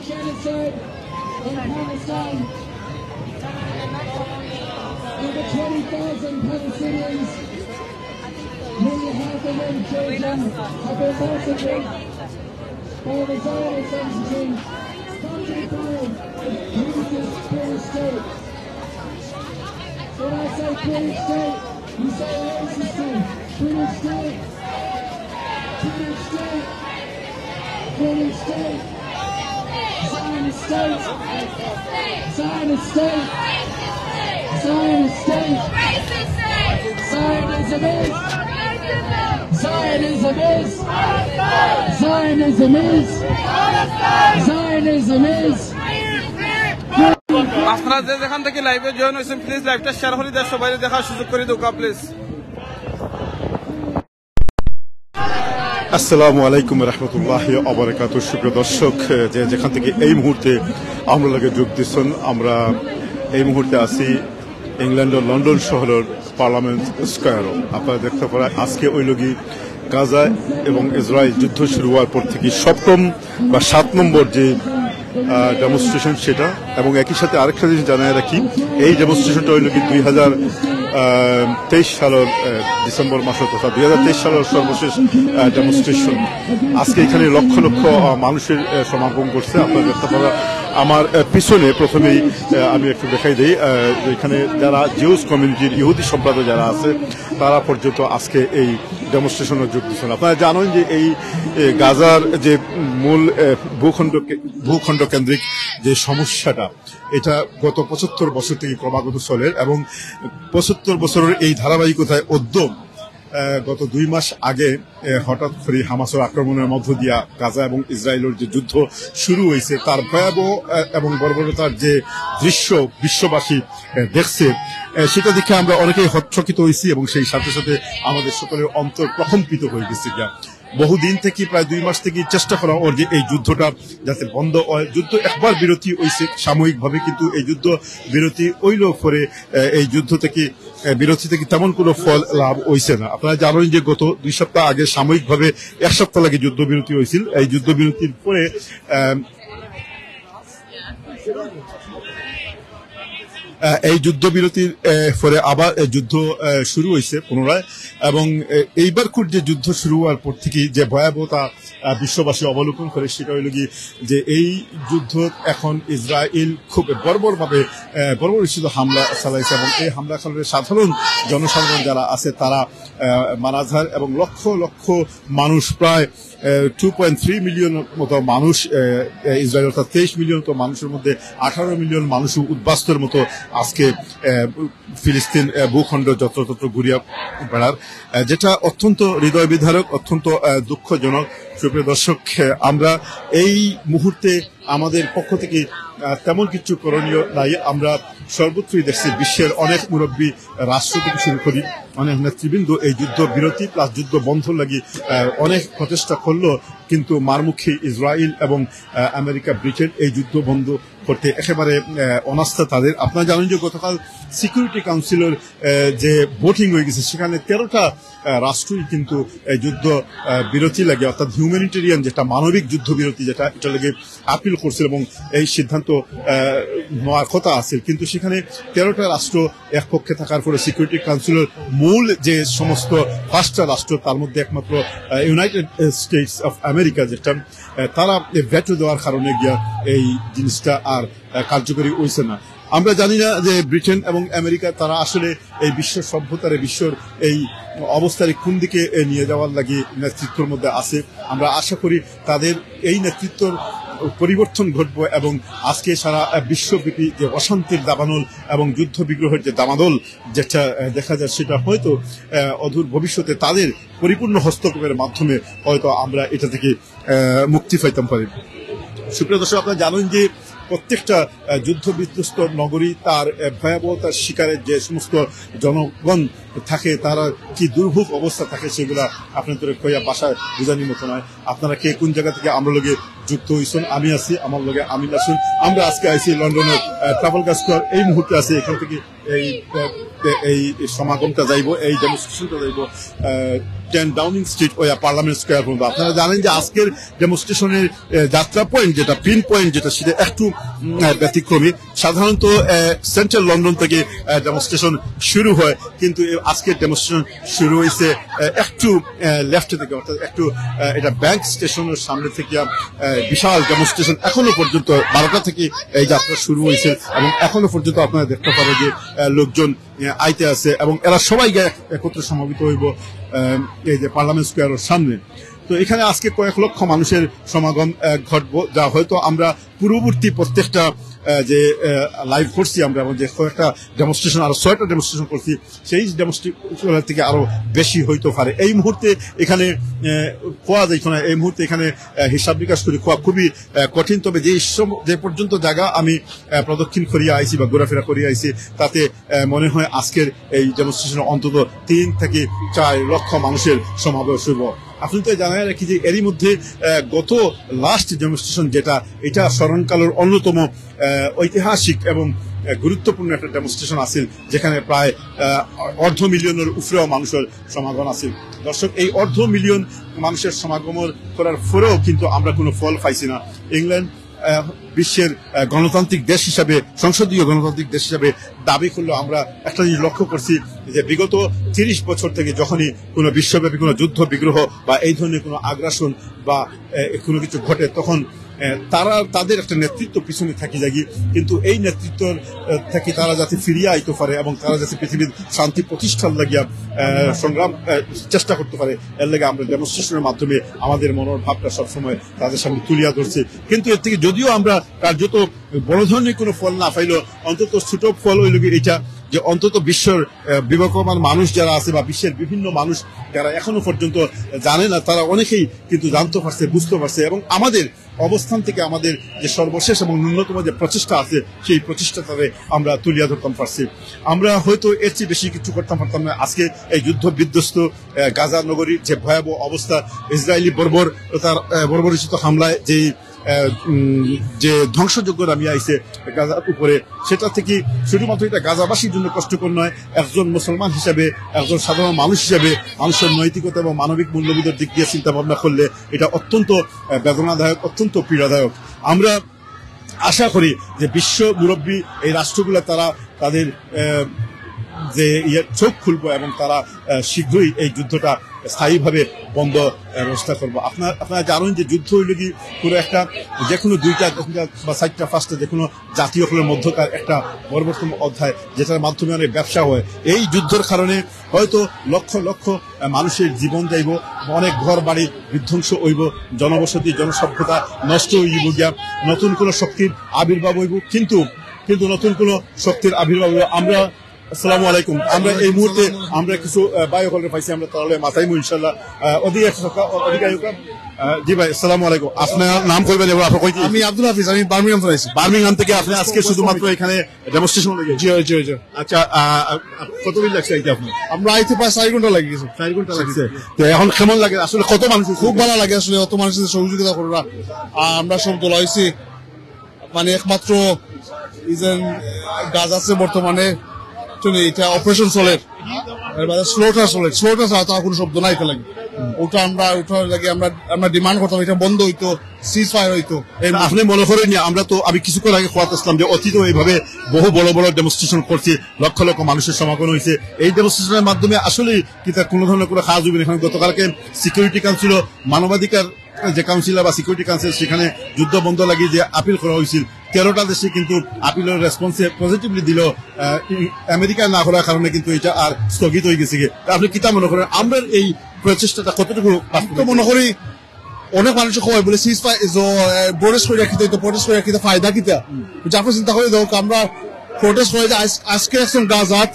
Genocide in Palestine. Over 20,000 Palestinians, nearly half of them children, have been massacred by the Zionist entity, funded by the British state. When I say British state, you say racist state. British state. British state. British state. Zionist state. Zionist state. Zionist state. Zionism is. Zionism is. Zionism is. Zionism is. আপনারা যে যেখান থেকে লাইভে join হয়েছেন please লাইভটা share করে দেওয়ার সবাই দেখার সুযোগ করে দেওয়া প্লিজ। আসসালামু আলাইকুম রহমতুল্লাহি ওয়া বারাকাতুহু। সুপ্রিয় দর্শক, যে যেখান থেকে এই মুহূর্তে আমরা লাগে যোগ দিচ্ছেন, আমরা এই মুহূর্তে আছি ইংল্যান্ডের লন্ডন শহরের পার্লামেন্ট স্কোয়ারও। আপনারা দেখতে পারেন আজকে ওই লগি গাজা এবং ইসরায়েল যুদ্ধ শুরু হওয়ার পর থেকে সপ্তম বা 7 নম্বর যে ডেমনস্ট্রেশন সেটা, এবং একই সাথে আরেকটা জিনিস জানাই রাখি, এই ডেমনস্ট্রেশনটা হইল কি 2023 সালের ডিসেম্বর মাসে তথা 2023 সালের সর্বশেষ ডেমনস্ট্রেশন। আজকে এখানে লক্ষ লক্ষ মানুষের সমাগম করছে। আপনারা দেখতে পারেন আমার পিছনে প্রথমেই আমি একটু দেখাই দিই, এখানে যারা জিউস কমিউনিটির ইহুদি সম্প্রদায় যারা আছে তারা পর্যন্ত আজকে এই ডেমনস্ট্রেশনে যোগ দিচ্ছেন। আপনারা জানেন যে এই গাজার যে মূল ভূখণ্ড কেন্দ্রিক যে সমস্যাটা, এটা গত 75 বছর থেকে ক্রমাগত চলে, এবং 75 বছরের এই ধারাবাহিকতায় উদ্যম গত 2 মাস আগে হঠাৎ করে হামাসের আক্রমণের মধ্য দিয়া গাজা এবং ইসরায়েলের যে যুদ্ধ শুরু হয়েছে তার ভয়াবহ এবং বর্বরতার যে দৃশ্য বিশ্ববাসী দেখছে, সেটা দেখে আমরা অনেকেই হতচকিত হয়েছি, এবং সেই সাথে সাথে আমাদের সকলের অন্তর প্রকম্পিত হয়ে গেছে। বহুদিন থেকে প্রায় 2 মাস থেকে চেষ্টা করা ওর যে এই যুদ্ধটা যাতে বন্ধ হয়। যুদ্ধ একবার বিরতি হয়েছে সাময়িকভাবে, কিন্তু এই যুদ্ধ বিরতি হইল পরে এই যুদ্ধ থেকে বিরতি থেকে তেমন কোনো ফল লাভ হয়েছে না। আপনারা জানেন যে গত 2 সপ্তাহ আগে সাময়িকভাবে 1 সপ্তাহ লাগে যুদ্ধ বিরতি হয়েছিল। এই যুদ্ধ বিরতির পরে এই যুদ্ধবিরতির পরে আবার যুদ্ধ শুরু হয়েছে পুনরায়, এবং এইবার যে যুদ্ধ শুরু হওয়ার পর থেকে যে ভয়াবহতা বিশ্ববাসী অবলোকন করে সেটা হইল কি যে এই যুদ্ধ এখন ইসরায়েল খুব বর্বরচিত হামলা চালাইছে, এবং এই হামলা চালালে সাধারণ জনসাধারণ যারা আছে তারা মারা যায়, এবং লক্ষ লক্ষ মানুষ প্রায় 2.3 মিলিয়ন মতো মানুষ ইসরায়েল, অর্থাৎ 23 মিলিয়ন মতো মানুষের মধ্যে 18 মিলিয়ন মানুষ উদ্বাস্তুর মতো আজকে ফিলিস্তিন ভূখণ্ড যত্রতত্র ঘুরিয়া বেড়ার, যেটা অত্যন্ত হৃদয় বিদারক, অত্যন্ত দুঃখজনক। সুপ্রিয় দর্শক, আমরা এই মুহূর্তে আমাদের পক্ষ থেকে তেমন কিছু করণীয় নাই। আমরা সর্বত্রই দেখছি বিশ্বের অনেক মুরব্বী রাষ্ট্র থেকে শুরু করি অনেক নেতৃবৃন্দ এই যুদ্ধ বিরতি প্লাস যুদ্ধ বন্ধ লাগি অনেক প্রচেষ্টা করলো, কিন্তু মারমুখী ইসরায়েল এবং আমেরিকা ব্রিটেন এই যুদ্ধ বন্ধ করতে একেবারে অনাস্থা তাদের। আপনারা জানেন যে গতকাল সিকিউরিটি কাউন্সিলের যে ভোটিং হয়ে গেছে, সেখানে 13টা রাষ্ট্রই কিন্তু যুদ্ধ বিরতি লাগে, অর্থাৎ হিউম্যানিটেরিয়ান যেটা মানবিক যুদ্ধ বিরতি যেটা, এটা লাগে আপিল করছিল এবং এই সিদ্ধান্ত নেওয়ার কথা আছে। কিন্তু সেখানে 13টা রাষ্ট্র এক পক্ষে থাকার পরে সিকিউরিটি কাউন্সিলের মূল যে সমস্ত 5টা রাষ্ট্র, তার মধ্যে একমাত্র ইউনাইটেড স্টেটস অফ আমেরিকা যেটা, তারা ভেটো দেওয়ার কারণে গিয়া এই জিনিসটা আর কার্যকরী হয়েছে না। আমরা জানি না যে ব্রিটেন এবং আমেরিকা তারা আসলে এই বিশ্ব সভ্যতার বিশ্বর এই অবস্থার কোন দিকে নিয়ে যাওয়ার লাগি নেতৃত্বের মধ্যে আছে। আমরা আশা করি তাদের এই নেতৃত্বর পরিবর্তন ঘটবে, এবং আজকে সারা বিশ্বব্যাপী যে অশান্তির দাবানল এবং যুদ্ধ বিগ্রহের যে দামাদল যেটা দেখা যায়, সেটা হয়তো অদূর ভবিষ্যতে তাদের পরিপূর্ণ হস্তক্ষেপের মাধ্যমে হয়তো আমরা এটা থেকে মুক্তি পাইতে পারি। সুপ্রিয় দর্শক, আপনারা জানেন যে প্রত্যেকটা যুদ্ধ বিধ্বস্ত নগরী তার ভয়াবহতার শিকারের যে সমস্ত জনগণ থাকে, তারা কি দুর্ভোগ অবস্থা থাকে, সেগুলা আপনাদের কইয়া বাসায় বোঝানির মতো নয়। আপনারা কে কোন জায়গা থেকে আমরা লগে যুক্ত হয়েছেন, আমি আছি, আমার লগে আমিন আসুন। আমরা আজকে আইছি লন্ডনের ট্রাফালগার স্কোয়ার, এই মুহূর্তে আছি এখান থেকে এই সমাগমটা যাইব, এই ডেমনস্ট্রেশনটা যাইব 10 ডাউনিং স্ট্রিট ওয়া পার্লামেন্ট স্কোয়ার পর্যন্ত। আপনারা জানেন যে আজকের ডেমনস্ট্রেশনের যাত্রা পয়েন্ট যেটা পিন পয়েন্ট যেটা সেটা একটু ব্যতিক্রমী। সাধারণত সেন্ট্রাল লন্ডন থেকে ডেমনস্ট্রেশন শুরু হয়, কিন্তু আজকের ডেমনস্ট্রেশন শুরু হয়েছে একটু লেফটে থেকে, অর্থাৎ একটু এটা ব্যাংক স্টেশনের সামনে থেকে। বিশাল ডেমনস্ট্রেশন এখনো পর্যন্ত 12টা থেকে এই যাত্রা শুরু হয়েছে এবং এখনো পর্যন্ত আপনারা দেখতে পারেন যে লোকজন আইতে আছে এবং এরা সবাই একত্রে সমবেত হইব এই যে পার্লামেন্ট স্কোয়ারের সামনে। তো এখানে আজকে কয়েক লক্ষ মানুষের সমাগম ঘটবো, যা হয়তো আমরা পূর্ববর্তী প্রত্যেকটা যে লাইভ করছি আমরা, এবং যে কয়েকটা ডেমনস্ট্রেশন আরো 6টা ডেমনস্ট্রেশন করছি, সেই ডেমনস্ট্রেশন থেকে আরো বেশি হইতে পারে। এই মুহূর্তে এখানে খোয়া যায় না, এই মুহূর্তে এখানে হিসাব বিকাশ করে খোয়া খুবই কঠিন। তবে যে পর্যন্ত জায়গা আমি প্রদক্ষিণ করিয়া আইছি বা ঘোরাফেরা করিয়া আইছি, তাতে মনে হয় আজকের এই ডেমনস্ট্রেশনে অন্তত 3 থেকে 4 লক্ষ মানুষের সমাবেশ হইব। আপনি তো জানাই রাখি যে এরই মধ্যে গত লাস্ট ডেমনস্ট্রেশন যেটা, এটা স্মরণকালের অন্যতম ঐতিহাসিক এবং গুরুত্বপূর্ণ একটা ডেমনস্ট্রেশন আছিল, যেখানে প্রায় 1/2 মিলিয়নের উপরেও মানুষের সমাগম আছিল। দর্শক, এই 1/2 মিলিয়ন মানুষের সমাগম করার পরেও কিন্তু আমরা কোনো ফল পাইছি না। ইংল্যান্ড বিশ্বের গণতান্ত্রিক দেশ হিসাবে, সংসদীয় গণতান্ত্রিক দেশ হিসাবে দাবি করলেও আমরা একটা জিনিস লক্ষ্য করছি যে বিগত 30 বছর থেকে যখনই কোনো বিশ্বব্যাপী কোনো যুদ্ধ বিগ্রহ বা এই ধরনের কোনো আগ্রাসন বা কোনো কিছু ঘটে, তখন তাদের একটা নেতৃত্ব পিছনে থাকি যাগি, কিন্তু এই নেতৃত্ব থেকে তারা যাতে ফিরিয়ে আইতে পারে এবং তারা যাতে পৃথিবীর শান্তি প্রতিষ্ঠার লাগিয়া সংগ্রাম চেষ্টা করতে পারে, এর লাগে আমরা ডেমনস্ট্রেশনের মাধ্যমে আমাদের মনোভাবটা সবসময় তাদের সামনে তুলিয়া ধরছি। কিন্তু এর থেকে যদিও আমরা কার্যত বড় ধরনের কোনো ফল না পাইলেও অন্তত ছোট ফল হইল এটা যে অন্তত বিশ্বের বিবেকবান মানুষ যারা আছে বা বিশ্বের বিভিন্ন মানুষ যারা এখনো পর্যন্ত জানে না, তারা অনেকেই কিন্তু জানতে পারছে, বুঝতে পারছে, এবং আমাদের অবস্থান থেকে আমাদের যে সর্বশেষ এবং ন্যূনতম যে প্রচেষ্টা আছে, সেই প্রচেষ্টাটাকে আমরা তুলিয়া ধরতাম পারছি। আমরা হয়তো এর চেয়ে বেশি কিছু করতাম পারতাম না। আজকে এই যুদ্ধ বিধ্বস্ত গাজা নগরীর যে ভয়াবহ অবস্থা, ইসরায়েলি বর্বরচিত হামলায় যে ধ্বংসযজ্ঞ নামিয়ে আইছে গাজার উপরে, সেটা থেকে শুধুমাত্র এটা গাজাবাসীর জন্য কষ্টকর নয়, একজন মুসলমান হিসাবে, একজন সাধারণ মানুষ হিসাবে মানুষের নৈতিকতা এবং মানবিক মূল্যবোধের দিক দিয়ে চিন্তা ভাবনা করলে এটা অত্যন্ত বেদনাদায়ক, অত্যন্ত পীড়াদায়ক। আমরা আশা করি যে বিশ্ব মুরব্বী এই রাষ্ট্রগুলো তারা তাদের যে চোখ খুলবো এবং তারা শীঘ্রই এই যুদ্ধটা স্থায়ীভাবে বন্ধ ব্যবস্থা করবো। আপনারা জানেন যে যুদ্ধ হইল কি পুরো একটা যে কোনো 2টা বা 4টা 5টা যে কোনো জাতীয় হলের মধ্যকার একটা পরবর্তী অধ্যায়, যেটার মাধ্যমে অনেক ব্যবসা হয়। এই যুদ্ধের কারণে হয়তো লক্ষ লক্ষ মানুষের জীবন যাইব, অনেক ঘর বাড়ি বিধ্বংস হইব, জনবসতি জনসভ্যতা নষ্ট হইব গিয়া, নতুন কোনো শক্তির আবির্ভাব হইব। কিন্তু নতুন কোনো শক্তির আবির্ভাব হইব। আমরা আসসালামু আলাইকুম, আমরা এই মুহূর্তে আমরা কিছু বায়োকলের পাইছি, আমরা তাহলে মাথায় ইনশাল্লাহ জি ভাই, আসসালামু আলাইকুম। আপনার নাম করবেন? আমি আব্দুল হাফিজ, আমি বার্মিংহাম থেকে। আপনি আজকে শুধুমাত্র এখানে ডেমনস্ট্রেশন লেগে? জি। আচ্ছা, কতদিন লাগছে আইতে আপনার? আমরা আইতে প্রায় 4 ঘন্টা লাগিয়েছে। 4 ঘন্টা লাগছে। তো এখন কেমন লাগে? আসলে কত মানুষ? খুব ভালো লাগে আসলে, অত মানুষের সহযোগিতা করা। আমরা সব দল হয়েছি, মানে একমাত্র গাছ আছে বর্তমানে এটা অপারেশন চলে, স্লোটার ছাড়া তো কোনো শব্দ নাই লাগে। ওটা লাগে আমরা ডিমান্ড করতাম এটা বন্ধ হইতো, সিজ ফায়ার হইতো। আপনি মনে করেন আমি কিছুক্ষণ আগে খোয়াত আসলাম যে অতীত এইভাবে বহু বড় বড় ডেমনস্ট্রেশন করছি, লক্ষ লক্ষ মানুষের সমাগম হয়েছে। এই ডেমনস্ট্রেশনের মাধ্যমে আসলে কি তার কোনো ধরনের কোনো কাজ হবে? এখানে গতকালকে সিকিউরিটি কাউন্সিল, মানবাধিকার যে কাউন্সিলর বা সিকিউরিটি কাউন্সিল, সেখানে যুদ্ধ বন্ধ লাগিয়ে যে আপিল করা হয়েছিল, 13টা দেশে কিন্তু আপিলের রেসপন্সে পজিটিভলি দিল। আমেরিকা না করার কারণে কিন্তু এটা আর স্থগিত হয়ে গেছে। আপনি কিতা মনে করেন আমরা এই প্রচেষ্টাটা কতটুকু? মনে করি অনেক মানুষ কয় বলে প্রোটেস্ট করে রাখি, প্রোটেস্ট করে রাখি ফায়দা কিতা? আপনি চিন্তা করে দেখ, আমরা প্রোটেস্ট করে যে আজকে একজন গাজাত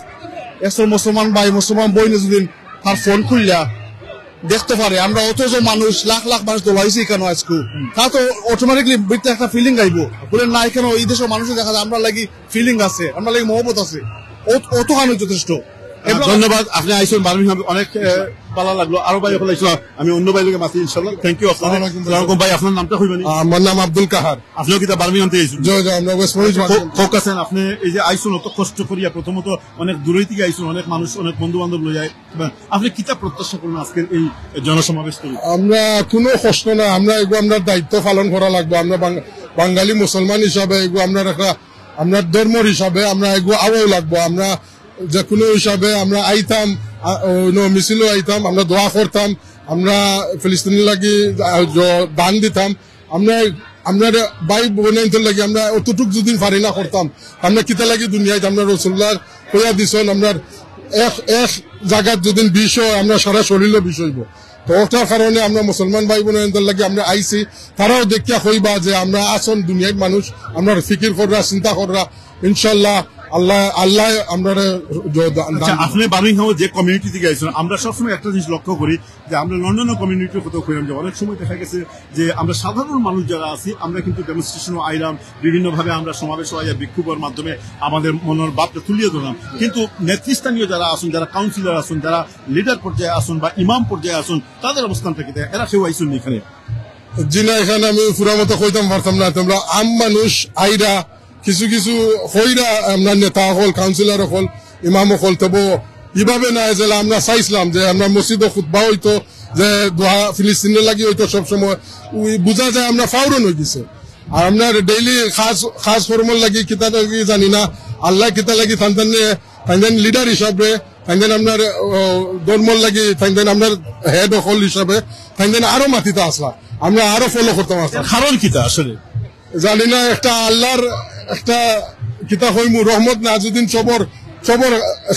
একজন মুসলমান ভাই, মুসলমান বই যদি তার ফোন খুললা দেখতে পারে, আমরা অতজন মানুষ, লাখ লাখ মানুষ দোলাইছি কেন আজকে, তা তো অটোমেটিকলি একটা ফিলিং আইব বলে না, এখানে এই দেশের মানুষের দেখা যায় আমরা লাগি ফিলিং আছে, আমরা লাগি মহব্বত আছে, অত কারণে যথেষ্ট। ধন্যবাদ আপনি আইসেন বার্মিংহাম অনেক ভালো লাগলো আরো ভাই হল আমি অন্য ভাই লোকে মাতি ইনশাআল্লাহ থ্যাংক ইউ আসসালামু ভাই আপনার নামটা কইবেন আমার নাম আব্দুল কাহার আপনিও কি বার্মিংহাম থেকে আইসুন আমরা ওয়েস্ট পয়েন্ট ফোক আছেন আপনি এই যে আইসুন অত কষ্ট করিয়া প্রথমত অনেক দূরেই থেকে আইসুন অনেক মানুষ অনেক বন্ধু বান্ধব লই যায় আপনি কিতা প্রত্যাশা করুন আজকের এই জনসমাবেশ করি আমরা কোনো কষ্ট না আমরা এগুলো আমরা দায়িত্ব পালন করা লাগবে আমরা বাঙালি মুসলমান হিসাবে এগুলো আমরা একটা আমরা ধর্মর হিসাবে আমরা এগুলো আওয়াও লাগবো আমরা যে কোনো হিসাবে আমরা আইতাম মিছিলও আইতাম আমরা দোয়া করতাম আমরা ফিলিস্তিনের লাগি দান দিতাম আমরা ভাই বোনের লাগি আমরা অতটুক যদি পারি না করতাম আমরা কিতা লাগি দুনিয়ায় আমরা রসুল্লাহ কইয়া দিছেন আমরা এক জায়গার যদি বিষ হয় আমরা সারা শরীরে বিষ হইব তো ওটার কারণে আমরা মুসলমান ভাই বোনের লাগি আমরা আইছি তারাও দেখিয়া কইবা যে আমরা আসন দুনিয়ার মানুষ আমরা ফিকির কররা চিন্তা কররা ইনশাল্লাহ আল্লাহ আমরা আপনি বার্মিংহাম যে কমিউনিটি থেকে আইছেন আমরা সবসময় একটা জিনিস লক্ষ্য করি যে আমরা লন্ডনের কমিউনিটির কথা কইলাম যে অনেক সময় দেখা গেছে যে আমরা সাধারণ মানুষ যারা আছি আমরা কিন্তু ডেমনস্ট্রেশনও আইলাম বিভিন্নভাবে আমরা সমাবেশ হইয়া বিক্ষোভের মাধ্যমে আমাদের মনের ভাবটা তুলিয়ে ধরলাম কিন্তু নেতৃস্থানীয় যারা আসুন যারা কাউন্সিলর আসুন যারা লিডার পর্যায়ে আসুন বা ইমাম পর্যায়ে আসুন তাদের অবস্থানটা কি এরা কেউ আইসুন এখানে জিনা এখানে আমি পুরা মতো কইতাম পারতাম না তোমরা আম মানুষ আইরা কিছু কিছু হইরা আমরা নেতা হল কাউন্সিলর হল ইমাম হল তবু এভাবে না যে আমরা চাইছিলাম যে আমরা মসজিদ খুতবা হইতো যে দোয়া ফিলিস্তিনের লাগি হইতো সবসময় বুঝা যায় আমরা ফাউরন হয়ে গেছে আর আপনার ডেইলি খাস ফরমল লাগি কিতা লাগি জানি না আল্লাহ কিতা লাগি থানতেন লিডার হিসাবে থানতেন আপনার ধর্মল লাগি থানতেন আপনার হেড হল হিসাবে থানতেন আরো মাতিতে আসলা আমরা আরো ফলো করতাম আসলাম কারণ কিতা আসলে জানি না একটা আল্লাহর একটা কিতা হইমু রহমত না যদিন সবর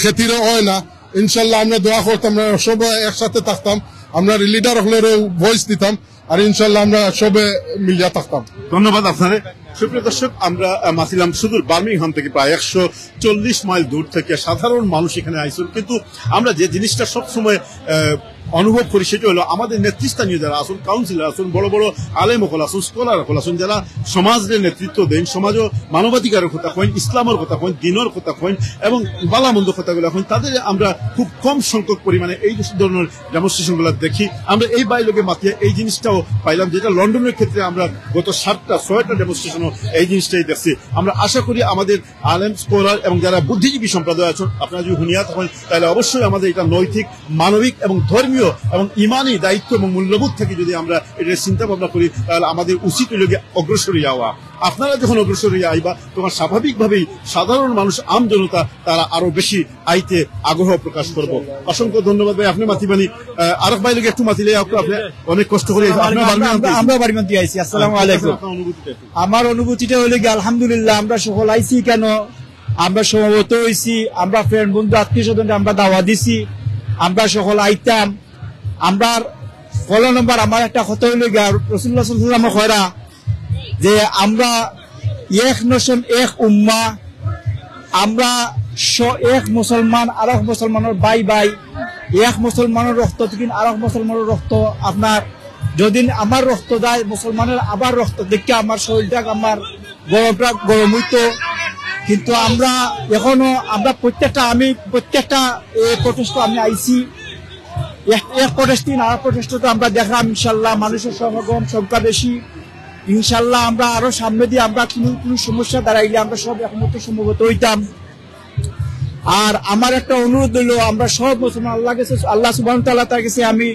খেতিরে হয় না ইনশাল্লাহ আমরা দোয়া করতাম সবাই একসাথে থাকতাম আমরা লিডার হলেরও ভয়েস দিতাম আর ইনশাল্লাহ আমরা সবে মিলিয়া থাকতাম ধন্যবাদ আপনারে সুপ্রিয় দর্শক আমরা মাছিলাম সুদূর বার্মিংহাম থেকে প্রায় 140 মাইল দূর থেকে সাধারণ মানুষ এখানে আইসুন কিন্তু আমরা যে জিনিসটা সবসময় অনুভব করি সেটা হলো আমাদের নেতৃস্থানীয় যারা আসুন কাউন্সিলর আসুন বড় বড় আলেম হল আসুন স্কলার হল আসুন যারা সমাজের নেতৃত্ব দেন সমাজও মানবাধিকারের কথা কইন ইসলামের কথা কইন দিনের কথা কইন এবং বালামন্দ কথাগুলো কইন তাদের আমরা খুব কম সংখ্যক পরিমাণে এই ধরনের ডেমনস্ট্রেশনগুলো দেখি আমরা এই বাইলোকে মাতিয়ে এই জিনিসটাও পাইলাম যেটা লন্ডনের ক্ষেত্রে আমরা গত 7টা ডেমনস্ট্রেশনও এই জিনিসটাই দেখছি আমরা আশা করি আমাদের আলেম স্কলার এবং যারা বুদ্ধিজীবী সম্প্রদায় আছেন আপনারা যদি হুনিয়া থাকেন তাহলে অবশ্যই আমাদের এটা নৈতিক মানবিক এবং ধর্মীয় এবং ইমানি দায়িত্ব এবং মূল্যবোধ থেকে যদি আমরা এটা চিন্তা ভাবনা করি তাহলে আমাদের উচিত হইল অগ্রসর যাওয়া আপনারা যখন অগ্রসর হয়ে আইবা তখন স্বাভাবিকভাবেই সাধারণ মানুষ আম জনতা তারা আরো বেশি আইতে আগ্রহ প্রকাশ করবো অসংখ্য ধন্যবাদ ভাই আপনি মাতিবানি আরেক ভাই লোক একটু মাতিলে আপনি অনেক কষ্ট করে আমরা বাড়িমান্তি আইছি আসসালামু আলাইকুম আমার অনুভূতিটা হলো কি আলহামদুলিল্লাহ আমরা সকল আইছি কেন আমরা সমবেত হইছি আমরা ফ্রেন্ড বন্ধু আত্মীয় স্বজনকে আমরা দাওয়া দিছি আমরা সকল আইতাম আমরা 16 নম্বর আমার একটা কথা হইল গিয়া রাসূলুল্লাহ সাল্লাল্লাহু আলাইহি ওয়াসাল্লাম কইরা যে আমরা এক নশন এক উম্মাহ আমরা এক মুসলমান আরেক মুসলমানের ভাই এক মুসলমানের রক্ত থেকে আরেক মুসলমানের রক্ত আপনার যদি আমার রক্ত দেয় মুসলমানের আবার রক্ত দেখে আমার শরীরটা আমার গরম হইতো কিন্তু আমরা এখনো আমরা প্রত্যেকটা প্রচেষ্টা আমি আইছি এক প্রচেষ্টা আর প্রচেষ্টা আমরা দেখলাম ইনশাল্লাহ মানুষের সমাগম সংখ্যা বেশি ইনশাল্লাহ আমরা আরো সামনে দিয়ে আমরা কোনো সমস্যা দাঁড়াইলে আমরা সব একমত সম্ভবত হইতাম আর আমার একটা অনুরোধ হইল আমরা সব মুসলমান আল্লাহ সুবহানাহু ওয়া তাআলা তার কাছে আমি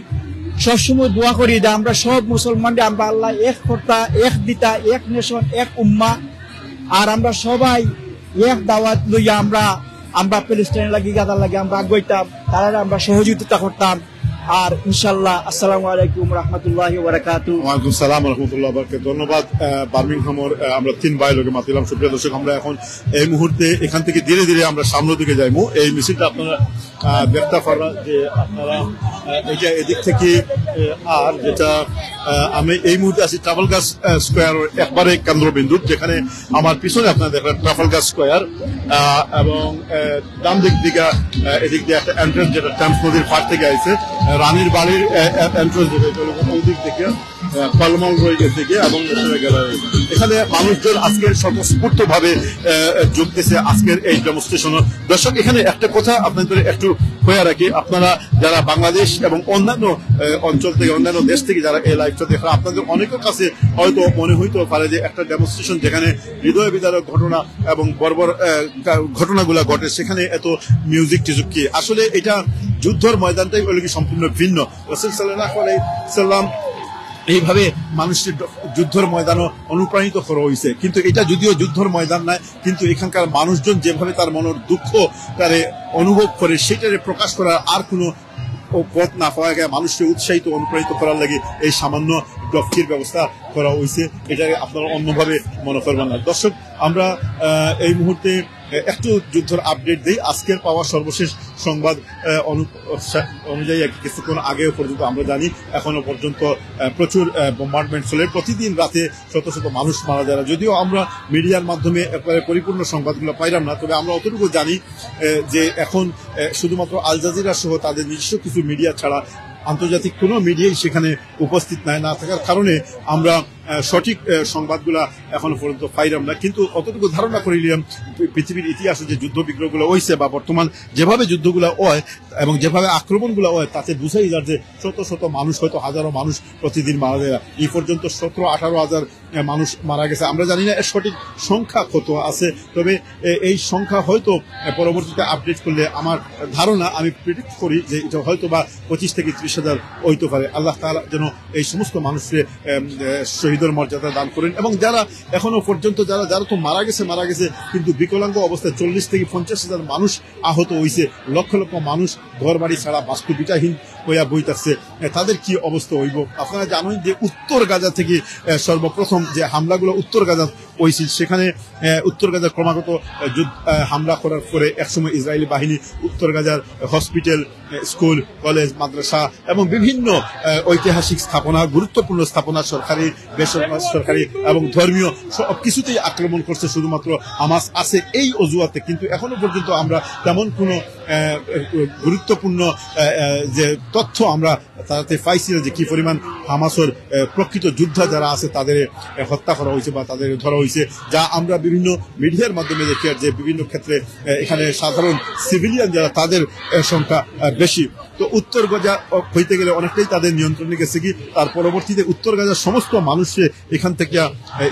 সবসময় দোয়া করি যে আমরা সব মুসলমানদের আমরা আল্লাহ এক কর্তা এক দিতা এক নেশন এক উম্মাহ আর আমরা সবাই এক দাওয়াত লইয়া আমরা প্যালেস্টাইন লাগি গাদার লাগি আমরা আগাইতাম তারা আমরা সহযোগিতা করতাম আর ইনশাআল্লাহ আসসালামু আলাইকুম রাহমাতুল্লাহি ওয়া বারাকাতুহু ওয়া আলাইকুম আসসালাম ওয়া রাহমাতুল্লাহি ওয়া বারাকাতুহু ধন্যবাদ বার্মিংহামের আমরা 3 ভাই লোকে মাতিলাম সুপ্রিয় দর্শক আমরা এখন এই মুহূর্তে এখান থেকে ধীরে ধীরে আমরা সামনের দিকে যাইমু এই মিছিলটা আপনারা দেখতে পারবেন যে আপনারা এই যে এদিক থেকে আর যেটা আমি এই মুহূর্তে আছি ট্রাফালগার স্কয়ার একবারে কেন্দ্রবিন্দু যেখানে আমার পিছনে আপনারা দেখেন ট্রাফালগার স্কয়ার এবং ডান দিকে এদিক দিয়ে একটা এন্ট্রান্স যেটা টেমস নদীর পাড় থেকে আইছে রানীর বাড়ির এন্ট্রান্স যেটা ওই দিক থেকে কলমল রয়ে থেকে এবং এখানে মানুষজন আজকে স্বতঃস্ফূর্ত ভাবে যোগতেছে আজকের এই ডেমনস্ট্রেশন। দর্শক, এখানে একটা কথা আপনাদের একটু হয়ে রাখি, আপনারা যারা বাংলাদেশ এবং অন্যান্য অঞ্চল থেকে অন্যান্য দেশ থেকে যারা এই লাইভটা দেখেন, আপনাদের অনেকের কাছে হয়তো মনে হইতে পারে যে একটা ডেমনস্ট্রেশন যেখানে হৃদয় বিদারক ঘটনা এবং বর্বর ঘটনাগুলো ঘটে সেখানে এত মিউজিক টিউজিক কি। আসলে এটা যুদ্ধর ময়দানটাই হলো কি সম্পূর্ণ ভিন্ন। রাসূল সাল্লাল্লাহু আলাইহি সাল্লাম এইভাবে মানুষের যুদ্ধের ময়দানও অনুপ্রাণিত করা হয়েছে, কিন্তু এটা যদিও যুদ্ধের ময়দান নয়, কিন্তু এখানকার মানুষজন যেভাবে তার মনের দুঃখ তারে অনুভব করে সেটারে প্রকাশ করার আর কোনো পথ না পাওয়া গেলে মানুষকে উৎসাহিত অনুপ্রাণিত করার লাগে এই সামান্য ডফকির ব্যবস্থা করা হয়েছে। এটাকে আপনারা অন্যভাবে মনে করবেন না। দর্শক, আমরা এই মুহূর্তে একটু যুদ্ধের আপডেট দিই। আজকের পাওয়া সর্বশেষ সংবাদ অনুযায়ী কিছুক্ষণ আগেও পর্যন্ত আমরা জানি এখনো পর্যন্ত প্রচুর বোম্বার্ডমেন্ট চলে, প্রতিদিন রাতে শত শত মানুষ মারা যায়। যদিও আমরা মিডিয়ার মাধ্যমে একবারে পরিপূর্ণ সংবাদগুলো পাইলাম না, তবে আমরা অতটুকু জানি যে এখন শুধুমাত্র আল জাজিরা সহ তাদের নিজস্ব কিছু মিডিয়া ছাড়া আন্তর্জাতিক কোনো মিডিয়াই সেখানে উপস্থিত না থাকার কারণে আমরা সঠিক সংবাদগুলা এখনো পর্যন্ত পাইলাম না। কিন্তু অতটুকু ধারণা করে নিলাম পৃথিবীর ইতিহাসে যে যুদ্ধ বিগ্রহগুলো হয়েছে বা বর্তমান যেভাবে যুদ্ধগুলো হয় এবং যেভাবে আক্রমণগুলো হয় তাতে বুঝাই যায় যে শত শত মানুষ, হয়তো হাজারো মানুষ প্রতিদিন মারা যায়। এই পর্যন্ত 17-18 হাজার মানুষ মারা গেছে। আমরা জানি না এর সঠিক সংখ্যা কত আছে, তবে এই সংখ্যা হয়তো পরবর্তীতে আপডেট করলে আমার ধারণা, আমি প্রেডিক্ট করি যে এটা হয়তো বা 25 থেকে 30 হাজার হইতে পারে। আল্লাহ তাআলা যেন এই সমস্ত মানুষকে শহীদের মর্যাদা দান করেন এবং যারা এখনো পর্যন্ত যারা তো মারা গেছে কিন্তু বিকলাঙ্গ অবস্থায় 40 থেকে 50 হাজার মানুষ আহত হয়েছে, লক্ষ লক্ষ মানুষ ঘর বাড়ি ছাড়া বাস্তুবিটাহীন হইয়া বইতাছে, তাদের কি অবস্থা হইব। আপনারা জানেন যে উত্তর গাজা থেকে সর্বপ্রথম যে হামলাগুলো উত্তর গাজা হয়েছিল, সেখানে উত্তর গাজার ক্রমাগত হামলা করার পরে একসময় ইসরায়েলি বাহিনী উত্তর গাজার হসপিটাল, স্কুল, কলেজ, মাদ্রাসা এবং বিভিন্ন ঐতিহাসিক স্থাপনা, গুরুত্বপূর্ণ স্থাপনা, সরকারি, বেসরকারি এবং ধর্মীয় সব কিছুতেই আক্রমণ করছে শুধুমাত্র হামাস আছে এই অজুহাতে। কিন্তু এখনো পর্যন্ত আমরা তেমন কোনো গুরুত্বপূর্ণ যে তথ্য আমরা তাতে পাইছি যে কি পরিমাণ হামাসের প্রকৃত যোদ্ধা যারা আছে তাদের হত্যা করা হয়েছে বা তাদের ধরা হয়েছে, যা আমরা বিভিন্ন মিডিয়ার মাধ্যমে দেখি যে বিভিন্ন ক্ষেত্রে এখানে সাধারণ সিভিলিয়ান যারা তাদের সংখ্যা বেশি। তো উত্তর গাজা হইতে গেলে অনেকটাই তাদের নিয়ন্ত্রণে গেছে কি, তার পরবর্তীতে উত্তর গাজার সমস্ত মানুষকে এখান থেকে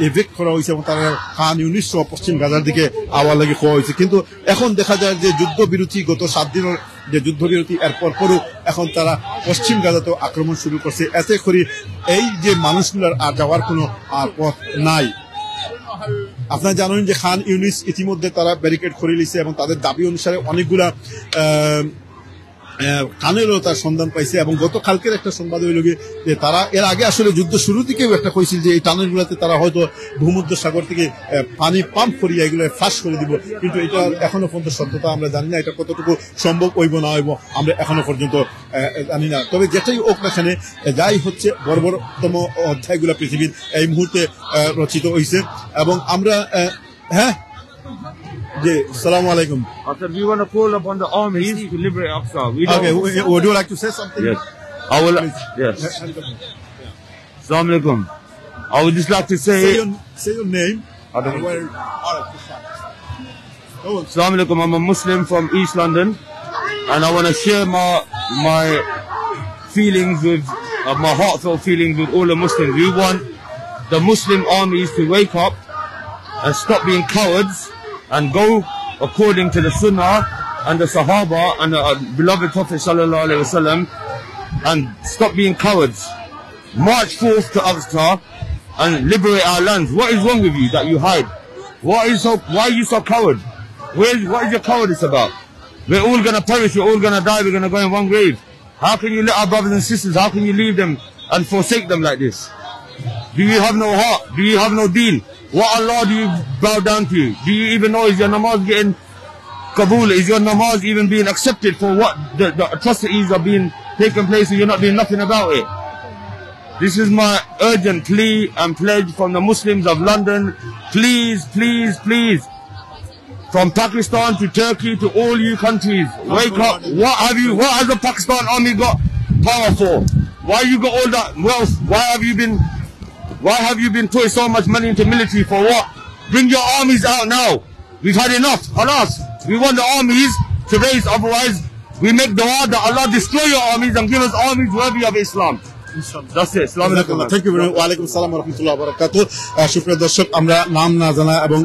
এভেক্ট করা হয়েছে এবং তারা খান ইউনিস সহ পশ্চিম গাজার দিকে আওয়া লাগে হওয়া হয়েছে। কিন্তু এখন দেখা যায় যে যুদ্ধবিরতি, গত 7 দিনের যে যুদ্ধবিরতি, এর পরও এখন তারা পশ্চিম গাজাতেও আক্রমণ শুরু করছে। এতে করে এই যে মানুষগুলোর আর যাওয়ার কোনো আর পথ নাই। আপনারা জানেন যে খান ইউনিস ইতিমধ্যে তারা ব্যারিকেড করে নিয়েছে এবং তাদের দাবি অনুসারে অনেকগুলা টানেলও তার সন্ধান পাইছে এবং গতকালকের একটা সংবাদ হইল যে তারা এর আগে আসলে যুদ্ধ শুরু থেকেও একটা কইছিল যে এই টানেলগুলোতে তারা হয়তো ভূমধ্য সাগর থেকে পানি পাম্প করিয়া এগুলো ফাঁস করে দিব, কিন্তু এটা এখনো পর্যন্ত সত্যতা আমরা জানি না, এটা কতটুকু সম্ভব হইব না হইব আমরা এখনো পর্যন্ত জানি না। তবে যেটাই হোক না এখানে যাই হচ্ছে বর্বরতম অধ্যায়গুলো পৃথিবীর এই মুহূর্তে রচিত হয়েছে এবং আমরা Assalamu alaikum. After we want to call upon the armies to liberate Aqsa. Okay, would you like to say something? Yes. I will. Yes. Assalamu alaikum. I would just like to say your name. Assalamu alaikum. I'm a Muslim from East London, and I want to share my feelings with my heartfelt feelings with all the Muslims. We want the Muslim armies to wake up and stop being cowards and go according to the Sunnah and the Sahaba and the beloved Prophet sallallahu alaihi wasallam, and stop being cowards. March forth to Aqsa and liberate our lands. What is wrong with you that you hide? Why are you so coward? What is your cowardice about? We're all gonna perish. We're all gonna die. We're gonna go in one grave. How can you let our brothers and sisters? How can you leave them and forsake them like this? Do you have no heart? Do you have no deen? What Allah do you bow down to? Do you even know, is your namaz getting Kabul? Is your namaz even being accepted for what the atrocities are being taking place and you're not doing nothing about it? This is my urgent plea and pledge from the Muslims of London. Please, please, please. From Pakistan to Turkey to all you countries, wake up. What has the Pakistan army got power for? Why you got all that wealth? Why have you been putting so much money into military for what? Bring your armies out now. We've had enough. Alas, we want the armies to raise. Otherwise, we make dua that Allah destroy your armies and give us armies worthy of Islam. That's it. Assalamu alaikum. Thank you ওয়ালাইকুম সালাম রহমতুল্লাহ বারাকাতু। সুপ্রিয় দর্শক, আমরা নাম না জানা এবং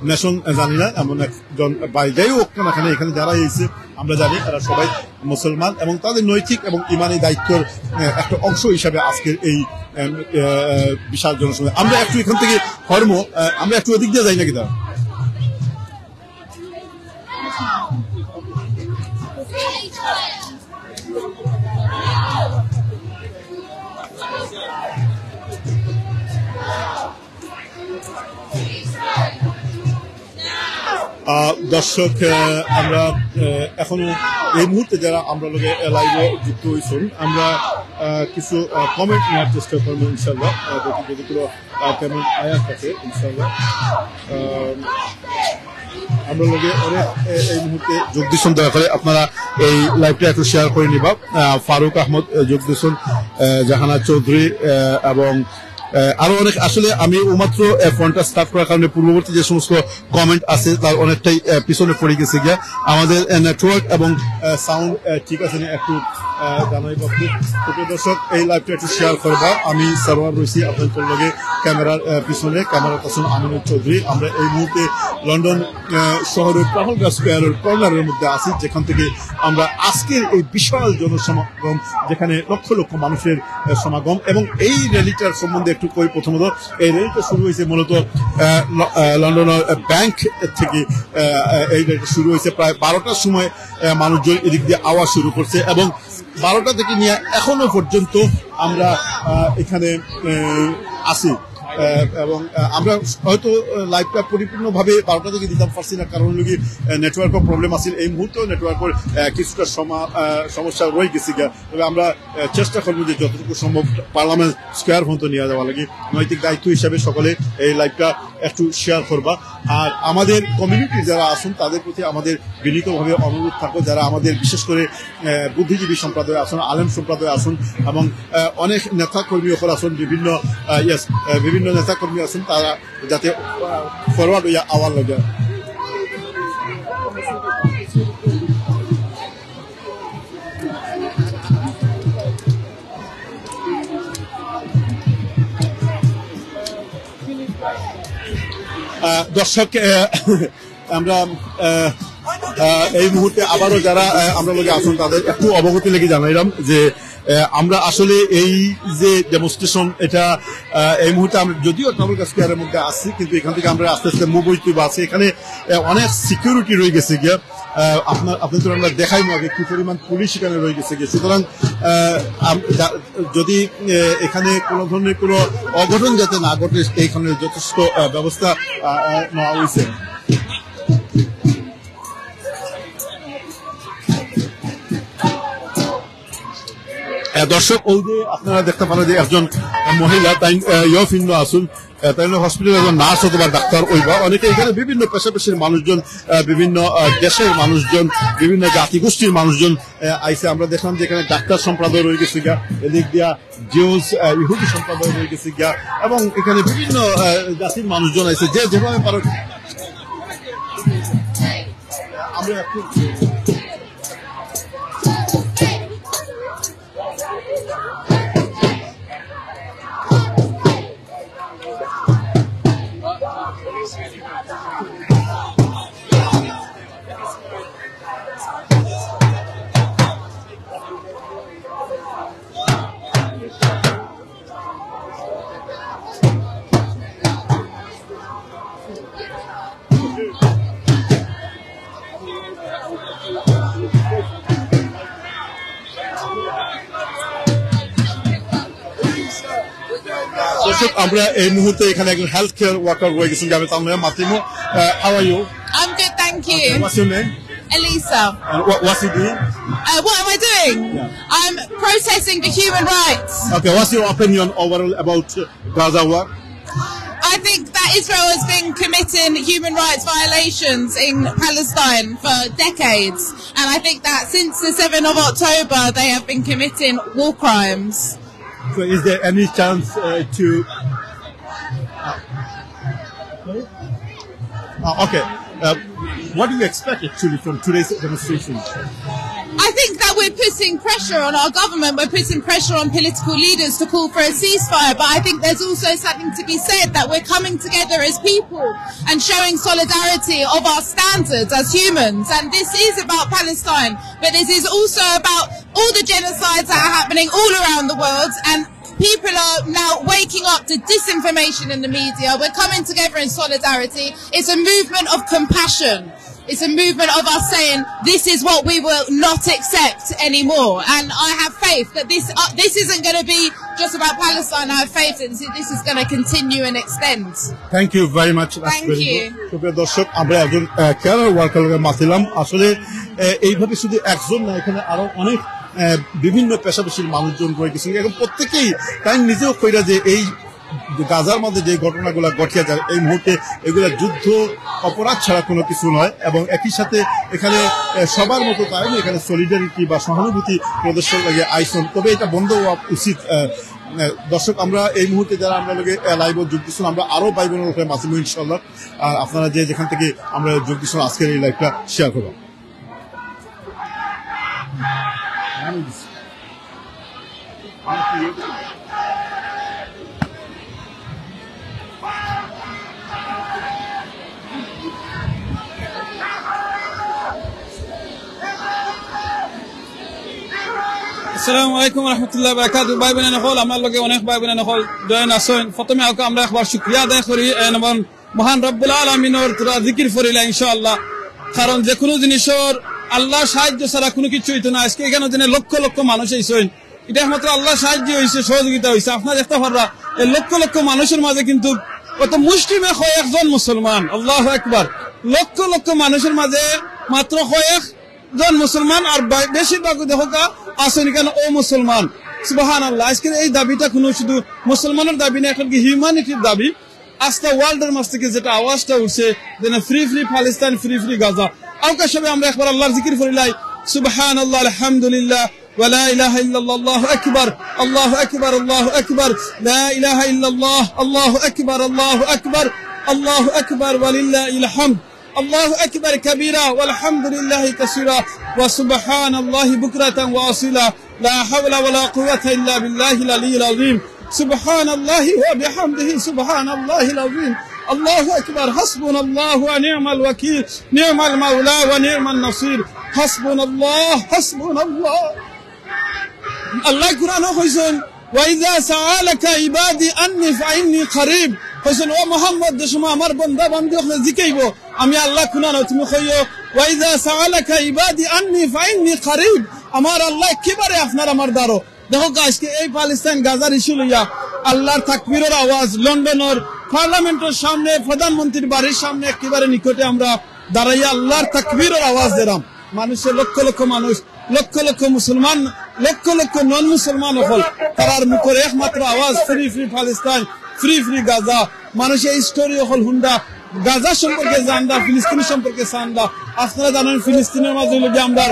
নেশন জানি না এমন একজন বাইরেই হোক না কেন এখানে যারা এসেছে আমরা জানি এরা সবাই মুসলমান এবং তাদের নৈতিক এবং ইমানি দায়িত্বের একটা অংশ হিসাবে আজকের এই বিশাল জনসংখ্যা। আমরা একটু এখান থেকে আমরা একটু ওদিক দিয়ে যাই নাকি দাদা? দর্শক, আমরা এখনো এই মুহূর্তে যারা আমরা লোকে লাইভে যুক্ত হয়েছেন, আমরা কিছু কমেন্ট নেওয়ার চেষ্টা করবো ইনশাল্লাহ। যদি কোনো কমেন্ট আয়াত আছে ইনশাল্লাহ আমরা লোকে অনেক এই মুহূর্তে যোগ দিচ্ছেন। দয়া করে আপনারা এই লাইভটা একটু শেয়ার করে নিবা। ফারুক আহমদ যোগ দিচ্ছেন, জাহানা চৌধুরী এবং আরো অনেক। আসলে আমি মাত্র ফোনটা স্টার্ট করার কারণে পূর্ববর্তী যে সমস্ত কমেন্ট আছে তার অনেকটাই পিছনে পড়ে গেছে গিয়া। আমাদের নেটওয়ার্ক এবং সাউন্ড ঠিক আছে না একটু জানাই বাপু। দর্শক, এই লাইভটা একটু শেয়ার করবা। আমি সারোয়ার রয়েছি আপনাদের লগে ক্যামেরার পিছনে, ক্যামেরার পাশে আমিনুল চৌধুরী। আমরা এই মুহূর্তে লন্ডন শহরের ট্রাফালগার স্কোয়ারের কর্নারের মধ্যে আছি, যেখান থেকে আমরা আজকের এই বিশাল জনসমাগম, যেখানে লক্ষ লক্ষ মানুষের সমাগম। এবং এই র্যালিটার সম্বন্ধে একটু কই। প্রথমত এই র্যালিটা শুরু হয়েছে মূলত লন্ডনের ব্যাংক থেকে। এই র্যালিটা শুরু হয়েছে প্রায় 12টার সময়। মানুষজন এদিক দিয়ে আওয়াজ শুরু করছে এবং 12টা থেকে নিয়ে এখনো পর্যন্ত আমরা এখানে আছি। এবং আমরা হয়তো লাইভটা পরিপূর্ণভাবে 12টা থেকে দিতে পারছি না, কারণ লোক নেটওয়ার্কের প্রবলেম আছে। এই মুহূর্তেও নেটওয়ার্কের কিছুটা সমস্যা রয়ে গেছে। তবে আমরা চেষ্টা করবো যে যতটুকু সম্ভব পার্লামেন্ট স্কোয়ার পর্যন্ত নিয়ে যাওয়া লাগে। নৈতিক দায়িত্ব হিসাবে সকলে এই লাইভটা একটু শেয়ার করবা। আর আমাদের কমিউনিটি যারা আসুন তাদের প্রতি আমাদের বিনীতভাবে অনুরোধ থাকো, যারা আমাদের বিশেষ করে বুদ্ধিজীবী সম্প্রদায় আসুন, আলেম সম্প্রদায় আসুন এবং অনেক নেতা কর্মী ওপর আসুন, বিভিন্ন নেতা কর্মী আছেন, তারা যাতে ফরওয়ার্ড হইয়া আওয়ার লাগে। দর্শক, আমরা এই মুহূর্তে আবারও যারা আমরা লোকে আসুন তাদের একটু অবগতি লেগে জানাইলাম যে আমরা আসলে এই যে ডেমনস্ট্রেশন, এটা এই মুহূর্তে আমরা যদিও ট্রাফালগার স্কোয়ারের মধ্যে আসছি, কিন্তু এখান থেকে আমরা আস্তে আস্তে মুভ হইতে আছে। এখানে অনেক সিকিউরিটি রয়ে গেছে গিয়া। আপনাদের আমরা দেখাই আগে কি পরিমাণ পুলিশ এখানে রয়ে গেছে গিয়ে। সুতরাং যদি এখানে কোনো ধরনের কোনো অঘটন যাতে না ঘটে, এইখানে যথেষ্ট ব্যবস্থা নেওয়া হয়েছে। দর্শক, ওই যে আপনারা দেখতে পারেন যে একজন মহিলা তাই ইয়ফিন্ন আসুন, তাই হসপিটালের একজন নার্স অথবা ডাক্তার ওইবা। অনেকে এখানে বিভিন্ন পেশাপেশির মানুষজন, বিভিন্ন দেশের মানুষজন, বিভিন্ন জাতিগোষ্ঠীর মানুষজন আইসে। আমরা দেখলাম যে এখানে ডাক্তার সম্প্রদায় রয়ে গেছে গিয়া, এদিক দিয়া জিউস ইহুদি সম্প্রদায় রয়ে গেছে গিয়া, এবং এখানে বিভিন্ন জাতির মানুষজন আইসে। যে যেভাবে পারো আমরা একটু আমরা এই মুহূর্তে এখানে একজন হেলথ কেয়ার ওয়ার্কার রয়ে গেছেন, যাবে তার নাম মাতিমো। How are you? I'm good, thank you. Okay, what's your name? Elisa. And what's he doing? What am I doing? Yeah. I'm protesting for human rights. Okay, what's your opinion overall about Gaza war? I I think that Israel has been committing human rights violations in Palestine for decades. And I think that since the 7th of October, they have been committing war crimes. So is there any chance to... okay. What do you expect actually from today's demonstration? I think that we're putting pressure on our government, we're putting pressure on political leaders to call for a ceasefire, but I think there's also something to be said that we're coming together as people and showing solidarity of our standards as humans, and this is about Palestine, but this is also about all the genocides that are happening all around the world, and people are now waking up to disinformation in the media. We're coming together in solidarity. It's a movement of compassion. It's a movement of us saying, this is what we will not accept anymore. And I have faith that this isn't going to be just about Palestine. I have faith that this is going to continue and extend. Thank you very much. Thank you. সুপ্রিয় দর্শক, আমরা একজন care ওয়ার্কারকে মাতিলাম। আসলে এইভাবে শুধু একজন না, এখানে আরো অনেক বিভিন্ন পেশাপেশির মানুষজন রয়ে গেছেন এবং প্রত্যেকেই তাই নিজেও কইরা যে এই গাজার মধ্যে যে ঘটনাগুলো ঘটিয়া যায় এই মুহূর্তে এগুলা যুদ্ধ অপরাধ ছাড়া কোনো কিছু নয়, এবং একই সাথে এখানে সবার মতো তাই এখানে সলিডারিটি বা সহানুভূতি প্রদর্শন লাগে আইসন, তবে এটা বন্ধ হওয়া উচিত। দর্শক, আমরা এই মুহূর্তে যারা আমরা লাইভ যোগ দিচ্ছেন, আমরা আরো ভাই বোনের ওখানে মাসিমু ইনশাল্লাহ, আর আপনারা যে যেখান থেকে আমরা যোগ দিচ্ছেন আজকের এই লাইভটা শেয়ার করবো। আসসালামু আলাইকুম রহমতুল্লাহ বারাকাতু। ভাই বোন নকল আমার লগে অনেক ভাই বোন নকল জয়েন আসেন। প্রথমে আমরা একবার শুকরিয়া আদায় করি মহান রব্বুল আলামিনের তোরা জিকির করিলা ইনশাআল্লাহ, কারণ যে কোনো জিনিসের আল্লাহ সাহায্য ছাড়া কোনো কিছু হইতো না। আজকে এখানে যেন লক্ষ লক্ষ মানুষ আইসেন, এটা একমাত্র আল্লাহ সাহায্য হয়েছে, সহযোগিতা হয়েছে। আপনারা দেখতে পাররা এই লক্ষ লক্ষ মানুষের মাঝে কিন্তু কত মুসলিমে কয়েকজন মুসলমান, আল্লাহু আকবার। লক্ষ লক্ষ মানুষের মাঝে মাত্র কয়েকজন মুসলমান, আর বেশিরভাগ দেখো আসেন এখানে ও মুসলমান। সুবহানাল্লাহ। আজকের এই দাবিটা কোনো শুধু মুসলমানের দাবি না, এখন কি হিউম্যানিটির দাবি। আজকে ওয়ার্ল্ডের মাঝ থেকে যেটা আওয়াজটা উঠছে যেন free free Palestine, free free Gaza, আওকাশ হবে আমরা একবার আল্লাহর জিকির করিলাই। সুবহানাল্লাহ, আলহামদুলিল্লাহ, ওয়া লা ইলাহা ইল্লাল্লাহ, আল্লাহু আকবার, আল্লাহু আকবার, আল্লাহু আকবার, লা ইলাহা ইল্লাল্লাহ, আল্লাহু আকবার, আল্লাহু আকবার, আল্লাহু আকবার, ওয়া লিল্লাহিল হামদ। الله أكبر كبيرا والحمد لله كثيرا وسبحان الله بكرة وأصيلا لا حول ولا قوة إلا بالله العلي العظيم سبحان الله وبحمده سبحان الله العظيم الله أكبر حسبنا الله ونعم الوكيل نعم المولى ونعم النصير حسبنا الله حسبنا الله الله قرآن خيسون وإذا سألك عبادي أني فإني قريب خيسون ومحمد دشما أمر بندا بندي أخذ ذكيبو أمي الله كنا نتمي خيو وإذا سألك عبادي أني فإني قريب أمر الله كبر أفنار أمر دارو দেখো আজকে এই প্যালেস্টাইন গাজার ইস্যু লইয়া আল্লাহর তাকবীরের আওয়াজ লন্ডনের পার্লামেন্টের সামনে, প্রধানমন্ত্রীর বাড়ির সামনে একেবারে নিকটে আমরা দাঁড়াইয়া আল্লাহর তাকবীরের আওয়াজ দিলাম। মানুষের লক্ষ লক্ষ মানুষ, লক্ষ লক্ষ মুসলমান, লক্ষ লক্ষ নন মুসলমান হল তার মুখের একমাত্র আওয়াজ free free Palestine, free free Gaza. মানুষের স্টোরি হল হুন্ডা গাজা সম্পর্কে জানলা, ফিলিস্তিন সম্পর্কে জানলা। আপনারা জানেন ফিলিস্তিনের মাঝে লোকে আমরা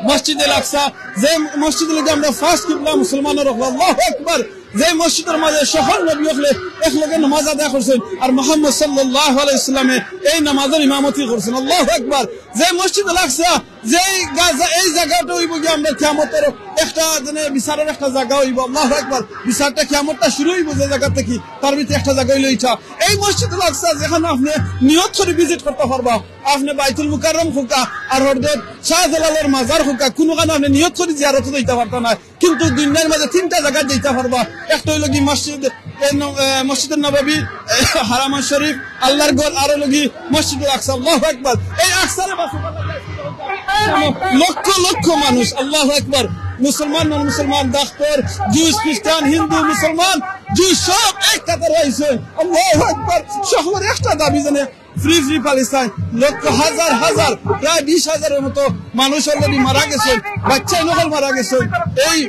মসজিদে আকসা, যে মসজিদে লোকে আমরা ফার্স্ট কিবলা মুসলমানের আল্লাহু আকবার, যে মসজিদের মাঝে সকল নবী হলে একলগে নামাজ আদায় করছেন, আর মুহাম্মদ সাল্লাল্লাহু আলাইহি ওয়াসাল্লামে এই নামাজের ইমামতি করছেন, আল্লাহু আকবার। যে মসজিদে আকসা, যে গাজা, এই জায়গাটা হইব কি আমরা কিয়ামতের একটা মানে বিচারের একটা জায়গা হইব, আল্লাহু আকবার। বিচারটা কিয়ামতটা শুরু হইব যে জায়গা থেকে, তার ভিতরে একটা জায়গা হইল এইটা এই মসজিদে আকসা, যেখানে আপনি নিয়ত করে ভিজিট করতে পারবা। আপনি বাইতুল মুকাররম হোকা আর হযরত শাহজালালের মাজার হোকা, কোনো কারণে আপনি নিয়ত করে জিয়ারত দিতে পারতা না, কিন্তু দুনিয়ার মাঝে তিনটা জায়গা দিতে পারবা। একটা হইল কি মসজিদ, মসজিদুন নববী, হারাম শরীফ, আল্লাহর ঘর, আর হইল কি মসজিদুল আকসা, আল্লাহু আকবার। এই আকসারে লক্ষ লক্ষ মানুষ, আল্লাহু আকবার। মুসলমান নন মুসলমান, ডাক্তার, জুস, খ্রিস্টান, হিন্দু, মুসলমান, জুস সব এক কাতারে হইছে, আল্লাহু আকবার। সকলের একটা দাবি জানে ফ্রি ফ্রি প্যালেস্টাইন। লক্ষ হাজার হাজার প্রায় 20,000-এর মতো মানুষ অলরেডি মারা গেছে, বাচ্চা নকল মারা গেছে। এই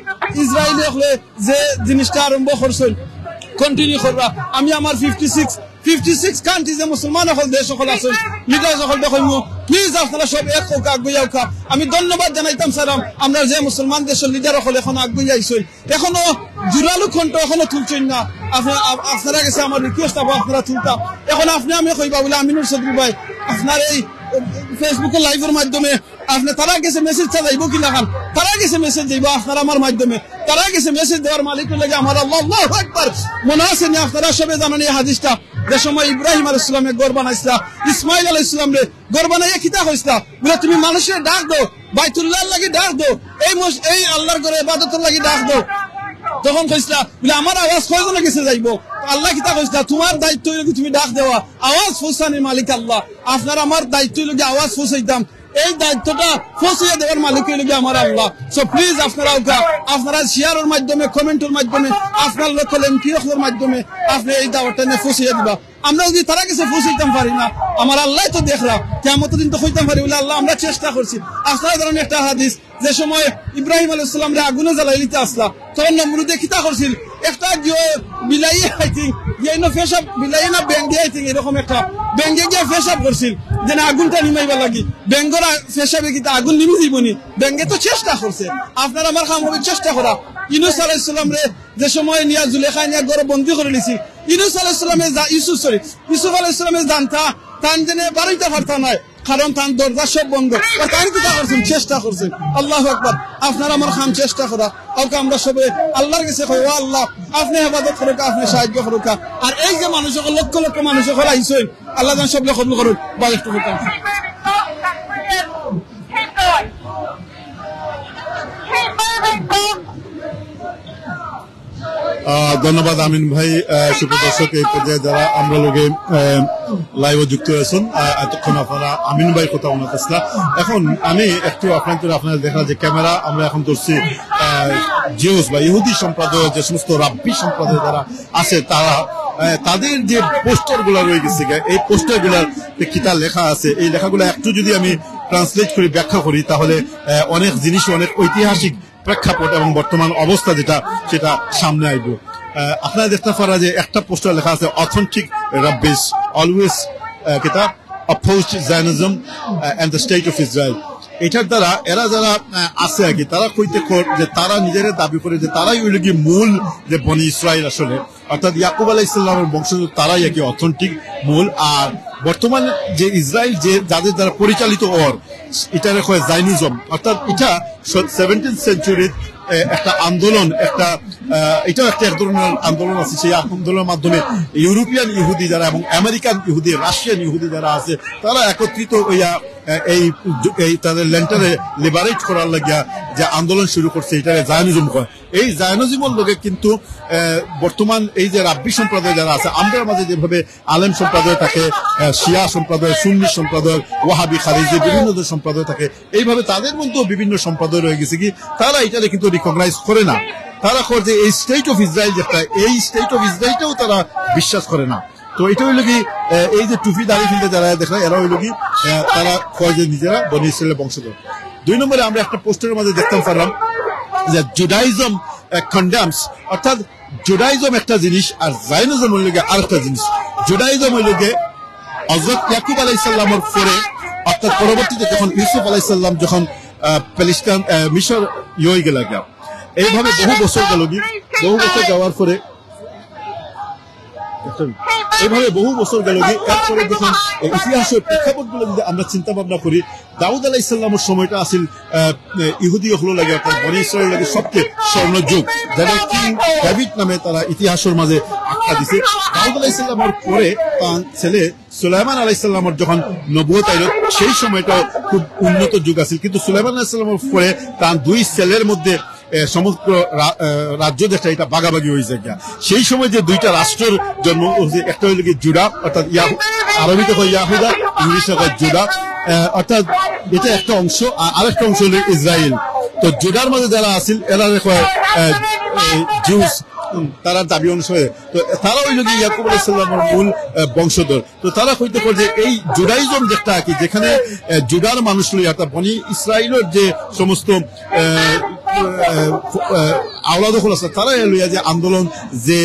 ইসরায়েলি হলে যে জিনিসটা আরম্ভ করছেন কন্টিনিউ করবা আমি আমার 56 কান্ট্রিজে মুসলমান সকল দেশ সকল আছেন লিডার সকল দেখইমু প্লিজ আপনারা সব এক হোক আগুইয়া হোক আমি ধন্যবাদ জানাইতাম স্যার আমরা যে মুসলমান দেশের লিডার সকল এখন আগুইয়া আইছেন এখনো জুরালু কণ্ঠ এখনো তুলছেন না আপনারা গেছে আমার রিকোয়েস্ট আপনারা তুলতাম এখন আপনি আমি কইবা বলে আমিনুর চৌধুরী ভাই আপনার এই ফেসবুকে লাইভের মাধ্যমে আপনি তারা গেছে মেসেজ চালাইব কি না তারা গেছে মেসেজ দিব আপনার আমার মাধ্যমে তারা গেছে মেসেজ দেওয়ার মালিকের লাগে আমার আল্লাহু আকবার মনে আছে না আপনারা সবে জানেন এই হাদিসটা যে সময় ইব্রাহিম আলাইহিস সালামে ঘর বানাইছিলা ইসমাইল আলাইহিস সালাম রে ঘর বানাইয়া কিতা কইছিলা বলে তুমি মানুষের ডাক দাও বাইতুল্লাহর লাগি ডাক দাও এই আল্লাহর ঘরে ইবাদতের লাগি ডাক দাও তখন কইছিলা বলে আমার আওয়াজ কয়জনে গেছে যাইবো আল্লাহ কিতা কইছিলা তোমার দায়িত্ব হইল তুমি ডাক দেওয়া আওয়াজ পৌঁছানোর মালিক আল্লাহ আপনার আমার দায়িত্ব হইল আওয়াজ পৌঁছাইতাম এই দায়িত্বটা পৌঁছে দেওয়ার মালিক হইল আমার আল্লাহ সো প্লিজ আপনারা শেয়ারের মাধ্যমে কমেন্টের মাধ্যমে আপনার লোকাল এমপির মাধ্যমে আপনি এই দাওয়াতটা নিয়ে পৌঁছে দিবা আমরা যদি তারা কাছে পৌঁছাইতাম পারি না আমার আল্লাহ তো দেখলা কিয়ামত দিন তো হইতাম পারি বলে আল্লাহ আমরা চেষ্টা করছি আপনারা ধরেন একটা হাদিস যে সময় ইব্রাহিম আলাইহিস সালাম রে আগুনে জ্বালাই দিতে আসলা তখন নমরুদে কিতা করছিল একটা বিলাই আই থিঙ্ক ইনো ফেশাব বিলাই না ব্যাঙ্গে আই থিঙ্ক এরকম একটা ব্যাঙ্গে গিয়ে ফেশাব করছিল যে না আগুনটা নিমাইবা লাগি ব্যাঙ্গর ফেশাবে কিতা আগুন নিমে দিবনি ব্যাঙ্গে তো চেষ্টা করছে আপনারা আমার কাম হবে চেষ্টা করা ইউনূস আলাইহিস সালাম রে যে সময় নিয়া জুলেখা নিয়া ঘরে বন্দী করে নিছি ইউনূস আলাইহিস সালামের ইউসুফ আলাইহিস সালামের জানতা তান জেনে বাড়িতে পারতা নাই কারণ তার দরজা সব বন্ধ তাই কিতা করছেন চেষ্টা করছেন আল্লাহু আকবার আপনারা আমার কাম চেষ্টা করা ওকে আমরা সবে আল্লাহর কাছে কই ও আল্লাহ আপনি হেফাজত করুক আপনি সাহায্য করুক আর এই যে মানুষ লক্ষ লক্ষ মানুষ সকল আইছেন আল্লাহ যেন সব কবুল করুক বারেক করুক ধন্যবাদ আমিন ভাই সুপ্রদর্শক এই পর্যায়ে যারা আমরা লোকে লাইভে যুক্ত আছেন এতক্ষণ আপনারা আমিন ভাই কথা বলতেছিলাম এখন আমি একটু আপনাদের দেখা যে ক্যামেরা আমরা এখন ধরছি জিউস বা ইহুদি সম্প্রদায়ের যে সমস্ত রাব্বি সম্প্রদায় যারা আছে তারা তাদের যে পোস্টার গুলা রয়ে গেছে এই পোস্টার গুলার কিতা লেখা আছে এই লেখাগুলো একটু যদি আমি ট্রান্সলেট করে ব্যাখ্যা করি তাহলে অনেক জিনিস অনেক ঐতিহাসিক প্রেক্ষাপট এবং বর্তমান অবস্থা যেটা সেটা সামনে আইব আপনারা দেখতে পারা যে একটা পোস্টার লেখা আছে অথেন্টিক রাব্বিস অলওয়েজ কিতা opposed Zionism and the state of Israel এটার দ্বারা এরা যারা আছে আর কি তারা কইতে যে তারা নিজেরা দাবি করে যে তারাই ওই কি মূল যে বনি ইসরায়েল আসলে অর্থাৎ ইয়াকুব আলাইহিস সালামের বংশধর তারাই আর কি অথেন্টিক মূল আর বর্তমান যে ইসরায়েল যে যাদের দ্বারা পরিচালিত এটা হয় জাইনিজম অর্থাৎ এটা 17th সেঞ্চুরির একটা আন্দোলন এটাও একটা এক ধরনের আন্দোলন আছে সেই আন্দোলনের মাধ্যমে ইউরোপিয়ান ইহুদি যারা এবং আমেরিকান ইহুদি রাশিয়ান ইহুদি যারা আছে তারা একত্রিত হইয়া এই তাদের ল্যান্ডটারে লিবারেট করার লাগিয়া যে আন্দোলন শুরু করছে এটারে জায়নিজম কয় এই জায়নিজমের লোকে কিন্তু বর্তমান এই যে রাব্বি সম্প্রদায় যারা আছে আমাদের মাঝে যেভাবে আলেম সম্প্রদায় থাকে শিয়া সম্প্রদায় সুন্নি সম্প্রদায় ওয়াহাবি খারিজি বিভিন্ন সম্প্রদায় থাকে এইভাবে তাদের মধ্যেও বিভিন্ন সম্প্রদায় রয়ে গেছে কি তারা এটারে কিন্তু রিকগনাইজ করে না তারা যে এই স্টেট অফ ইসরায়েল যেটা এই স্টেট অফ ইসরায়েলটাও তারা বিশ্বাস করে না তো এটা হইল কি এই যে টুপি দাঁড়িয়ে ফিলতে যারা দেখা এরা হইল কি তারা কয় যে নিজেরা বনি ইসরায়েলের বংশধর 2 নম্বরে আমরা একটা পোস্টারের মধ্যে দেখতাম পারলাম যে জুডাইজম কন্ডেমস অর্থাৎ জুডাইজম একটা জিনিস আর জায়নিজম হইল গিয়ে আর একটা জিনিস জুডাইজম হইল গিয়ে হযরত ইয়াকুব আলাইহিস সালামের পরে অর্থাৎ পরবর্তীতে যখন ইউসুফ আলাইহিস সালাম যখন প্যালেস্টাইন মিশর হয়ে গেল এইভাবে বহু বছর গেল বহু বছর যাওয়ার পরে এইভাবে বহু বছর গেল এরপরে যখন ইতিহাসের প্রেক্ষাপট গুলো যদি আমরা চিন্তা ভাবনা করি দাউদ আলাইহিস সালামের সময়টা আসিল ইহুদি হলো লাগে অর্থাৎ বনি ইসরায়েল লাগে সবচেয়ে স্বর্ণযুগ যারা কিং ডেভিড নামে তারা ইতিহাসের মাঝে আখ্যা দিছে দাউদ আলাইহিস সালামের পরে তার ছেলে সুলাইমান আলাইহিস সালামের যখন নবুয়ত আইল সেই সময়টা খুব উন্নত যুগ আছিল কিন্তু সুলাইমান আলাইহিস সালামের পরে তার 2 ছেলের মধ্যে সমগ্র রাজ্য যেটা এটা ভাগাভাগি হয়েছে সেই সময় যে 2টা রাষ্ট্রের জন্ম একটা হইল কি জুডা অর্থাৎ আরবিতে হয় ইয়াহুদা ইংলিশে হয় জুডা অর্থাৎ এটা একটা অংশ আর আরেকটা অংশ হল ইসরায়েল তো জুডার মধ্যে যারা আছিল এরা জিউস তারা দাবি অনুসারে তো তারা হইল কি ইয়াকুব আলাইহিস সালামের মূল বংশধর তো তারা কইতে পারে যে এই জুডাইজম যেটা কি যেখানে জুডার মানুষ লইয়া অর্থাৎ বনি ইসরায়েলের যে সমস্ত আওলাদ আছে তারা লইয়া যে আন্দোলন যে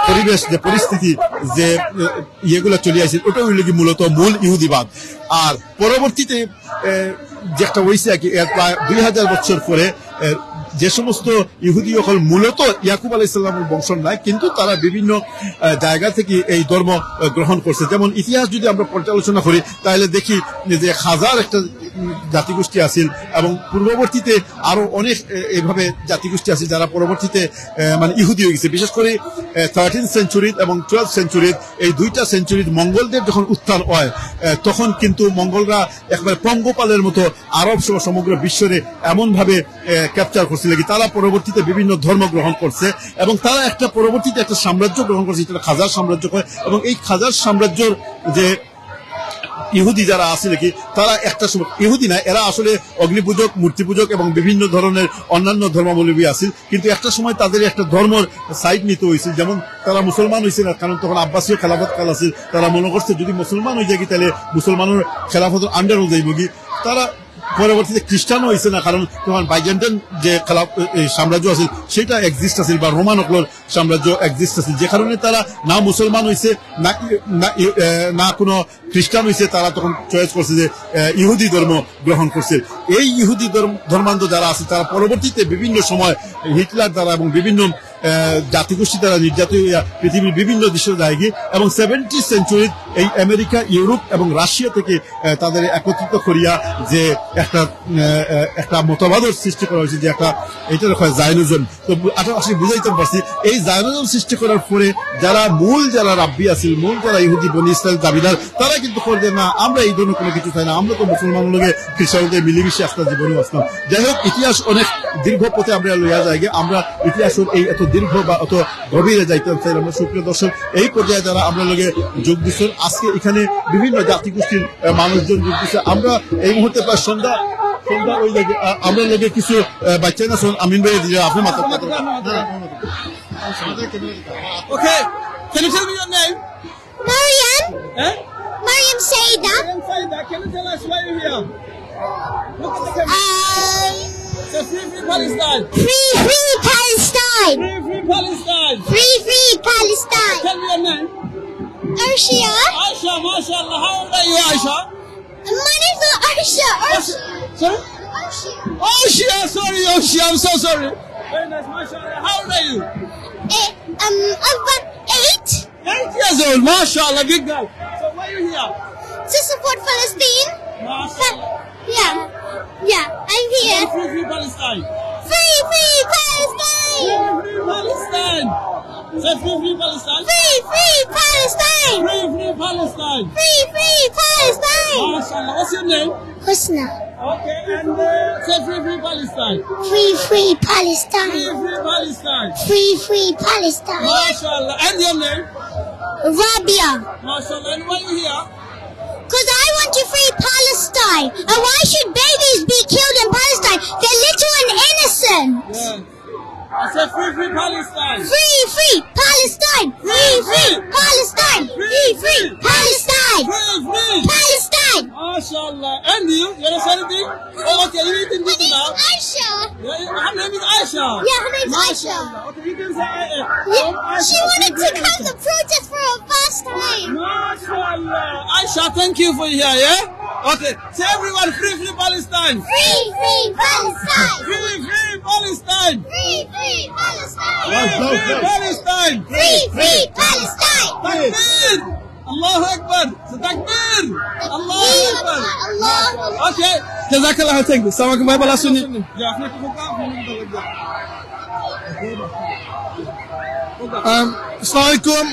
পরিবেশ, যে পরিস্থিতি, যে ইয়েগুলো চলে আসছে, ওটা হইল কি মূলত মূল ইহুদিবাদ। আর পরবর্তীতে যে একটা হয়েছে আর কি, এর প্রায় 2000 বছর পরে যে সমস্ত ইহুদি সকল মূলত ইয়াকুব আলাইহিস সালামের বংশ নয়, কিন্তু তারা বিভিন্ন জায়গা থেকে এই ধর্ম গ্রহণ করছে। যেমন ইতিহাস যদি আমরা পর্যালোচনা করি তাহলে দেখি যে খাজার একটা জাতিগোষ্ঠী আছিল এবং পূর্ববর্তীতে আরো অনেক এইভাবে জাতিগোষ্ঠী আছে যারা পরবর্তীতে মানে ইহুদি হয়ে গেছে। বিশেষ করে 13th সেঞ্চুরি এবং 12th সেঞ্চুরি, এই দুইটা সেঞ্চুরির মঙ্গলদের যখন উত্থান হয় তখন কিন্তু মঙ্গলরা একবার পঙ্গপালের মতো আরব সহ সমগ্র বিশ্বরে এমন ভাবে ক্যাপচার করছিল কি তারা পরবর্তীতে বিভিন্ন ধর্ম গ্রহণ করছে এবং তারা একটা পরবর্তীতে একটা সাম্রাজ্য গ্রহণ করছে, যেটা খাজার সাম্রাজ্য হয়। এবং এই খাজার সাম্রাজ্যের যে ইহুদি যারা আছে নাকি, তারা একটা সময় ইহুদি না, এরা আসলে অগ্নিপূজক, মূর্তি পূজক এবং বিভিন্ন ধরনের অন্যান্য ধর্মাবলম্বী আছিল, কিন্তু একটা সময় তাদের একটা ধর্মের সাইড নিতে হয়েছিল। যেমন তারা মুসলমান হয়েছে না, কারণ তখন আব্বাসীয় খেলাফত কাল আছিল, তারা মনে করছে যদি মুসলমান হয়ে যায় তাহলে মুসলমানের খেলাফতের আন্ডার হয়ে যাইব কি। তারা পরবর্তীতে খ্রিস্টান হয়েছে না, কারণ তোমার বাইজেন্টাইন যে সাম্রাজ্য আছে সেটা এক্সিস্ট আছে, বা রোমান অকলর সাম্রাজ্য এক্সিস্ট আছে, যে কারণে তারা না মুসলমান হয়েছে না কোনো খ্রিস্টান হয়েছে, তারা তখন চয়েস করছে যে ইহুদি ধর্ম গ্রহণ করছে। এই ইহুদি ধর্মান্ধ যারা আছে তারা পরবর্তীতে বিভিন্ন সময় হিটলার দ্বারা এবং বিভিন্ন জাতিগোষ্ঠী দ্বারা নির্যাতিত পৃথিবীর বিভিন্ন দেশে যায় গিয়ে, এবং 70th সেঞ্চুরি এই আমেরিকা, ইউরোপ এবং রাশিয়া থেকে তাদের একত্রিত করিয়া যে একটা মতবাদের সৃষ্টি করা হয়েছে, যে একটা এটা হয় জায়নিজম। তো আসলে বুঝাইতে পারছি এই জায়নিজম সৃষ্টি করার পরে যারা যারা রাব্বি আছিল, মূল যারা ইহুদি বনি ইসরায়েল দাবিদার, তারা কিন্তু করবে না আমরা এই ধরনের কোনো কিছু চাই না, আমরা তো মুসলমান লোকে খ্রিস্টানদের মিলেমিশে আসতাম, জীবনে আসতাম। যাই হোক, ইতিহাস অনেক দীর্ঘ পথে আমরা লইয়া যাই, আমরা ইতিহাসের এই এত দীর্ঘ বা অত গভীরে যাইতে চাই। আমরা সুপ্রিয় দর্শক, এই পর্যায়ে যারা আমরা লোকে যোগ দিচ্ছেন, আজকে এখানে বিভিন্ন জাতিগোষ্ঠীর মানুষজন যোগ দিচ্ছে। আমরা এই মুহূর্তে প্রায় সন্ধ্যা ওই জায়গায় আমরা লোকে কিছু বাচ্চা না শোন, আমিন ভাই দিলে আপনি মাথা Okay, can you tell me your name? Mariam. Eh? Mariam Saida. Can you tell us why you're here? Look at the camera. So free Palestine. Free Palestine. Free Palestine. Free Palestine. Tell me your name. Arshia. Aisha, mashallah. How old are you, Aisha? My name's not Arshia. Sorry? Arshia. Oshia, sorry, Oshia. I'm so sorry. Very nice, mashallah. How old are you? About 8. 8 years old, mashallah, big guy. So why are you here? To support Palestine. Mashallah. Yeah, I'm here. Free Palestine. Free Palestine. Free Palestine. Say free Palestine. Free Palestine. Free Palestine. Free Palestine. Mashallah. What's your name? Husna. Okay, and say free Palestine. Free Palestine. Free Palestine. Free Palestine. Mashallah. And your name? Rabia. Mashallah. And why are you here? Because I want to free Palestine. And why should babies be killed in Palestine? They're little and innocent. Yes. I said free Palestine. Free Palestine. Free Palestine. Free Palestine. Free. Palestine. Mashallah. And you? You understand anything? Oh, okay. You eating My this name now? is Aisha. Her name is Aisha. Yeah, her name's Aisha. Mashallah. Okay, you can say She wanted to come to protest for her first time. Mashallah. Aisha, thank you for here, yeah? Okay. Say everyone free Palestine. Free Palestine. Free Palestine. Free Palestine. Free Palestine. Free Palestine. Takbir. Allahu Akbar. So takbir. Allahu Akbar. Allah. Okay. Jazakallah. Thank you. Assalamu alaikum. Bye bye. Sunni. আসসালামাইকুম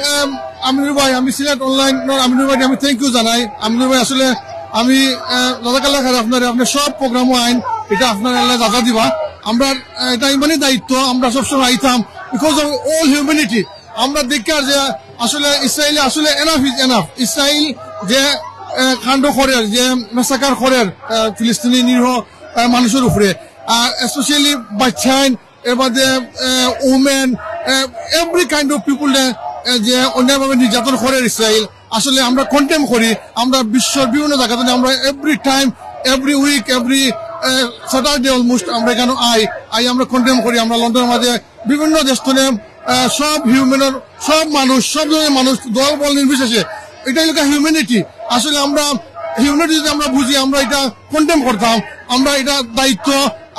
আমিনুর ভাই, আমি Sylhet online Aminur ভাই আমি thank you জানাই। আমিনুর ভাই আসলে আমি জাজাকাল্লাহ খাইর আপনার সব প্রোগ্রাম আইন এটা আপনার আল্লাহ দাদা দিবা। আমরা এটা ইমানই দায়িত্ব, আমরা সবসময় আইতাম বিকজ অফ অল হিউম্যানিটি। আমরা দেখি আর যে আসলে ইসরায়েলে আসলে এনাফ ইজ এনাফ। ইসরায়েল যে কাণ্ড করের, যে মেসাকার করের ফিলিস্তিনি নিরীহ মানুষের উপরে, স্পেশালি বাচ্চাইন, এর বাদে women, every kind of people যে অন্যায়ভাবে নির্যাতন করে ইসরায়েল, আসলে আমরা কন্টেম করি। আমরা বিশ্বের বিভিন্ন জায়গাতে আমরা every time, every week, every Saturday almost আমরা এখানে আই আমরা কন্টেম করি। আমরা লন্ডনের মাঝে বিভিন্ন দেশ সব হিউম্যানের সব মানুষ, সব ধরনের মানুষ, দল বল নির্বিশেষে, এটাই হলো হিউম্যানিটি। আসলে আমরা হিউম্যানিটি যদি আমরা বুঝি, আমরা এটা কন্ডেম করতাম, আমরা এটা দায়িত্ব,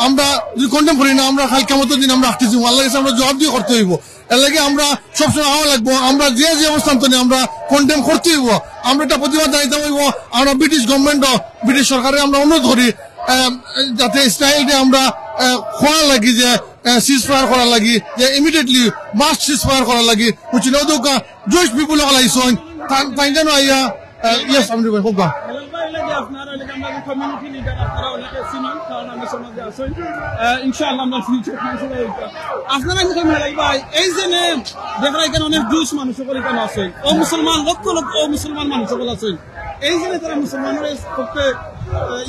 আমরা যদি কন্ডেম করি না, আমরা খালি কেমতের দিন আমরা আসতেছি, আল্লাহ কাছে আমরা জবাব দিয়ে করতে হইব। এর লাগে আমরা সবসময় আওয়া লাগবো, আমরা যে অবস্থান তো আমরা কন্ডেম করতে হইব, আমরা এটা প্রতিবাদ জানাইতে হইব। আমরা ব্রিটিশ গভর্নমেন্ট, ব্রিটিশ সরকারের আমরা অনুরোধ করি যাতে ইসরায়েলকে আমরা খোয়া লাগি, যে সিজ ফায়ার করার লাগি, যে ইমিডিয়েটলি মাস্ট সিজ ফায়ার করার লাগি, উচিত জুইশ পিপুল হলাইছেন তাই যেন আইয়া ইয়েস আমি হোক। আপনারা আমরা কমিউনিটি লিডার, আপনারা অনেকে চিনেন, কারণ আমি সমাজে আছেন, ইনশাআল্লাহ আমরা ফিউচার আপনারা এখানে মেলাই ভাই, এই যে দেখা এখানে অনেক জুস মানুষ সকল এখানে আছে, ও মুসলমান লক্ষ লক্ষ ও মুসলমান মানুষ সকল আছেন, এই যে তারা মুসলমানের পক্ষে,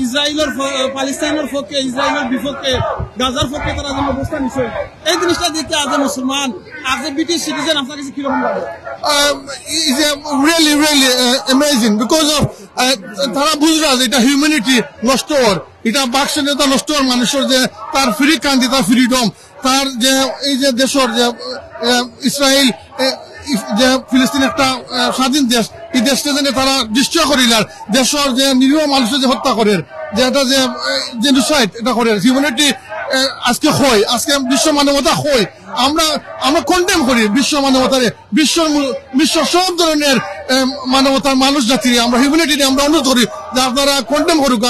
ইসরায়েলের প্যালেস্টাইনের পক্ষে, ইসরায়েলের বিপক্ষে, গাজার পক্ষে তারা যেন অবস্থান নিচ্ছে, এই জিনিসটা দেখে আজ মুসলমান, আজ ব্রিটিশ সিটিজেন আপনার কাছে কিরকম লাগে? Is really amazing because of তারা বুঝরা যে এটা হিউম্যানিটি নষ্ট হওয়ার, এটা বাক স্বাধীনতা নষ্ট হওয়ার, মানুষের যে তার ফ্রি কান্তি, তার ফ্রিডম, তার যে এই যে দেশের যে ইসরায়েল যে ফিলিস্তিন একটা স্বাধীন দেশ, এই দেশটা যেন তারা ডিস্ট্রয় করিলার, দেশের যে নিরীহ মানুষের যে হত্যা করে, যে এটা যে জেনোসাইড এটা করে, হিউম্যানিটি আজকে হয়, আজকে বিশ্ব মানবতা হয়, আমরা কন্ডেম করি বিশ্ব মানবতারে, বিশ্ব সব ধরনের মানবতার মানুষ জাতি, আমরা হিউম্যানিটি আমরা অনুরোধ করি যে আপনারা কন্ডেম করুক,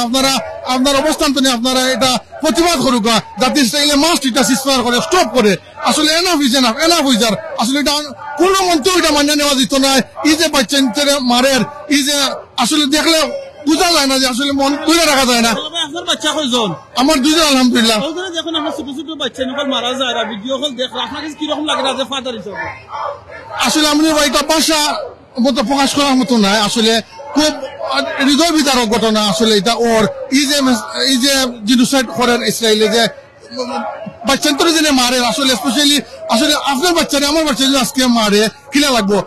আপনার অবস্থান তো নিয়ে আপনারা এটা প্রতিবাদ করুক, যাতে ইসরায়েলে মাস্ট এটা সিজফায়ার করে, স্টপ করে। আসলে এনাফ হয়ে যার, আসলে এটা কোন মন্ত্র এটা মান্য নেওয়া যেত না। এই যে বাচ্চা মারের, এই যে আসলে দেখলে বুঝা যায় না, যে আসলে মন তুলে রাখা যায় না। আপনার বাচ্চা কয়জন? আমার দুজন আলহামদুলিল্লাহ। যখন আমরা ছোট ছোট বাচ্চা মারা যায়, ভিডিও কল দেখলে আপনার কাছে কিরকম লাগে না, যে ফাদার হিসেবে? আসলে আমি এটা ভাষা মতো প্রকাশ করার মতো নয়, আসলে খুব হৃদয় বিদারক ঘটনা। আসলে এটা ওর এই যে জেনোসাইড করেন ইসরায়েলে, যে বাচ্চান্তরে জেনে মারে, আসলে স্পেশালি আসলে আপনার বাচ্চারে আমার বাচ্চা যদি আজকে মারে কিনা লাগবো,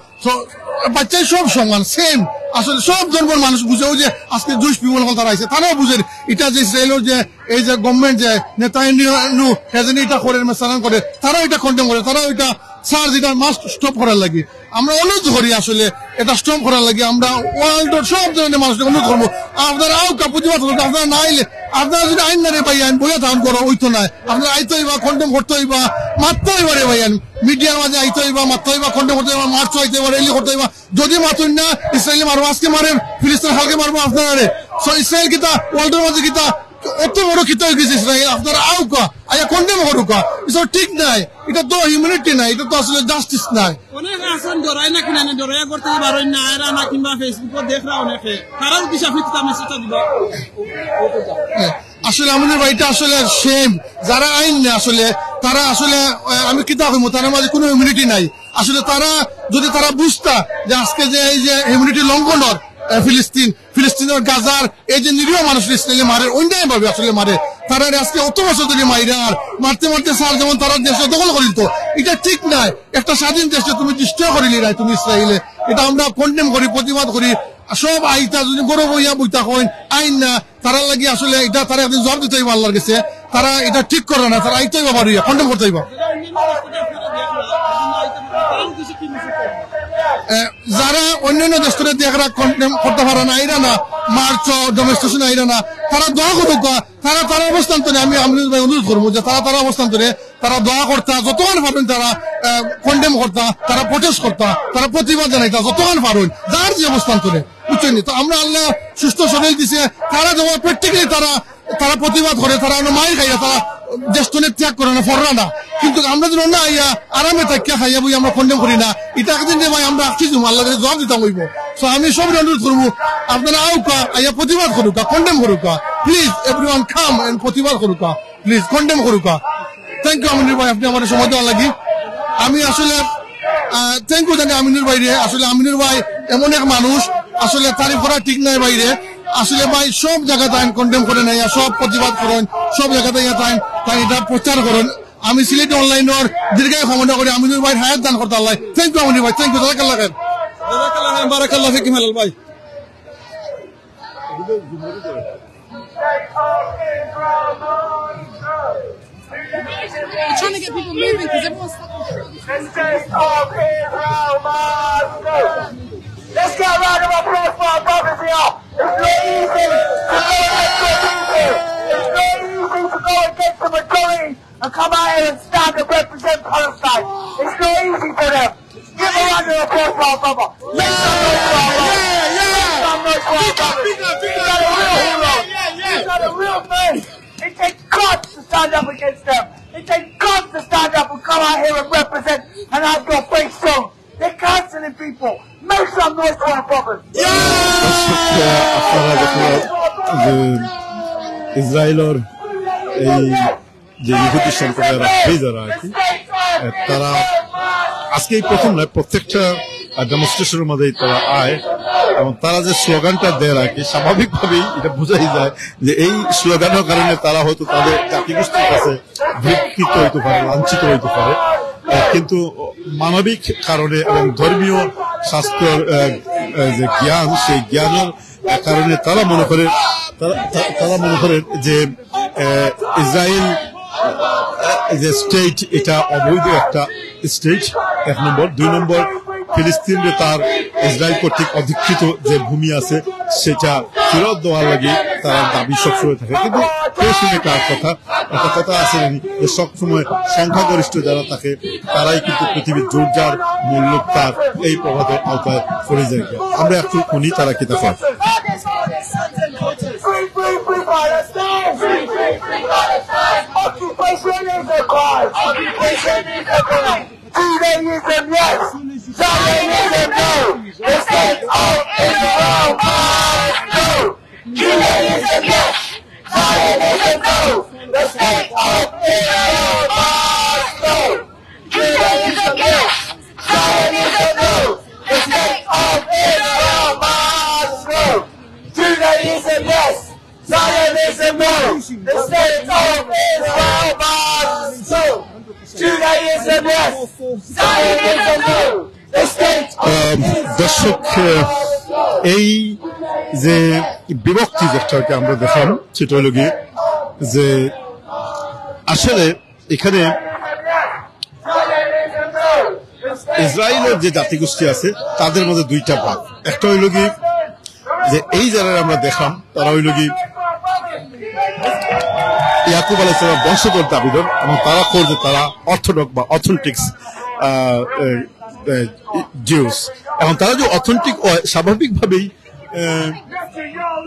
বাচ্চাই সব সমান সেম। আসলে সব ধর্মের মানুষ বুঝেও যে আজকে জুইশ পিপল তারা আছে, তারাও বুঝেন এটা যে ইসরায়েলের যে এই যে গভর্নমেন্ট যে নেতানিয়াহু এটা করে মেসারান করে, তারাও এটা কন্ডেম করে, তারাও এটা চার্জ এটা মাস্ট স্টপ করার লাগে। আমরা অনুরোধ করি আসলে এটা স্টপ করার লাগে, আমরা ওয়ার্ল্ডের সব ধরনের মানুষকে অনুরোধ করবো, আপনারা আউকা প্রতিবাদ করবো। আপনারা না আইলে, আপনারা যদি আইন না রে ভাই আইন বলে ধারণ করো, ওই তো নয়, আপনারা আইতে হইবা, কন্ডেম করতে হইবা, মারতে হইবা রে ভাই আইন, মিডিয়ার মাঝে আইতে হইবা, মারতে হইবা, কন্ডেম করতে হইবা, মারতে হইতে হইবা, রেলি করতে হইবা। যদি মাতুন না ইসরায়েলি মারবো, আজকে মারেন, ফিলিস্তিন হালকে মারবো আপনারা রে। ইসরায়েল কিতা ওয়ার্ল্ডের মাঝে কিতা অত বড় কিতা হয়ে গেছে ইসরায়েল, আপনারা আউকা আয়া কন্ডেম করুকা, এসব ঠিক নাই, এটা তো হিউম্যানিটি নাই, এটা তো আসলে জাস্টিস নাই। অনেক আসন ডরাই না কিনা ডরাই করতে পারেন না, এরা না কিংবা ফেসবুকে দেখরা অনেকে, তারা উদ্দেশ্যে আপনি কিতা মেসেজটা দিব? আসলে আমাদের বাড়িটা আসলে সেম, যারা আইন নেই আসলে তারা আসলে আমি কিতা হইব, তার মাঝে কোনো ইমিউনিটি নাই। আসলে তারা যদি তারা বুঝতা যে আজকে যে এই যে ইমিউনিটি লঙ্ঘনের ফিলিস্তিনের গাজার এই যে নিরীহ মানুষ ইসরায়েলে মারে, অন্যায় ভাবে আসলে মারে, তারা আজকে অত বছর ধরে মাইরা আর মারতে মারতে স্যার যেমন তারা দেশে দখল করিল, তো এটা ঠিক নাই। একটা স্বাধীন দেশে তুমি ডিস্ট্রয় করিলি নাই তুমি ইসরায়েলে, এটা আমরা কন্ডেম করি, প্রতিবাদ করি। সব আইতা যদি বড় বইয়া বইতা হয় আইন না, তারা লাগি আসলে এটা তারা একদিন জবাব দিতে হইব আল্লাহর কাছে, তারা এটা ঠিক করে না, তারা আইতে হইবা পারিয়া কন্ডেম করতে হইবা। যারা অন্যান্য দেশ থেকে দেখরা কন্ডেম করতে পারে না, আইরা না মার্চ ডেমনস্ট্রেশন আইরা না, তারা দোয়া করুক, তারা অবস্থান তো আমি অনুরোধ করবো যে তারা অবস্থান করে তারা দোয়া করতা, যতক্ষণ পাবেন তারা কন্ডেম করতা, তারা প্রটেস্ট করতা, তারা প্রতিবাদ জানাইতা, যতক্ষণ পারেন যার যে অবস্থান করে, বুঝছেন? তো আমরা আল্লাহ সুস্থ শরীর দিছে, তারা যেমন প্র্যাকটিক্যালি তারা প্রতিবাদ করে, তারা মায়ের খাইয়া, তারা দেশটনের ত্যাগ করে না, ফররা না। কিন্তু আমরা যদি অন্য আইয়া আরামে তাকিয়া খাইয়া বই আমরা কন্ডেম করি না, এটা একদিন যে ভাই আমরা আসছি আল্লাহ কাছে জবাব দিতাম হইব। সো আমি সবাই অনুরোধ করবো আপনারা আউকা আইয়া প্রতিবাদ করুকা, কন্ডেম করুকা, প্লিজ এভরিওয়ান কাম এন্ড প্রতিবাদ করুকা, প্লিজ কন্ডেম করুকা। থ্যাংক ইউ আমিনুর ভাই, আপনি আমার সময় দেওয়া লাগি। আমি আসলে থ্যাংক ইউ জানি আমিনুর ভাই রে। আসলে আমিনুর ভাই এমন এক মানুষ, আসলে তারিফ করা ঠিক নাই বাইরে, আসলে ভাই সব জায়গাতে আইন কন্ডেম করেন, সব প্রতিবাদ করেন, সব জায়গাতে তাই এটা প্রচার করেন। আমি সিলেট অনলাইনের দীর্ঘায় ক্ষমতা করি আমিনুর ভাই হায়াত দান করতে আল্লাহ। থ্যাংক ইউ আমিনুর ভাই, থ্যাংক ইউ, জাযাকাল্লাহ খাইর। বারাকাল্লাহ ফিকুম হেলাল ভাই। We're trying to get people moving because everyone's stuck on shore. The state of Israel must go. Let's get a round of applause for our brothers here. It's not easy to go against the people. It's not easy to go against the majority and come out here and stand and represent Palestine. It's not easy for them. Give a round of applause for our brother. Make some noise for our brother. Make some noise for our brother. He's got a real hero. He's got a real man. It takes guts to stand up against them. It takes guts to stand up and come out here and represent and have your face shown. They're cancelling people. Make some noise for our brothers. আপনারা দেখুন যে ইসরায়েলের এই যে ইহুদি সম্প্রদায়ের যারা আর কি তারা আজকে এই প্রথম নয় প্রত্যেকটা ডেমনস্ট্রেশনের মধ্যেই তারা আয় এবং তারা যে স্লোগানটা দেয় আর কি স্বাভাবিকভাবেই এটা বোঝাই যায় যে এই স্লোগানের কারণে তারা হয়তো তাদের জাতিগোষ্ঠীর কাছে বিকৃত হইতে পারে লাঞ্ছিত হইতে পারে কিন্তু মানবিক কারণে এবং ধর্মীয় শাস্ত্রের যে জ্ঞান সেই জ্ঞানের কারণে তারা মনে করে যে ইসরায়েল যে স্টেট এটা অবৈধ একটা স্টেট 1 নম্বর 2 নম্বর ফিলিস্তিনে তার ইসরায়েল কর্তৃক অধিকৃত যে ভূমি আছে সেটা ফেরত দেওয়ার লাগে তারা দাবি সবসময় থাকে কিন্তু একটা কথা আছে যে সবসময় সংখ্যাগরিষ্ঠ যারা থাকে তারাই কিন্তু পৃথিবীর জোরজার মূল্য তার এই প্রভাবের আওতায় পড়ে যায় আমরা একটু শুনি তারা কি তা করে Occupation is a crime. Occupation is a crime. Judaism, yes. Zionism, no. The state of Israel must go. Judaism, yes. Zionism, no. The state of Israel must go. Judaism, yes. Zionism, no. The state of Israel must go. Judaism, yes. Zionism, no. The state of Israel must go. Judaism, yes. Zionism, no. The state of দর্শক এই যে বিভক্তি যেটাকে আমরা দেখলাম সেটা হলো গিয়ে যে আসলে এখানে ইসরায়েলের যে জাতিগোষ্ঠী আছে তাদের মধ্যে দুইটা ভাগ একটা হইল কি যে এই যারা আমরা দেখলাম তারা হইল কি ইয়াকুব আলাইহিস সালাম বংশধর দাবিদর এবং তারা করছে তারা অর্থোডক্স বা অথেন্টিক্স জিউস এবং তারা যে অথেন্টিক স্বাভাবিকভাবেই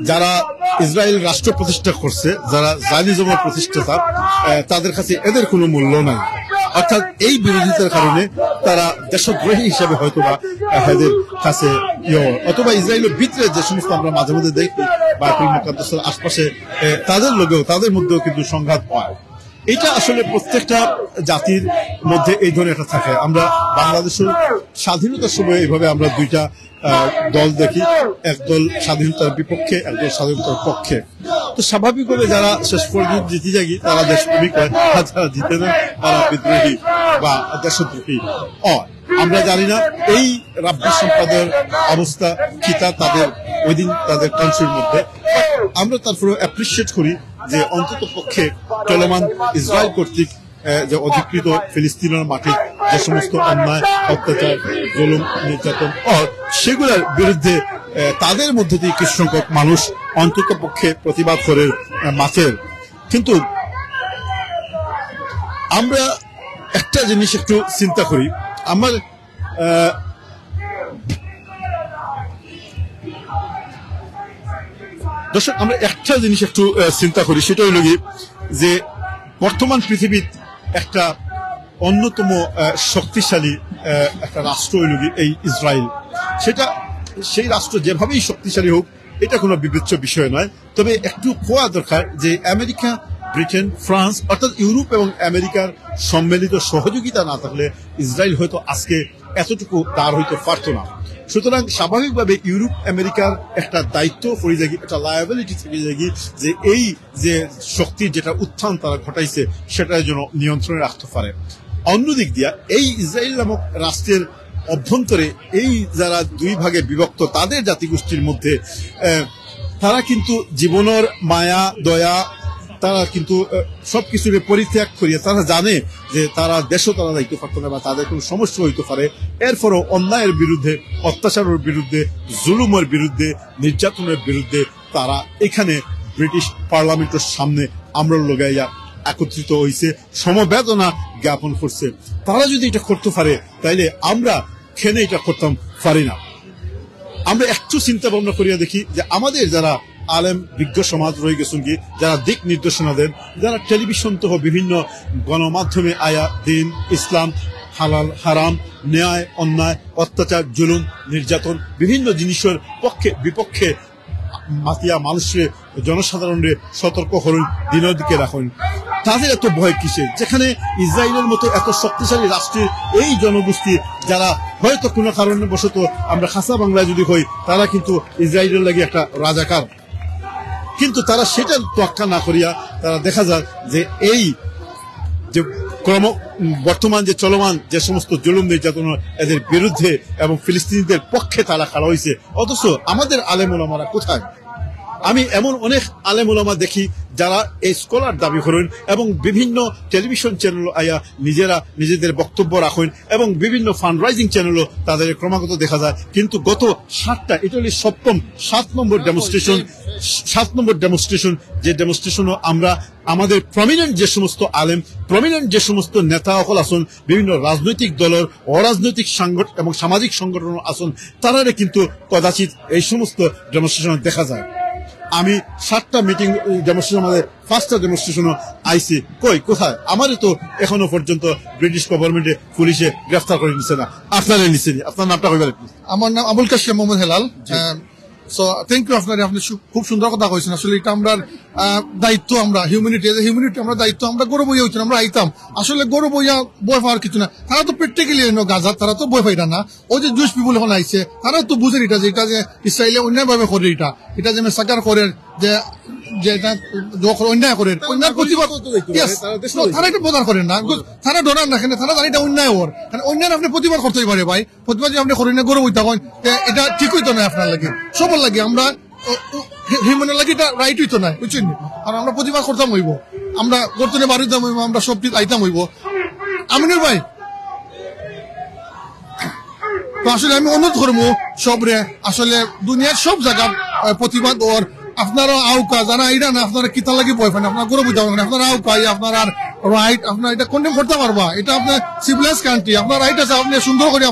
যারা ইসরায়েল রাষ্ট্র প্রতিষ্ঠা করছে যারা জায়নিজমের প্রতিষ্ঠাতা তাদের কাছে এদের কোনো মূল্য নাই অর্থাৎ এই বিরোধিতার কারণে তারা দেশদ্রোহী হিসেবে হয়তো বা এদের কাছে অথবা ইসরায়েলের ভিতরে যে সমস্ত আমরা মাঝে মধ্যে দেখি বাইতুল মুকাদ্দাসের আশপাশে তাদের মধ্যেও কিন্তু সংঘাত হয় এটা আসলে প্রত্যেকটা জাতির মধ্যে এই ধরনের একটা থাকে আমরা বাংলাদেশের স্বাধীনতার সময় এইভাবে আমরা দুইটা দল দেখি একদল স্বাধীনতার বিপক্ষে একদল স্বাধীনতার পক্ষে তো স্বাভাবিকভাবে যারা শেষ পর্যন্ত জিতে যাই তারা দেশপ্রেমিক হয় আর যারা জিতে না তারা বিদ্রোহী বা দেশদ্রোহী হয় আমরা জানি না এই রাব্বি সম্প্রদায়ের অবস্থা কি তাদের ওই দিন তাদের কান্ট্রির মধ্যে আমরা তারপরে অ্যাপ্রিসিয়েট করি যে অন্তত পক্ষে চলমান ইসরায়েল কর্তৃক যে অধিকৃত ফিলিস্তিনের মাঠে যে সমস্ত অন্যায় অত্যাচার জুলুম নির্যাতন সেগুলোর বিরুদ্ধে তাদের মধ্যে দিয়ে কিছু সংখ্যক মানুষ অন্তত পক্ষে প্রতিবাদ করে মাঠের কিন্তু আমরা একটা জিনিস একটু চিন্তা করি আমার দর্শক আমরা একটা জিনিস একটু চিন্তা করি সেটা হইল কি যে বর্তমান পৃথিবীর একটা অন্যতম শক্তিশালী একটা রাষ্ট্র হইল কি এই ইসরায়েল সেটা সেই রাষ্ট্র যেভাবেই শক্তিশালী হোক এটা কোনো বিবেচ্য বিষয় নয় তবে একটু কোয়া দরকার যে আমেরিকা ব্রিটেন ফ্রান্স অর্থাৎ ইউরোপ এবং আমেরিকার সম্মিলিত সহযোগিতা না থাকলে ইসরায়েল হয়তো আজকে এতটুকু তার হইতে পারত না সুতরাং স্বাভাবিকভাবে ইউরোপ আমেরিকার একটা দায়িত্ব পড়ে যায় একটা লায়াবিলিটি থেকে যায় যে এই যে শক্তির যেটা উত্থান তারা ঘটাইছে সেটার জন্য নিয়ন্ত্রণে রাখতে পারে অন্যদিক দিয়া এই ইসরায়েল নামক রাষ্ট্রের অভ্যন্তরে এই যারা দুই ভাগে বিভক্ত তাদের জাতিগোষ্ঠীর মধ্যে তারা কিন্তু জীবনের মায়া দয়া তারা কিন্তু সবকিছুকে পরিত্যাগ করিয়া তারা জানে যে তারা দেশও তারা দায়িত্ব পারত না বা তাদের কোনো সমস্যা হইতে পারে, এরপরও অন্যায়ের বিরুদ্ধে, অত্যাচারের বিরুদ্ধে, জুলুমের বিরুদ্ধে, নির্যাতনের বিরুদ্ধে তারা এখানে ব্রিটিশ পার্লামেন্টের সামনে আমরা লগাইয়া একত্রিত হয়েছে, সমবেদনা জ্ঞাপন করছে। তারা যদি এটা করতে পারে তাইলে আমরা কেন এটা করতাম পারি না? আমরা একটু চিন্তা ভাবনা করিয়া দেখি যে আমাদের যারা আলেম বিজ্ঞ সমাজ রয়ে গেছেন কি, যারা দিক নির্দেশনা দেন, যারা টেলিভিশন সহ বিভিন্ন গণমাধ্যমে আয়া দিন, ইসলাম, হালাল হারাম, ন্যায় অন্যায়, অত্যাচার, জুলুম, নির্যাতন বিভিন্ন জিনিসের পক্ষে বিপক্ষে মাতিয়া মানুষের জনসাধারণের সতর্ক হরুন, দিনের দিকে রাখুন। তাদের এত ভয় কিসের? যেখানে ইসরায়েলের মতো এত শক্তিশালী রাষ্ট্রের এই জনগোষ্ঠী যারা হয়তো কোনো কারণে বশত আমরা খাসা বাংলায় যদি হই, তারা কিন্তু ইসরায়েলের লাগে একটা রাজাকার, কিন্তু তারা সেটা তোয়াক্কা না করিয়া তারা দেখা যায় যে এই যে বর্তমান যে চলমান যে সমস্ত জুলুম নির্যাতন এদের বিরুদ্ধে এবং ফিলিস্তিনিদের পক্ষে তারা খাড়া হয়েছে। অথচ আমাদের আলেম ওলামারা কোথায়? আমি এমন অনেক আলেম ওলামা দেখি যারা এই স্কলার দাবি করেন এবং বিভিন্ন টেলিভিশন চ্যানেল আয়া নিজেরা নিজেদের বক্তব্য রাখেন এবং বিভিন্ন ফান্ড রাইজিং চ্যানেলও তাদের ক্রমাগত দেখা যায়। কিন্তু গত 7টা ইটালির 7 নম্বর ডেমনস্ট্রেশন যে ডেমনস্ট্রেশনও আমরা আমাদের প্রমিনেন্ট যে সমস্ত আলেম, প্রমিনেন্ট যে সমস্ত নেতা সকল আসন, বিভিন্ন রাজনৈতিক দলের, অরাজনৈতিক সংগঠন এবং সামাজিক সংগঠন আসন, তারারে কিন্তু কদাচিৎ এই সমস্ত ডেমনস্ট্রেশন দেখা যায়। আমি 7টা মিটিং ডেমনস্ট্রেশন, আমাদের 5টা ডেমনস্ট্রেশন আইসি, কোথায়? আমারই তো এখনো পর্যন্ত ব্রিটিশ গভর্নমেন্টে পুলিশে গ্রেফতার করে নিচ্ছে না। আপনারা নিচ্ছেনি? আপনার নামটা কইবেন? আমার নাম Abul Kashem Mohammad Helal. So thank you আপনার, আপনি খুব সুন্দর কথা কইছেন। আসলে এটা আমরা দায়িত্ব, আমরা হিউম্যানিটি আমরা দায়িত্ব, আমরা গৌরব হইয়া হচ্ছেন, আমরা আইতাম আসলে গৌরব হইয়া বয় পাওয়ার কিছু না। তারা তো প্র্যাকটিক্যালি গাজা, তারা তো বয় পাইরা না। ওই যে জুস পিপুল এখন আইছে, তারা তো বুঝেন এটা যে এটা যে ইসরায়েলে অন্যায় ভাবে করে, এটা যে সাকার করে, যে এটা অন্যায় করে, অন্যায় প্রতিবাদ তারা এটা প্রদান করেন না। তারা ডরান না, তারা জানি এটা অন্যায় ওর, অন্যায় আপনি প্রতিবাদ করতেই পারে ভাই। প্রতিবাদ যদি আপনি করেন না, গৌরব হইতে হয়, এটা ঠিক হইতো না আপনার লাগে, সবার লাগে। আমরা হিউম্যানের লাগে এটা রাইট হইতো না, বুঝছেন? আর আমরা প্রতিবাদ করতাম হইব, আমরা করতে বাড়িতাম হইব, আমরা সব আইতাম হইব। আমিনুর ভাই, তো আসলে আমি অনুরোধ করবো সবরে, আসলে দুনিয়ার সব জায়গা প্রতিবাদ ওর, আপনারা আউকা যারা এটা না, আপনারা কিতা লাগে বয় পান, আপনার গৌরব হইতে পারবেন, আপনারা আউকা আপনার আর রাইট, আপনার এটা কন্ডেম করতে পারবা। এটা আপনার সিভিলাইজ কান্ট্রি, আপনার রাইট আছে, আপনি সুন্দর করে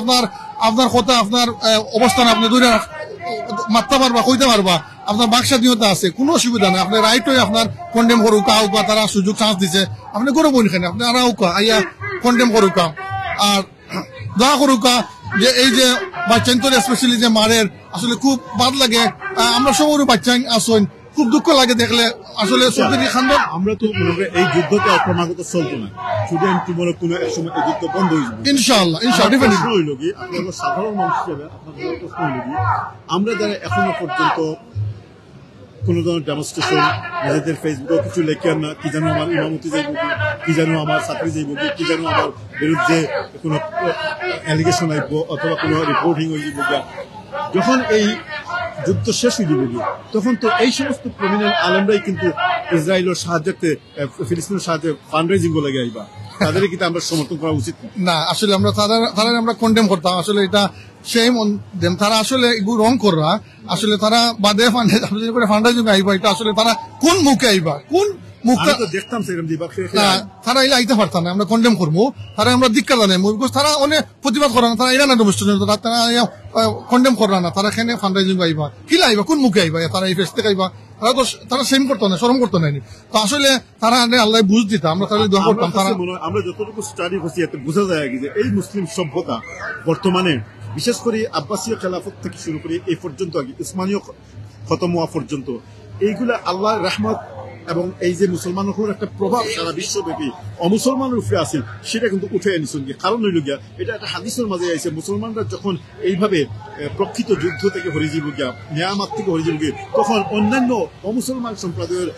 আপনার কথা, আপনার অবস্থান আপনি দূরে মারতে পারবা, কইতে পারবা, আপনার বাক স্বাধীনতা আছে, কোনো অসুবিধা নেই। আপনার রাইট হয়ে আপনার কন্ডেম করুকা, আউকা তারা সুযোগ চান্স দিছে, আপনি গৌরব হইন খানে, আপনি আর আউকা আইয়া কন্ডেম করুকা আর দোয়া করুকা। যে এই যে বাচ্চান্তর স্পেশালি যে মারের, আসলে খুব বাদ লাগে। আমরা সবারও বাচ্চা আসেন, খুব দুঃখ লাগে দেখলে। আসলে আমরা তো মনে করি এই যুদ্ধটা ক্রমাগত চলতো না, শুধু মনে কোনো এক সময় এই যুদ্ধ বন্ধ হয়ে যাবে ইনশাআল্লাহ। হইল কি আপনার সাধারণ মানুষ হিসেবে আপনার প্রশ্ন হইল কি, আমরা যারা এখনো পর্যন্ত কোন ধরনের ডেমনস্ট্রেশন নিজেদের ফেসবুকে কিছু লেখেন না, কি যেন আমার ইমামতি যাইব, কি যেন আমার চাকরি যাইব, কি যেন আমার বিরুদ্ধে কোনো অ্যালিগেশন আইব অথবা কোনো রিপোর্টিং হইব, যখন এই যুদ্ধ শেষ হয়ে যাবে তখন তো এই সমস্ত প্রমিনেন্ট আলেমরাই কিন্তু ইসরায়েলের সাহায্যে, ফিলিস্তিনের সাহায্যে ফান্ড রাইজিং লাগে আইবা, তাদের কিন্তু আমরা সমর্থন করা উচিত না। আসলে আমরা তারা আমরা কন্ডেম করতাম। আসলে এটা সেই তারা আসলে এগুলো রং করা, আসলে তারা বাদে ফান্ড রাইজিং আইবা, এটা আসলে তারা কোন মুখে আইবা, কোন মুখটা দেখতাম সেরকম দিবা, তারা এলে আইতে পারতাম না। আমরা কন্ডেম করবো, তারা আমরা দীক্ষা জানাই, তারা অনেক প্রতিবাদ করা না, তারা এরা না ডেমনস্ট্রেশন, তারা কন্ডেম করা না, তারা এখানে ফান্ড রাইজিং আইবা, কি লাইবা, কোন মুখে আইবা, তারা এই ফেস থেকে আইবা, তারা সেম করতো না, শরম করতো না। তো আসলে তারা আল্লাহ বুঝ দিত, আমরা তাহলে দোয়া করতাম। আমরা যতটুকু স্টাডি করছি এতে বোঝা যায় যে এই মুসলিম সভ্যতা বর্তমানে বিশেষ করে আব্বাসীয় খেলাফত থেকে শুরু করে এই পর্যন্ত, উসমানীয় খতম হওয়া পর্যন্ত, এইগুলা আল্লাহর রহমত এবং এই যে মুসলমানের একটা প্রভাব সারা বিশ্বব্যাপী অমুসলমানের উপরে আছে, সেটা কিন্তু উঠে আনিছেন। কারণ হইল গিয়া এটা একটা হাদিসের মাঝে আইছে, মুসলমানরা যখন এইভাবে প্রকৃত যুদ্ধ থেকে হরিজীব গিয়া, নিয়ামত থেকে হরিজীব গিয়ে, তখন অন্যান্য অমুসলমান সম্প্রদায়ের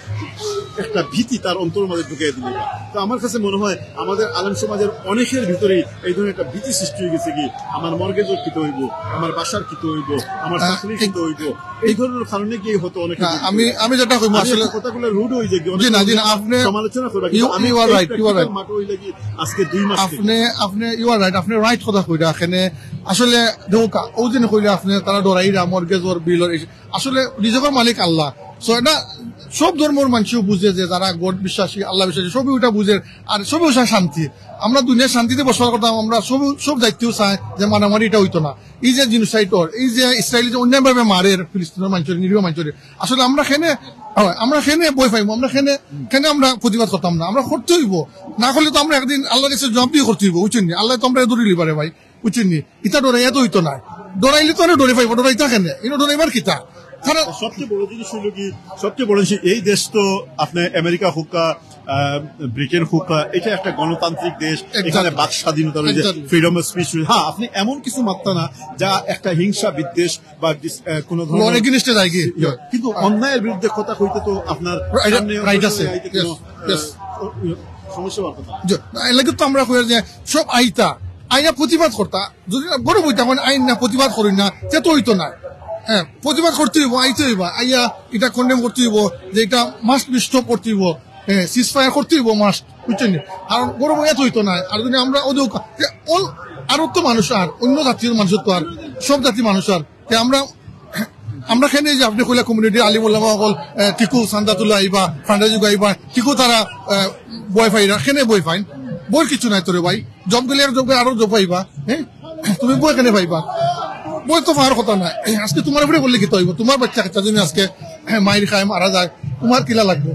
একটা ভীতি তার অন্তর মাঝে ঢুকিয়ে দিল। তো আমার কাছে মনে হয় আমাদের আলেম সমাজের অনেকের ভিতরে এই ধরনের একটা ভীতি সৃষ্টি হয়ে গেছে, কি আমার মর্গেজের কিতে হইব, আমার বাসার কিতে হইব, আমার চাকরির কিতে হইব, এই ধরনের কারণে কি হতো অনেক। আমি যেটা কইব আসলে কথাগুলো রুড মাঠও হয়ে যায় জি না জি না আপনি সমালোচনা করবা you are right মাঠও হয়ে লাগে আজকে 2 মাস আপনি you are right আপনি রাইট কথা কইরা এখানে আসলে দেখো ও যে কইলে আপনি তারা ডরাইরা মর্গেজর বিলর আসলে রিজকের মালিক আল্লাহ সো এটা সব ধর্মের মানুষও বুঝে যে যারা গড বিশ্বাসী আল্লাহ বিশ্বাসী সবই ওটা বুঝে আর সবই ওটা শান্তি আমরা দুনিয়ার শান্তিতে বসবাস করতাম আমরা সব দায়িত্ব চাই যে মারামারি এটা হইতো না এই যে জিনোসাইডর এই যে ইসরায়েলি যে অন্যায়ভাবে মারে ফিলিস্তিনের মানুষের নিরীহ মানুষের আসলে আমরা খেনে বই পাইবো আমরা খেনে আমরা প্রতিবাদ করতাম না আমরা করতে হইব না করলে তো আমরা একদিন আল্লাহর কাছে জবাব দিয়ে করতে হইব বুঝছেন আল্লাহ তো আমরা দৌড়িলি পারে ভাই বুঝছেন ইটা ডরাইয়া তো হইতো না ডরাইলে তো ডরে পাইবো ডরাইতা কেন এটা ডরাইবার কিতা সবচেয়ে বড় জিনিস হলো কি সবচেয়ে বড় জিনিস এই দেশ তো আপনার আমেরিকা হোক ব্রিটেন হোক এটা একটা গণতান্ত্রিক দেশ এখানে বাক স্বাধীনতা রয়েছে ফ্রিডম অফ স্পিচ হ্যাঁ আপনি এমন কিছু মাত্রা না যা একটা হিংসা বিদ্বেষ বা কোন ধরনের কিন্তু অন্যায়ের বিরুদ্ধে কথা কইতে তো আপনার সমস্যা এলাকা তো আমরা যে সব আইনা প্রতিবাদ করতা যদি বড় বইটা মানে আইন না প্রতিবাদ করি না সে তো হইতো না হ্যাঁ প্রতিবাদ করতে হইব আইতে হইব আইয়া এটা কন্ডেম করতে হইব যে এটা মাস্ট বি স্টপ করতে হইব হ্যাঁ সিজ ফায়ার করতে হইব মাস্ট বুঝছেন আর বড় বইয়া তো হইতো না আর যদি আমরা আরো তো মানুষ আর অন্য জাতির মানুষ তো আর সব জাতির মানুষ আর আমরা খেনে যে আপনি কইলা কমিউনিটি আলিমুল্লামা হল টিকু সান্দাতুল্লাহ আইবা ফান্ডাজুগ আইবা টিকু তারা বই ফাইরা খেনে বই ফাইন বই কিছু নাই তোরে ভাই জব গেলে আরো জব পাইবা হ্যাঁ তুমি বই কেনে পাইবা বই তো পাওয়ার কথা নাই আজকে তোমার উপরে বললে কি তো হইব তোমার বাচ্চা কাচ্চা যদি আজকে মায়ের খায় মারা যায় তোমার কিলা লাগবে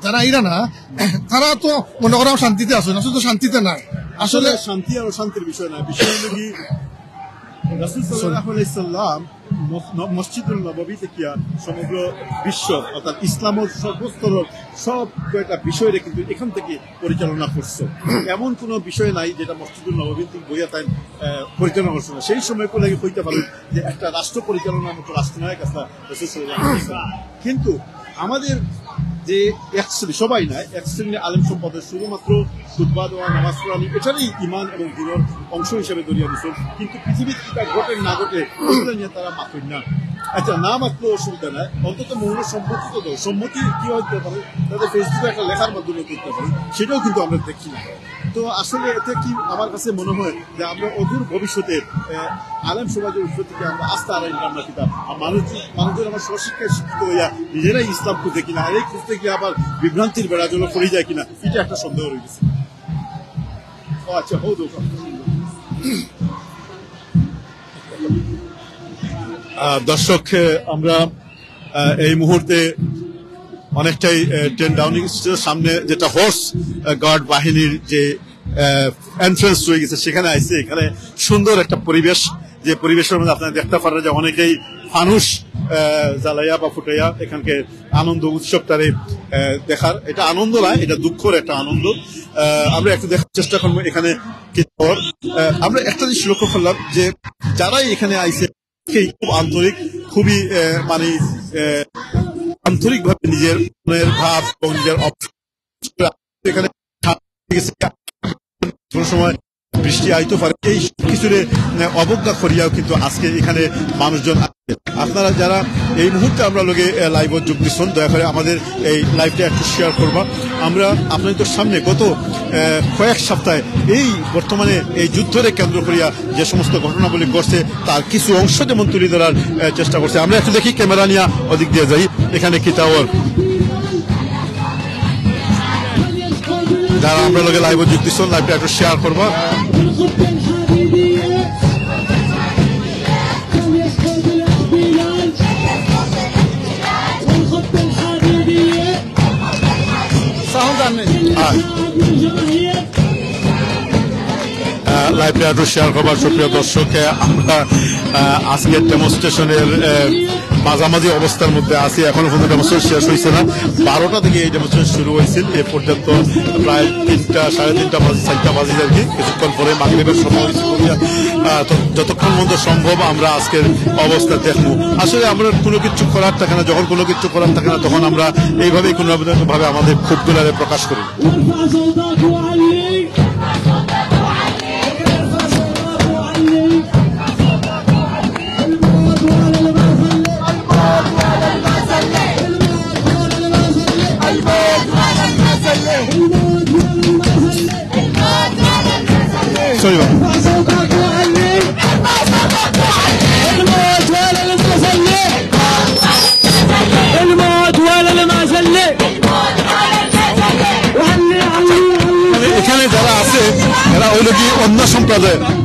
যারা আইরা না তারা তো মনে করা শান্তিতে আসে না শুধু শান্তিতে নাই আসলে শান্তি আর অশান্তির বিষয় না বিষয় হলো কি রাসূল সাল্লাল্লাহু আলাইহি সাল্লাম মসজিদুল নববী থেকে সমগ্র বিশ্ব অর্থাৎ ইসলামের সর্বস্তর সব কয়েকটা বিষয়ে কিন্তু এখান থেকে পরিচালনা করছে এমন কোনো বিষয় নাই যেটা মসজিদুল নববী থেকে বইয়া তাই পরিচালনা করছে না সেই সময় লাগে কইতে পারেন যে একটা রাষ্ট্র পরিচালনার মতো রাষ্ট্রনায়ক আসা রাসূল সাল্লাল্লাহু আলাইহি সাল্লাম কিন্তু আমাদের যে এক শ্রেণী সবাই নাই এক শ্রেণী আলেম সম্পদের শুধুমাত্র খুতবা দেওয়া নামাজ পড়ানি এটারই ইমান এবং দিনের অংশ হিসেবে দরিয়া দিচ্ছেন কিন্তু পৃথিবীতে এটা ঘটে না ঘটে এগুলো নিয়ে তারা মাথুর না আচ্ছা না মাত্র অসুবিধা নাই অন্তত মৌন সম্মতি তো দেয় সম্মতি কি হতে পারে তাদের ফেসবুকে একটা লেখার মাধ্যমে করতে পারে সেটাও কিন্তু আমরা দেখি না তো আসলে এতে কি আমার কাছে মনে হয় যে আমরা অদূর ভবিষ্যতে আলেম সমাজের উৎস থেকে আমরা আস্থা আড়াই আমরা কিনা মানুষজন আমার স্বশিক্ষায় শিক্ষিত হইয়া নিজেরাই ইসলাম খুঁজে কিনা আর এই খুঁজতে গিয়ে আবার বিভ্রান্তির বেড়া জন্য পড়ে যায় কিনা এটা একটা সন্দেহ রয়ে গেছে আচ্ছা হো দর্শক আমরা এই মুহূর্তে অনেকটাই 10 ডাউনিং স্ট্রিটের সামনে যেটা হোর্স গার্ড বাহিনীর যে এন্ট্রান্স হয়ে গেছে সেখানে আইছে এখানে সুন্দর একটা পরিবেশ যে পরিবেশের মধ্যে আপনারা দেখতে পারেন যে অনেকেই ফানুস জ্বালাইয়া বা ফুটাইয়া এখানকে আনন্দ উৎসবটারে দেখার এটা আনন্দ না এটা দুঃখের একটা আনন্দ আমরা একটু দেখার চেষ্টা করবো এখানে আমরা একটা জিনিস লক্ষ্য করলাম যে যারাই এখানে আইছে খুব আন্তরিক খুবই মানে আন্তরিক ভাবে নিজের মনের ভাব এবং নিজের এখানে কোন সময় বৃষ্টি আইতে পারে এই কিছুরে অবজ্ঞা করিয়াও কিন্তু আজকে এখানে মানুষজন আপনারা যারা এই মুহূর্তে আমরা লোকে লাইভ যোগ দিচ্ছেন দয়া করে আমাদের এই লাইভটা একটু শেয়ার করবা আমরা আপনাদের সামনে গত কয়েক সপ্তাহে এই বর্তমানে এই যুদ্ধরে কেন্দ্র করিয়া যে সমস্ত ঘটনাবলী ঘটছে তার কিছু অংশ যেমন তুলে ধরার চেষ্টা করছে আমরা একটু দেখি ক্যামেরা নিয়ে ওদিক দিয়ে যাই এখানে কি টাওয়ার যারা আমরা লোকে লাইভ যোগ দিচ্ছেন লাইভটা একটু শেয়ার করবা লাইভটা একটু শেয়ার করবার সুপ্রিয় দর্শক আমরা আজকের ডেমনস্ট্রেশনের মাঝামাঝি অবস্থার মধ্যে আছি এখনো পর্যন্ত ডেমনস্ট্রেশন শেষ হয়েছে না 12টা থেকে এই ডেমনস্ট্রেশন শুরু হয়েছিল এ পর্যন্ত প্রায় 3টা সাড়ে 3টা বাজে 4টা বাজে আর কি কিছুক্ষণ পরে মাগরিবের সময় হয়েছে যতক্ষণ মধ্যে সম্ভব আমরা আজকের অবস্থা দেখবো আসলে আমরা কোনো কিছু করার থাকে না যখন কোনো কিছু করার থাকে না তখন আমরা এইভাবেই কোনো ভাবে আমাদের ক্ষোভগুলারে প্রকাশ করি সম্প্রদায়।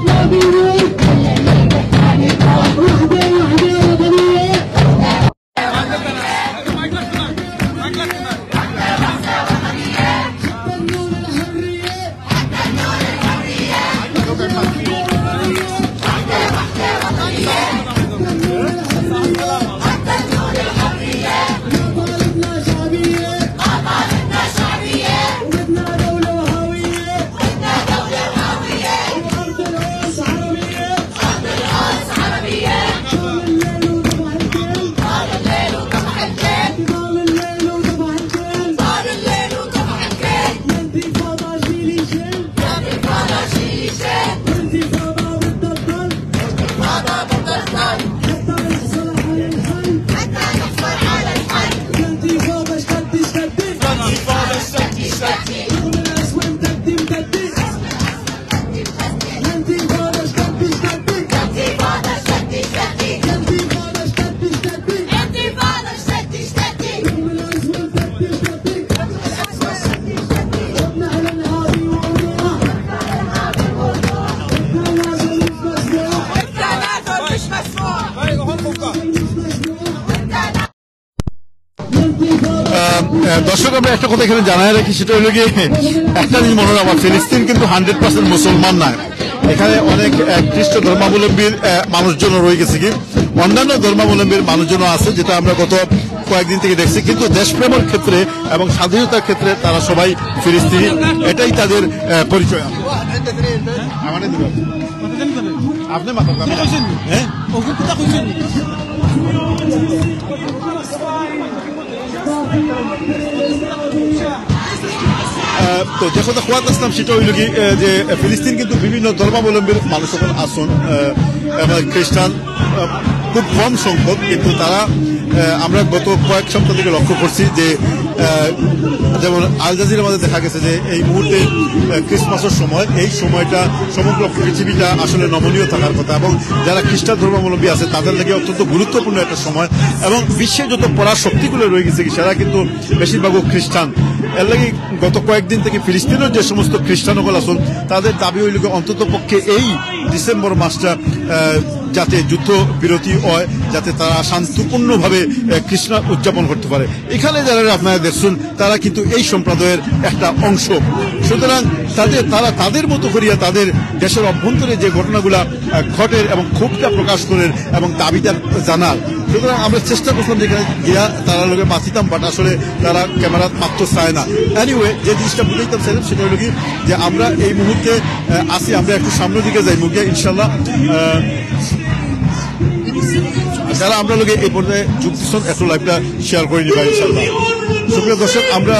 দর্শক আমরা একটা কথা এখানে জানাই রাখি, সেটা হলো গিয়ে একটা জিনিস মনে রাখা, ফিলিস্তিন কিন্তু 100% মুসলমান না, এখানে অনেক খ্রিস্ট ধর্মাবলম্বীর মানুষজন রয়ে গেছে, কি অন্যান্য ধর্মাবলম্বীর মানুষজন আছে, যেটা আমরা গত কয়েকদিন থেকে দেখছি। কিন্তু দেশপ্রেমের ক্ষেত্রে এবং স্বাধীনতার ক্ষেত্রে তারা সবাই ফিলিস্তিনি, এটাই তাদের পরিচয়। আপনি তো যে কথা খোয়াত আসলাম সেটা হইল কি যে ফিলিস্তিন কিন্তু বিভিন্ন ধর্মাবলম্বীর মানুষ সকল আসন, খ্রিস্টান খুব কম সংখ্যক, কিন্তু তারা আমরা গত কয়েক সপ্তাহ থেকে লক্ষ্য করছি যে যেমন আল জাজিরার মধ্যে দেখা গেছে যে এই মুহূর্তে ক্রিসমাসের সময়, এই সময়টা সমগ্র পৃথিবীটা আসলে নমনীয় থাকার কথা, এবং যারা খ্রিস্টান ধর্মাবলম্বী আছে তাদের লাগে অত্যন্ত গুরুত্বপূর্ণ একটা সময়, এবং বিশ্বে যত পড়ার শক্তিগুলো রয়ে গেছে সেটা কিন্তু বেশিরভাগও খ্রিস্টান। এর লাগে গত কয়েকদিন থেকে ফিলিস্তিনের যে সমস্ত খ্রিস্টানসকল আসুন তাদের দাবি হইল অন্তত পক্ষে এই ডিসেম্বর মাসটা যাতে যুদ্ধ বিরতি হয়, যাতে তারা শান্তিপূর্ণভাবে খ্রিস্টমাস উদযাপন করতে পারে। এখানে যারা আপনারা দেখছেন তারা কিন্তু এই সম্প্রদায়ের একটা অংশ, সুতরাং তারা তাদের মতো করিয়া তাদের দেশের অভ্যন্তরে যে ঘটনাগুলা ঘটের এবং ক্ষোভটা প্রকাশ করেন এবং দাবিটা জানার। সুতরাং আমরা চেষ্টা করছিলাম যেখানে গিয়া তারা লোকে মাতিতাম, বাট আসলে তারা ক্যামেরা মাত্র চায় না। এনিওয়ে যে জিনিসটা বুঝাইতাম চাইলাম সেটা হলো কি যে আমরা এই মুহূর্তে আসি, আমরা একটু সামনের দিকে যাই মুখে ইনশাল্লাহ। যারা আমরা লোকে এই পর্যায়ে যোগ দিচ্ছেন একটু লাইভটা শেয়ার করে নিবা ইনশাল্লাহ। সুপ্রিয় দর্শক, আমরা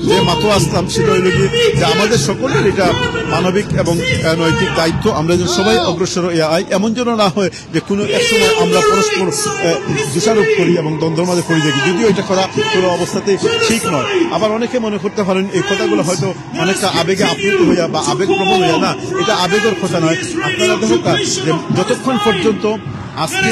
যে মাত্র আসলাম সেটা হইল কি যে আমাদের সকলের এটা মানবিক এবং নৈতিক দায়িত্ব, আমরা যেন সবাই অগ্রসর এমন যেন না হয় যে কোনো এক সময় আমরা পরস্পর দোষারোপ করি এবং দ্বন্দ্বের মাঝে পড়ে দেখি, যদিও এটা করা কোনো অবস্থাতে ঠিক নয়। আবার অনেকে মনে করতে পারেন এই কথাগুলো হয়তো অনেকটা আবেগে আপ্লুত হইয়া বা আবেগ প্রবণ হইয়া, না, এটা আবেগের কথা নয়। আপনারা দেখুন যে যতক্ষণ পর্যন্ত আজকে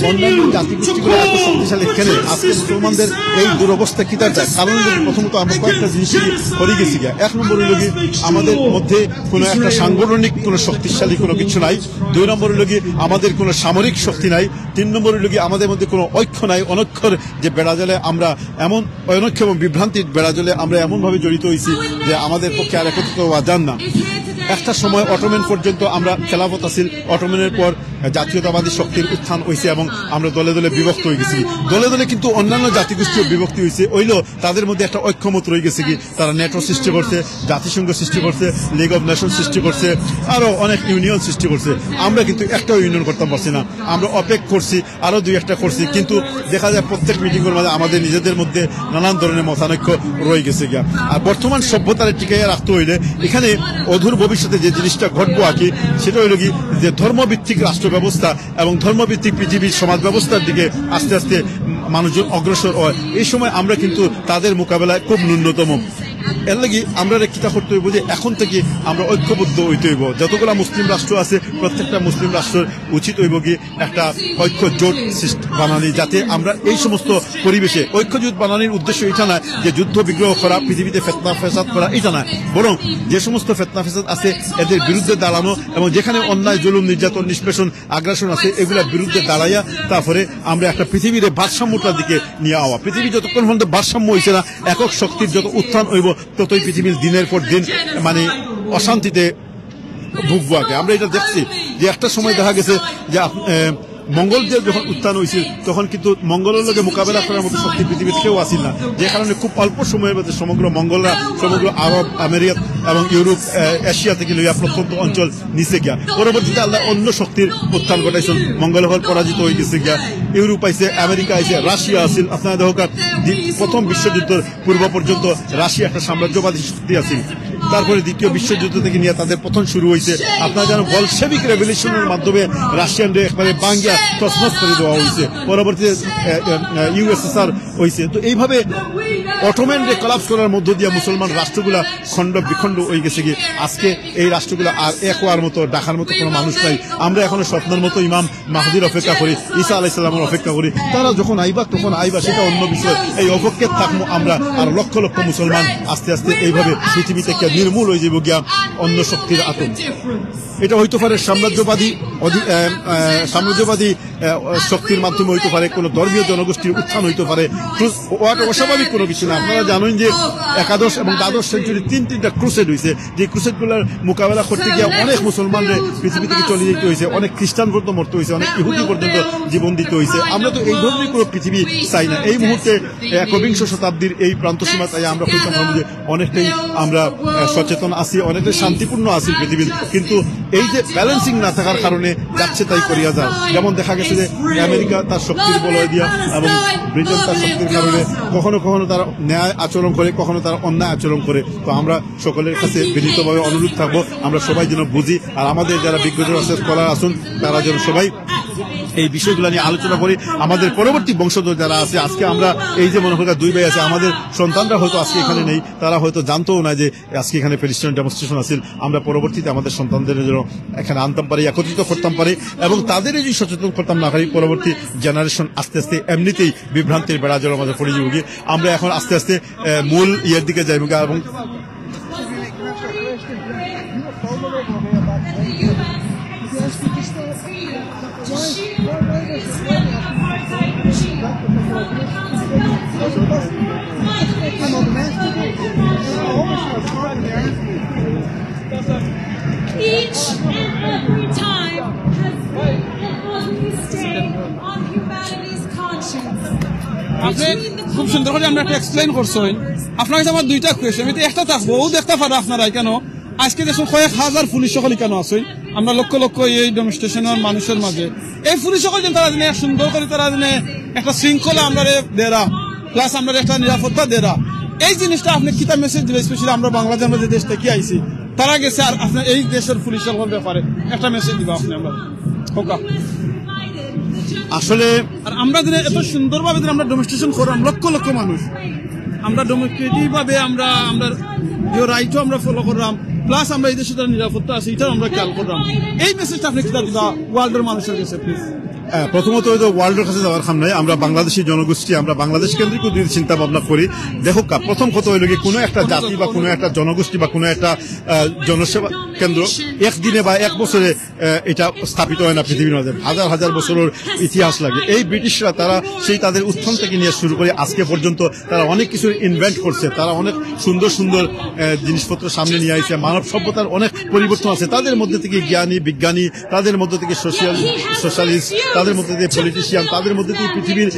অন্যান্য জাতিগোষ্ঠীগুলো এত শক্তিশালী কেন, আজকে মুসলমানদের এই দুরবস্থা কি তার যায়? কারণ প্রথমত আমরা কয়েকটা জিনিসই করে গেছি গিয়া। এক নম্বর হইল কি আমাদের মধ্যে কোনো একটা সাংগঠনিক কোনো শক্তিশালী কোনো কিছু নাই। দুই নম্বর হইল কি আমাদের কোনো সামরিক শক্তি নাই। তিন নম্বর হইল কি আমাদের মধ্যে কোনো ঐক্য নাই। অনক্ষর যে বেড়াজালে আমরা এমন অনক্ষ এবং বিভ্রান্তির বেড়াজালে আমরা এমনভাবে জড়িত হয়েছি যে আমাদের পক্ষে আর একত্রিত হওয়া যান না। একটা সময় অটোমেন পর্যন্ত আমরা খেলাফত আছিল, অটোমেনের পর জাতীয়তাবাদী শক্তির উত্থান হয়েছে এবং আমরা দলে দলে বিভক্ত হয়ে গেছি। দলে দলে কিন্তু অন্যান্য জাতিগোষ্ঠীও বিভক্তি হয়েছে, হইলেও তাদের মধ্যে একটা ঐক্যমত রয়ে গেছে কি তারা নেটো সৃষ্টি করছে, জাতিসংঘ সৃষ্টি করছে, লিগ অব নেশন সৃষ্টি করছে, আরো অনেক ইউনিয়ন সৃষ্টি করছে। আমরা কিন্তু একটাও ইউনিয়ন করতে পারছি না। আমরা অপেক করছি, আরো দুই একটা করছি, কিন্তু দেখা যায় প্রত্যেক মিটিংয়ের মাঝে আমাদের নিজেদের মধ্যে নানান ধরনের মতানৈক্য রয়ে গেছে গিয়া। আর বর্তমান সভ্যতার টিকাইয়া রাখতে হইলে এখানে অধুর ভবিষ্যতে যে জিনিসটা ঘটবো আর কি সেটা হইল কি যে ধর্মভিত্তিক রাষ্ট্র ব্যবস্থা এবং ধর্মভিত্তিক পৃথিবীর সমাজ ব্যবস্থার দিকে আস্তে আস্তে মানুষজন অগ্রসর হয়। এই সময় আমরা কিন্তু তাদের মোকাবেলায় খুব ন্যূনতম। এর লাগি আমরা কিতা করতে হইব যে এখন থেকে আমরা ঐক্যবদ্ধ হইতে হইব। যতগুলা মুসলিম রাষ্ট্র আছে প্রত্যেকটা মুসলিম রাষ্ট্রের উচিত হইব কি একটা ঐক্য জোট বানানি, যাতে আমরা এই সমস্ত পরিবেশে ঐক্য জোট বানানোর উদ্দেশ্য এটা না যে যুদ্ধ বিগ্রহ করা, পৃথিবীতে ফেতনা ফেসাদ করা, এটা না, বরং যে সমস্ত ফেতনা ফেসাদ আছে এদের বিরুদ্ধে দাঁড়ানো এবং যেখানে অন্যায় জুলুম নির্যাতন নিষ্পেষণ আগ্রাসন আছে এগুলোর বিরুদ্ধে দাঁড়াইয়া তারপরে আমরা একটা পৃথিবীর ভারসাম্যটার দিকে নিয়ে আওয়া। পৃথিবী যতক্ষণ পর্যন্ত ভারসাম্য হয়েছে না, একক শক্তির যত উত্থান হইব ততই পৃথিবীর দিনের পর দিন মানে অশান্তিতে ভুগবো। আগে আমরা এটা দেখছি যে একটা সময় দেখা গেছে যে মঙ্গলদের যখন উত্থান হয়েছিল তখন কিন্তু মঙ্গলের লগে মোকাবেলা করার মতো শক্তি পৃথিবীর কেউ আসিল না, যে কারণে খুব অল্প সময়ের মধ্যে সমগ্র মঙ্গলরা সমগ্র আরব আমেরিকা এবং ইউরোপ এশিয়া থেকে লইয়া প্রত্যন্ত অঞ্চল নিচে গিয়া। পরবর্তীতে আল্লাহ অন্য শক্তির উত্থান ঘটাইছেন, মঙ্গল হল পরাজিত হয়ে গেছে গিয়া, ইউরোপ আইছে, আমেরিকা আইছে, রাশিয়া আসিল। আপনারা দেখো প্রথম বিশ্বযুদ্ধের পূর্ব পর্যন্ত রাশিয়া একটা সাম্রাজ্যবাদী শক্তি আছিল, তারপরে দ্বিতীয় বিশ্বযুদ্ধ থেকে নিয়ে তাদের পতন শুরু হয়েছে। আপনারা জানো বলশেভিক রেভলিউশনের মাধ্যমে রাশিয়ানদের একবারে বাঙ্গিয়া তছনছ করে দেওয়া হয়েছে, পরবর্তীতে ইউএসএসআর হয়েছে। তো এইভাবে অটোম্যানকে কলাপস করার মধ্য দিয়ে মুসলমান রাষ্ট্রগুলা খণ্ড বিখণ্ড হয়ে গেছে গিয়ে আজকে এই রাষ্ট্রগুলো আর এক হওয়ার মতো ডাকার মতো কোনো মানুষ নাই। আমরা এখনো স্বপ্নের মতো ইমাম মাহদির অপেক্ষা করি, ঈসা আলাইহিস সালামের অপেক্ষা করি, তারা যখন আইবা তখন আইবা, সেটা অন্য বিষয়। এই অপেক্ষায় থাকবো আমরা, আর লক্ষ লক্ষ মুসলমান আস্তে আস্তে এইভাবে পৃথিবী থেকে নির্মূল হয়ে যাব গিয়া অন্য শক্তির আতঙ্ক। এটা হইতে পারে সাম্রাজ্যবাদী শক্তির মাধ্যমে হইতে পারে, কোন ধর্মীয় জনগোষ্ঠীর উত্থান হইতে পারে, অস্বাভাবিক কোনো কিছু না। আপনারা জানেন যে একাদশ এবং দ্বাদশ সেঞ্চুরি তিনটা ক্রুসেড হয়েছে, যে ক্রুসেডগুলোর মোকাবেলা করতে গিয়ে অনেক মুসলমানদের পৃথিবী থেকে চলে যেতে হয়েছে, অনেক খ্রিস্টান পর্যন্ত মরতে হয়েছে, অনেক ইহুদি পর্যন্ত জীবন দিতে হয়েছে। আমরা তো এই ধরনের কোনো পৃথিবী চাই না। এই মুহূর্তে একবিংশ শতাব্দীর এই প্রান্তসীমা চাই আমরা হইতে পারবো যে অনেকটাই আমরা সচেতন আছি, অনেকটাই শান্তিপূর্ণ আছি পৃথিবীর, কিন্তু এই যে ব্যালেন্সিং না থাকার কারণে যাচ্ছে তাই করিয়া যায়। যেমন দেখা গেছে যে আমেরিকা তার শক্তির বলয় দিয়া এবং ব্রিটেন তার শক্তির কারণে কখনো কখনো তারা ন্যায় আচরণ করে, কখনো তারা অন্যায় আচরণ করে। তো আমরা সকলের কাছে বিনীতভাবে অনুরোধ থাকবো আমরা সবাই যেন বুঝি, আর আমাদের যারা বিজ্ঞজন আছে, স্কলার আসুন, তারা যেন সবাই এই বিষয়গুলো নিয়ে আলোচনা করি। আমাদের পরবর্তী বংশধর যারা আছে, আজকে আমরা এই যে মনে করি দুই ভাই আছে, আমাদের সন্তানরা হয়তো আজকে এখানে নেই, তারা হয়তো জানতেও না যে আজকে এখানে প্যালেস্টাইন ডেমনস্ট্রেশন আছে। আমরা পরবর্তীতে আমাদের সন্তানদের জন্য এখানে আনতাম পারি, একত্রিত করতাম পারি, এবং তাদের যদি সচেতন করতাম না পারি, পরবর্তী জেনারেশন আস্তে আস্তে এমনিতেই বিভ্রান্তির বেড়া জলের মাঝে পড়ে যাবো। আমরা এখন আস্তে আস্তে মূল ইয়ের দিকে যাইব এবং Each and every time has been an ugly stain on humanity's conscience. আপনি খুব সুন্দর করে আমরা একটা এক্সপ্লেইন করছেন। আপনার কাছে আমার দুইটা কোয়েশ্চেন, আমি একটা থাকবো ও দেখতে পারো আপনারা কেন আজকে দেখুন কয়েক হাজার পুলিশ সকল কেন আছেন, আমরা লক্ষ লক্ষ এই ডেমনস্ট্রেশনের মানুষের মাঝে এই পুলিশ সকল যেন তারা দিনে সুন্দর করে তারা দিনে একটা শৃঙ্খলা আমরা দেরা, প্লাস আমরা একটা নিরাপত্তা দেরা, এই জিনিসটা আপনি কিতা মেসেজ দিলে, স্পেশালি আমরা বাংলাদেশ, আমরা যে দেশ থেকে আইছি তারা গেছে, আর আপনার এই দেশের পুলিশ সকল ব্যাপারে একটা মেসেজ দিবা আপনি আমরা হোকা। আসলে আর আমরা দিনে এত সুন্দরভাবে আমরা ডেমনস্ট্রেশন করলাম, লক্ষ লক্ষ মানুষ আমরা ডেমোক্রেটিক ভাবে আমরা রাইটও আমরা ফলো করলাম, প্লাস আমরা এই দেশে নিরাপত্তা আছে এটাও আমরা খেয়াল করলাম। এই মেসেজটা আপনি কিতা দিবা ওয়ার্ল্ডের মানুষের কাছে প্লিজ? প্রথমত হয়তো ওয়ার্ল্ডের কাছে যাওয়ার খাম নাই, আমরা বাংলাদেশি জনগোষ্ঠী, আমরা বাংলাদেশ কেন্দ্রিক যদি চিন্তা ভাবনা করি, দেখো প্রথম কথা হইল কি কোনো একটা জাতি বা কোনো একটা জনগোষ্ঠী বা কোনো একটা জনসেবা কেন্দ্র একদিনে বা এক বছরে এটা স্থাপিত হয় না। পৃথিবীর মাঝে হাজার হাজার বছরের ইতিহাস লাগে। এই ব্রিটিশরা তারা সেই তাদের উত্থান থেকে নিয়ে শুরু করে আজকে পর্যন্ত তারা অনেক কিছু ইনভেন্ট করছে, তারা অনেক সুন্দর সুন্দর জিনিসপত্র সামনে নিয়ে আসছে, মানব সভ্যতার অনেক পরিবর্তন আছে, তাদের মধ্যে থেকে জ্ঞানী বিজ্ঞানী, তাদের মধ্যে থেকে সোশ্যালিস্ট, তাদের মধ্যে দিয়ে পলিটিশিয়ান, তাদের মধ্যে দিয়ে পৃথিবীর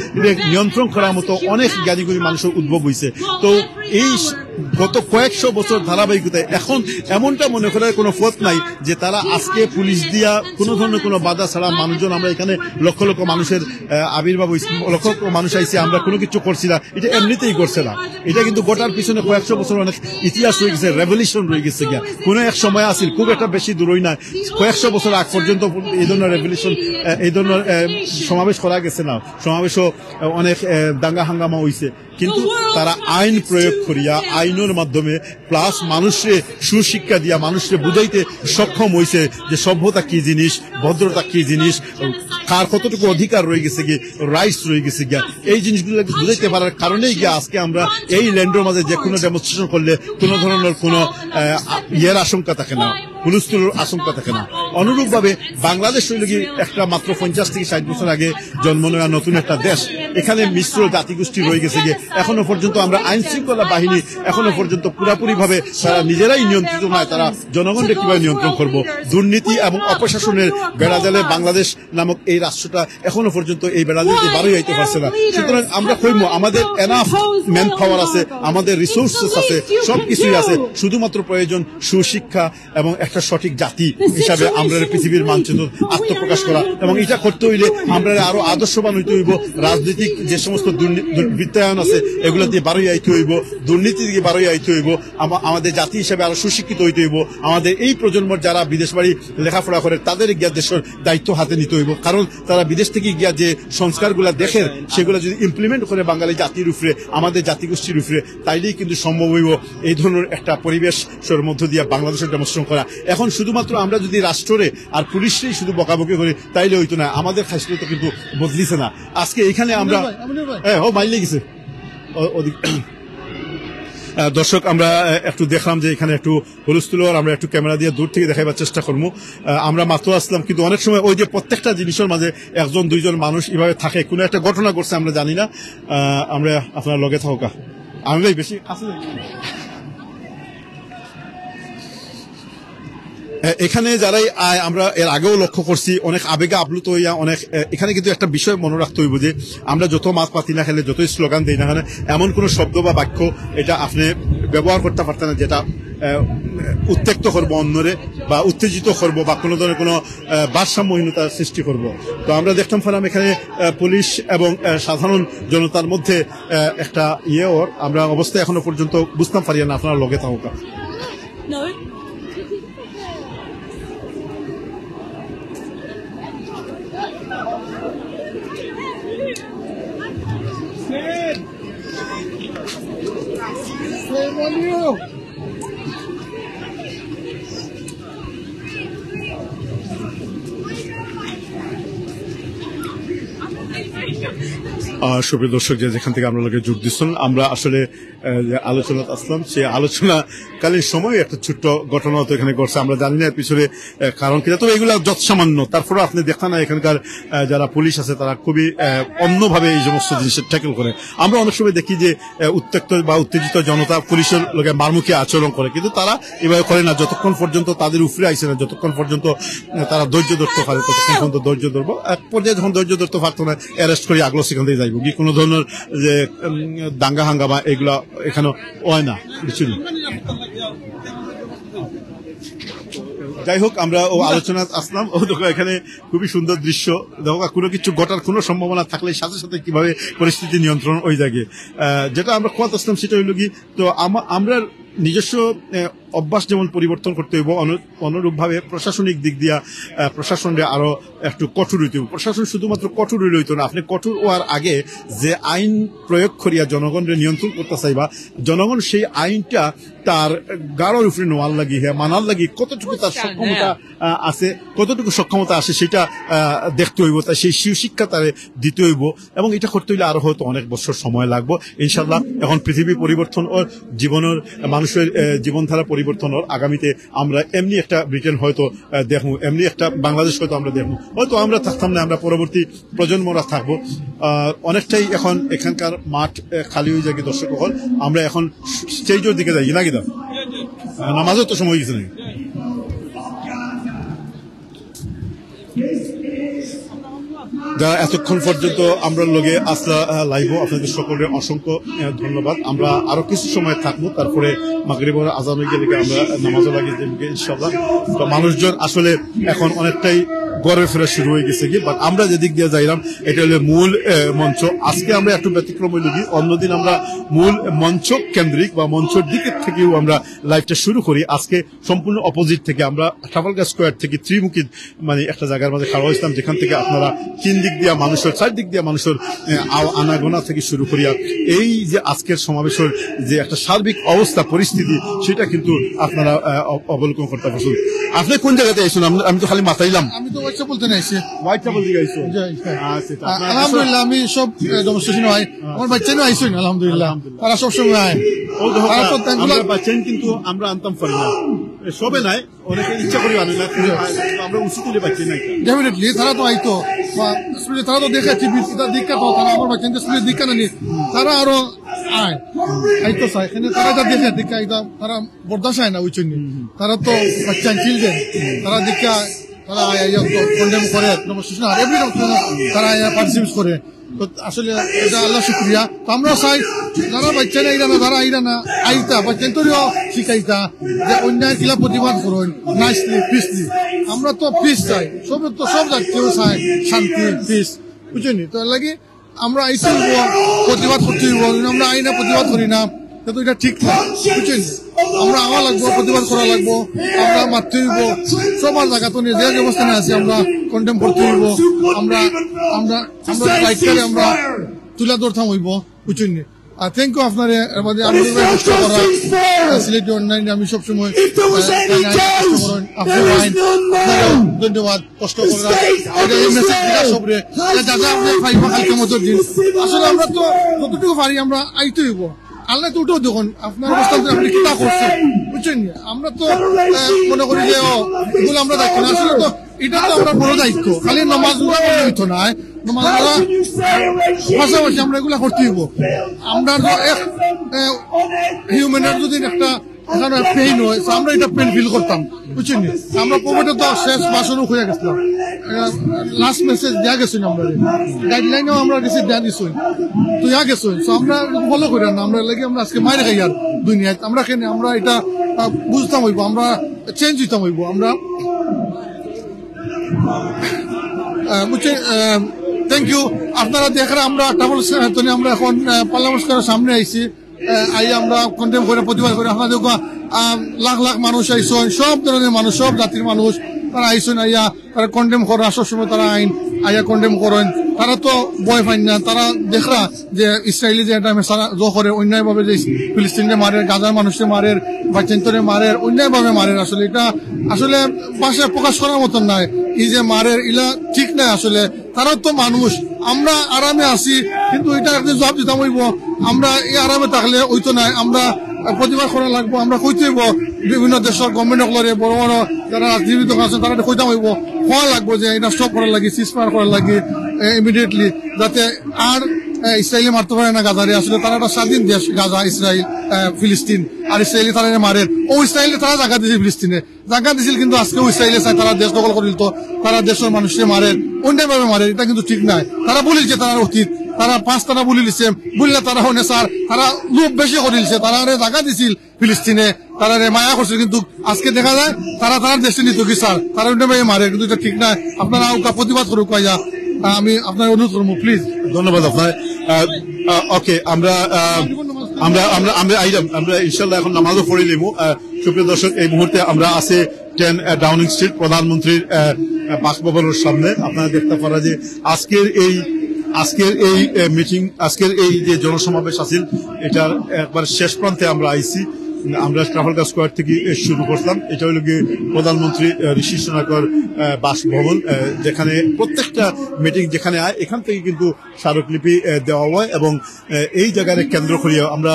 নিয়ন্ত্রণ করার মতো অনেক জ্ঞানীগুলি মানুষের উদ্ভব হয়েছে। তো এই গত কয়েকশো বছর ধারাবাহিকতায় এখন এমনটা মনে করার কোনো পথ নাই যে তারা আজকে পুলিশ দিয়া কোনো ধরনের কোনো বাধা ছাড়া মানুষজন, আমরা এখানে লক্ষ লক্ষ মানুষের আবির্ভাব হয়েছে, লক্ষ লক্ষ মানুষ আইছে, আমরা কোনো কিছু করছি না, এটা এমনিতেই করছে না। এটা কিন্তু গোটার পিছনে কয়েকশো বছর অনেক ইতিহাস রয়ে গেছে, রেভলিউশন রয়ে গেছে গিয়া। কোনো এক সময় আসিল, খুব একটা বেশি দূরই না, কয়েকশো বছর আগ পর্যন্ত এই ধরনের রেভলিউশন, এই ধরনের সমাবেশ করা গেছে না, সমাবেশও অনেক দাঙ্গা হাঙ্গামা হয়েছে, কিন্তু তারা আইন প্রয়োগ করিয়া, আইন আইনের মাধ্যমে প্লাস মানুষে সুশিক্ষা দিয়া মানুষকে বুঝাইতে সক্ষম হয়েছে যে সভ্যতা কি জিনিস, ভদ্রতা কি জিনিস, কার কতটুকু অধিকার রয়ে গেছে গিয়ে, রাইটস রয়ে গেছে গিয়া, এই জিনিসগুলো বুঝাইতে পারার কারণেই গিয়ে আজকে আমরা এই ল্যান্ডের মাঝে যে কোনো ডেমনস্ট্রেশন করলে কোনো ধরনের কোনো ইয়ের আশঙ্কা থাকে না, হুলস্থুলের আশঙ্কা থাকে না। অনুরূপভাবে বাংলাদেশ হইল কি একটা মাত্র 50 থেকে 60 বছর আগে জন্ম নেওয়া নতুন একটা দেশ। এখানে মিশ্র জাতিগোষ্ঠী রয়ে গেছে গিয়ে এখনো পর্যন্ত আমরা আইন শৃঙ্খলা বাহিনী এখনো পর্যন্ত পুরাপুরি ভাবে তারা নিজেরাই নিয়ন্ত্রিত নয়, তারা জনগণকে কিভাবে নিয়ন্ত্রণ করব। দুর্নীতি এবং অপশাসনের বেড়াজালে বাংলাদেশ নামক এই রাষ্ট্রটা এখনো পর্যন্ত এই বেড়াজালটি বারোই আইতে পারছে না। সুতরাং আমরা কইব আমাদের এনাফ ম্যান পাওয়ার আছে, আমাদের রিসোর্সেস আছে, সবকিছুই আছে, শুধুমাত্র প্রয়োজন সুশিক্ষা এবং একটা সঠিক জাতি হিসাবে আমরা পৃথিবীর মানচিত্র আত্মপ্রকাশ করা। এবং এটা করতে হইলে আমরা আরো আদর্শবান হইতে হইব, রাজনৈতিক যে সমস্ত দুর্বৃত্তায়ন আছে এগুলো দিয়ে বারোই আইতে হইব, দুর্নীতি দিয়ে বারোই আইতে হইব, আমাদের জাতি হিসাবে আরো সুশিক্ষিত হইতে হইব। আমাদের এই প্রজন্মর যারা বিদেশ বাড়ি লেখাপড়া করে তাদের গিয়া দেশের দায়িত্ব হাতে নিতে হইব, কারণ তারা বিদেশ থেকে গিয়া যে সংস্কারগুলা দেখে সেগুলো যদি ইমপ্লিমেন্ট করে বাঙালি জাতির উপরে, আমাদের জাতিগোষ্ঠীর উপরে, তাইলেই কিন্তু সম্ভব হইব এই ধরনের একটা পরিবেশের মধ্য দিয়ে বাংলাদেশের ডেমনস্ট্রেশন করা। এখন শুধুমাত্র আমরা যদি রাষ্ট্রে আর পুলিশরাই শুধু বকাবকি করি তাইলে হইতো না, আমাদের খাসিয়ত কিন্তু বদলিছে না। আজকে এখানে আমরা মাইলে গেছে দর্শক, আমরা একটু দেখলাম যে এখানে একটু হুলস্থুল, আমরা একটু ক্যামেরা দিয়ে দূর থেকে দেখাবার চেষ্টা করবো। আমরা মাত্র আসলাম, কিন্তু অনেক সময় ওই যে প্রত্যেকটা জিনিসের মাঝে একজন দুইজন মানুষ এভাবে থাকে, কোনো একটা ঘটনা ঘটছে আমরা জানি না। আমরা আপনার লগে থাকা আমি বেশি আছে এখানে যারাই আমরা এর আগেও লক্ষ্য করছি অনেক আবেগে আপ্লুত হইয়া অনেক। এখানে কিন্তু একটা বিষয় মনে রাখতে হইব যে আমরা যত মাছ পাতি না খেলে, যতই স্লোগান দিই না কেন, এমন কোন শব্দ বা বাক্য এটা আপনি ব্যবহার করতে পারতেন না যেটা উত্তেক্ত করবো অন্যরে বা উত্তেজিত করবো বা কোনো ধরনের কোনো ভারসাম্যহীনতার সৃষ্টি করব। তো আমরা দেখতাম ফেলাম এখানে পুলিশ এবং সাধারণ জনতার মধ্যে একটা আমরা অবস্থা এখনো পর্যন্ত বুঝতাম পারি না। আপনারা লগে থাকা সুপ্রিয় দর্শক, যেখান থেকে আমরা লোকে যোগ দিচ্ছেন, আমরা আসলে আলোচনা আসলাম। সেই আলোচনাকালীন সময় একটা ছোট্ট ঘটনা তো এখানে ঘটছে, আমরা জানি না এর পিছনে কারণ কিনা, তবে এগুলো যৎসামান্য। তারপরে আপনি দেখেন না এখানকার যারা পুলিশ আছে তারা খুবই অন্যভাবে এই সমস্ত জিনিসের ট্যাকেল করে। আমরা অনেক সময় দেখি যে উত্তেক্ত বা উত্তেজিত জনতা পুলিশের লোকে মারমুখী আচরণ করে, কিন্তু তারা এভাবে করে না যতক্ষণ পর্যন্ত তাদের উপরে আইসে না, যতক্ষণ পর্যন্ত তারা ধৈর্য ধরতে পারে ততক্ষণ পর্যন্ত ধৈর্য ধরবো। এক পর্যায়ে যখন ধৈর্য ধরতে পারতো না, অ্যারেস্ট করে আগলো সেখান থেকে যাইব কি, কোনো ধরনের যে দাঙ্গা হাঙ্গামা এগুলা এখানে হয় না কিছু। যাই হোক, আমরা ও আলোচনা আসলাম। ও দেখো এখানে খুবই সুন্দর দৃশ্য, দেখো কোনো কিছু ঘটার কোনো সম্ভাবনা থাকলে সাথে সাথে কিভাবে পরিস্থিতি নিয়ন্ত্রণ ওই জায়গায়। যেটা আমরা কথা আসলাম সেটা হইল কি, তো আমরা নিজস্ব অভ্যাস যেমন পরিবর্তন করতে হইব, অনুরূপভাবে প্রশাসনিক দিক দিয়া প্রশাসনরে আরো একটু কঠোর হইতে হইব। প্রশাসন শুধুমাত্র কঠোর হইতো না, আপনি কঠোর হওয়ার আগে যে আইন প্রয়োগ করিয়া জনগণের নিয়ন্ত্রণ করতে চাইবা, জনগণ সেই আইনটা তার গাড়োর উপরে নেওয়ার লাগি, মানার লাগি কতটুকু তার সক্ষমতা আছে, কতটুকু সক্ষমতা আসে সেটা দেখতে হইব, তাই সেই শিক্ষা তারে দিতে হইব। এবং এটা করতে হইলে আরো হয়তো অনেক বছর সময় লাগবে ইনশাল্লাহ। এখন পৃথিবী পরিবর্তন ও জীবনের মানুষের জীবনধারা পরিবর্তন ওর আগামীতে আমরা এমনি একটা ব্রিটেন হয়তো দেখবো, এমনি একটা বাংলাদেশ হয়তো আমরা দেখবো, হয়তো আমরা থাকতাম না, আমরা পরবর্তী প্রজন্মরা থাকবো। অনেকটাই এখন এখানকার মাঠ খালি হয়ে যায় দর্শক হল। আমরা এখন স্টেজের দিকে যাই নাকি, দা নামাজও তো সময় গেছে নাকি। যারা এতক্ষণ পর্যন্ত আমরা লগে আসলা লাইভ, আপনাদের সকলের অসংখ্য ধন্যবাদ। আমরা আরো কিছু সময় থাকবো, তারপরে মাগরিবের আজান হয়ে গেলে আমরা নামাজও লাগিয়ে দেব ইনশাআল্লাহ। তো মানুষজন আসলে এখন অনেকটাই গড়ে ফেরা শুরু হয়ে গেছে কি। বাট আমরা যেদিক দিয়ে যাইলাম এটা হলো মূল মঞ্চ। আজকে আমরা একটু ব্যতিক্রম হইল কি, অন্যদিন আমরা মূল মঞ্চ কেন্দ্রিক বা মঞ্চের দিকের থেকেও আমরা লাইভটা শুরু করি। আজকে সম্পূর্ণ অপোজিট থেকে আমরা ট্রাফালগার স্কোয়ার থেকে ত্রিমুখী মানে একটা জায়গার মধ্যে খাড়া হয়েছিলাম, যেখান থেকে আপনারা তিন দিক দিয়ে মানুষের, চারদিক দিয়ে মানুষের আনাগোনা থেকে শুরু করিয়া এই যে আজকের সমাবেশের যে একটা সার্বিক অবস্থা পরিস্থিতি সেটা কিন্তু আপনারা অবলোকন করতে পারছেন। আপনি কোন জায়গাতে আইসুন? আমি তো খালি মাথাইলাম। আমি তো হোয়াইট চাপল থেকে আইছি। হোয়াইট চাপল থেকে আইসুন? আলহামদুলিল্লাহ আমি সব ডেমনস্ট্রেশন হয়, আমার বাচ্চাও আইসুন আলহামদুলিল্লাহ, তারা সবসময় আয়। বাচ্চান কিন্তু আমরা আনতাম পারি না, সবে নাই, অনেকে ইচ্ছা করি আনে না, আমরা উচিত হলে বাচ্চা নাই। ডেফিনেটলি তারা তো আইতো, তারা তো দেখে দীক্ষা তো, তারা আমার বাচ্চা দীক্ষা না নিয়ে তারা আরো আয় আইতো চায়, এখানে তারা যা দেখে দীক্ষা একদম তারা বরদাস্ত হয় না ওই জন্য, তারা তো বাচ্চা চিলড্রেন, তারা দীক্ষা তারা কন্ডেম করে, তারা পার্টিসিপেট করে। তো আসলে এটা আল্লাহ শুক্রিয়া। তো আমরা চাই যারা বাচ্চা না আইরা না, যারা আইরা না আইতা বাচ্চা তোরও শিখাইতা যে অন্যায় কিলা প্রতিবাদ করুন নাইসলি পিসলি। আমরা তো পিস চাই, সব তো সব জাতীয় চাই শান্তি পিস, বুঝলি? তো এর লাগে আমরা আইসি প্রতিবাদ করতে হইব, আমরা আইনা প্রতিবাদ করি না তো এটা ঠিক না, বুঝছেন? আমরা আওয়া লাগবো, প্রতিবাদ করা লাগবো, আমরা মারতে হইব, সবার জায়গা তো নিজের অবস্থানে আছি, আমরা কন্ডেম করতে হইব, আমরা আমরা আমরা রাইটটারে আমরা তুলে ধরতাম হইব, বুঝছেন? আর থ্যাংক ইউ আপনার কষ্ট করা সিলেটি অনলাইনে আমি সবসময় ধন্যবাদ কষ্ট করা সবরে দাদা আপনি ফাইবা কালকে মতো দিন। আসলে আমরা তো যতটুকু পারি আমরা আইতে হইব, আল্লাহ তো উঠেও দেখুন আপনার অবস্থান আপনি কিতা করছেন, বুঝছেন? আমরা তো মনে করি যে এগুলো আমরা দেখি না, আসলে তো এটা তো আমরা বড় দায়িত্ব, খালি নমাজ হইতো না, পাশাপাশি আমরা এগুলা করতে হইব। আমরা হিউম্যানের যদি একটা এখানে পেইন হয়, আমরা এটা পেইন ফিল করতাম, বুঝছেন? আমরা কোভিডে তো শেষ বাসনও হয়ে গেছিলাম, লাস্ট মেসেজ দেওয়া গেছে, আমরা গাইডলাইনেও আমরা গেছি দেওয়া দিচ্ছি, তো ইয়া গেছে। আমরা ফলো করি না, আমরা লাগে আমরা আজকে মায়ের খাই আর দুনিয়ায় আমরা কেন আমরা এটা বুঝতাম হইব, আমরা চেঞ্জ হইতাম হইব, আমরা বুঝছেন? Thank you. আপনারা দেখেন আমরা আমরা এখন পার্লামেন্টের সামনে আইছি, আই আমরা কন্ডেম করে প্রতিবাদ করে, আপনাদের লাখ লাখ মানুষ আইসন, সব ধরনের মানুষ, সব জাতির মানুষ তারা আইসন, আইয়া তারা কন্ডেম করা, সবসময় তারা আইন আইয়া কন্ডেম করেন, তারা তো ভয় পাই না, তারা দেখরা যে ইসরায়েলি যে এটা করে অন্যায় ভাবে যে ফিলিস্তিনকে মারে, গাজার মানুষকে মারে, বাচ্চান্তরে মারে, অন্যায় ভাবে মারে। আসলে এটা আসলে ভাষায় প্রকাশ করার মতন নাই, এই যে মারে ইলা ঠিক নাই। আসলে তারা তো মানুষ, আমরা আরামে আছি, কিন্তু এটা একটা জবাব দিতাম হইব, আমরা এই আরামে থাকলে হইতো নাই, আমরা প্রতিবাদ করা লাগবো, আমরা কইতে হইব বিভিন্ন দেশের গভর্নমেন্ট বড় বড় যারা রাজনীতি আছে তারা কইতাম হইব, হওয়া লাগবো যে এটা স্টপ করার লাগে, সিজফায়ার করার লাগে ইমিডিয়েটলি, যাতে আর ইসরায়েলি মারতে পারে না গাজারে। আসলে তারা একটা স্বাধীন দেশ, গাজা ইসরায়েল ফিলিস্তিন, আর ইসরায়েলি তারা মারে, ও ইসরায়েলি তারা জায়গা দিয়েছে, ফিলিস্তিনে জায়গা দিয়েছিল, কিন্তু আজকেও ইসরায়েলি চায় তারা দেশ দখল করিল, তো তারা দেশের মানুষকে মারে, অন্যায়ভাবে মারে, এটা কিন্তু ঠিক নাই। তারা বলিছে তারা অতীত, তারা 5 তারা বলি লিছে, বললে তারা হনে স্যার তারা লোভ বেশি করিলছে, তারা জায়গা দিছিল ফিলিস্তিনে, তারা মায়া করছে, কিন্তু আজকে দেখা যায় তারা তার দেশে নিত কি স্যার, তারা অন্যায়ভাবে মারে, কিন্তু এটা ঠিক নাই। আপনারা প্রতিবাদ করুক, আমি আপনার অনুরোধ করবো প্লিজ। ধন্যবাদ আপনার। ওকে, আমরা ইনশাল্লাহ এখন নামাজও পড়ে নিব। সুপ্রিয় দর্শক, এই মুহূর্তে আমরা আছি 10 ডাউনিং স্ট্রিট প্রধানমন্ত্রীর বাসভবনের সামনে। আপনারা দেখতে পারা যে আজকের এই মিটিং, আজকের এই যে জনসমাবেশ আছে, এটার একবার শেষ প্রান্তে আমরা আইছি। আমরা ট্রাফালগার স্কোয়ার থেকে শুরু করলাম। এটা হলো গিয়ে প্রধানমন্ত্রী ঋষি সুনাকর বাসভবন, যেখানে প্রত্যেকটা মিটিং যেখানে হয় এখান থেকে কিন্তু স্মারকলিপি দেওয়া হয়, এবং এই জায়গায় কেন্দ্র করিয়ে আমরা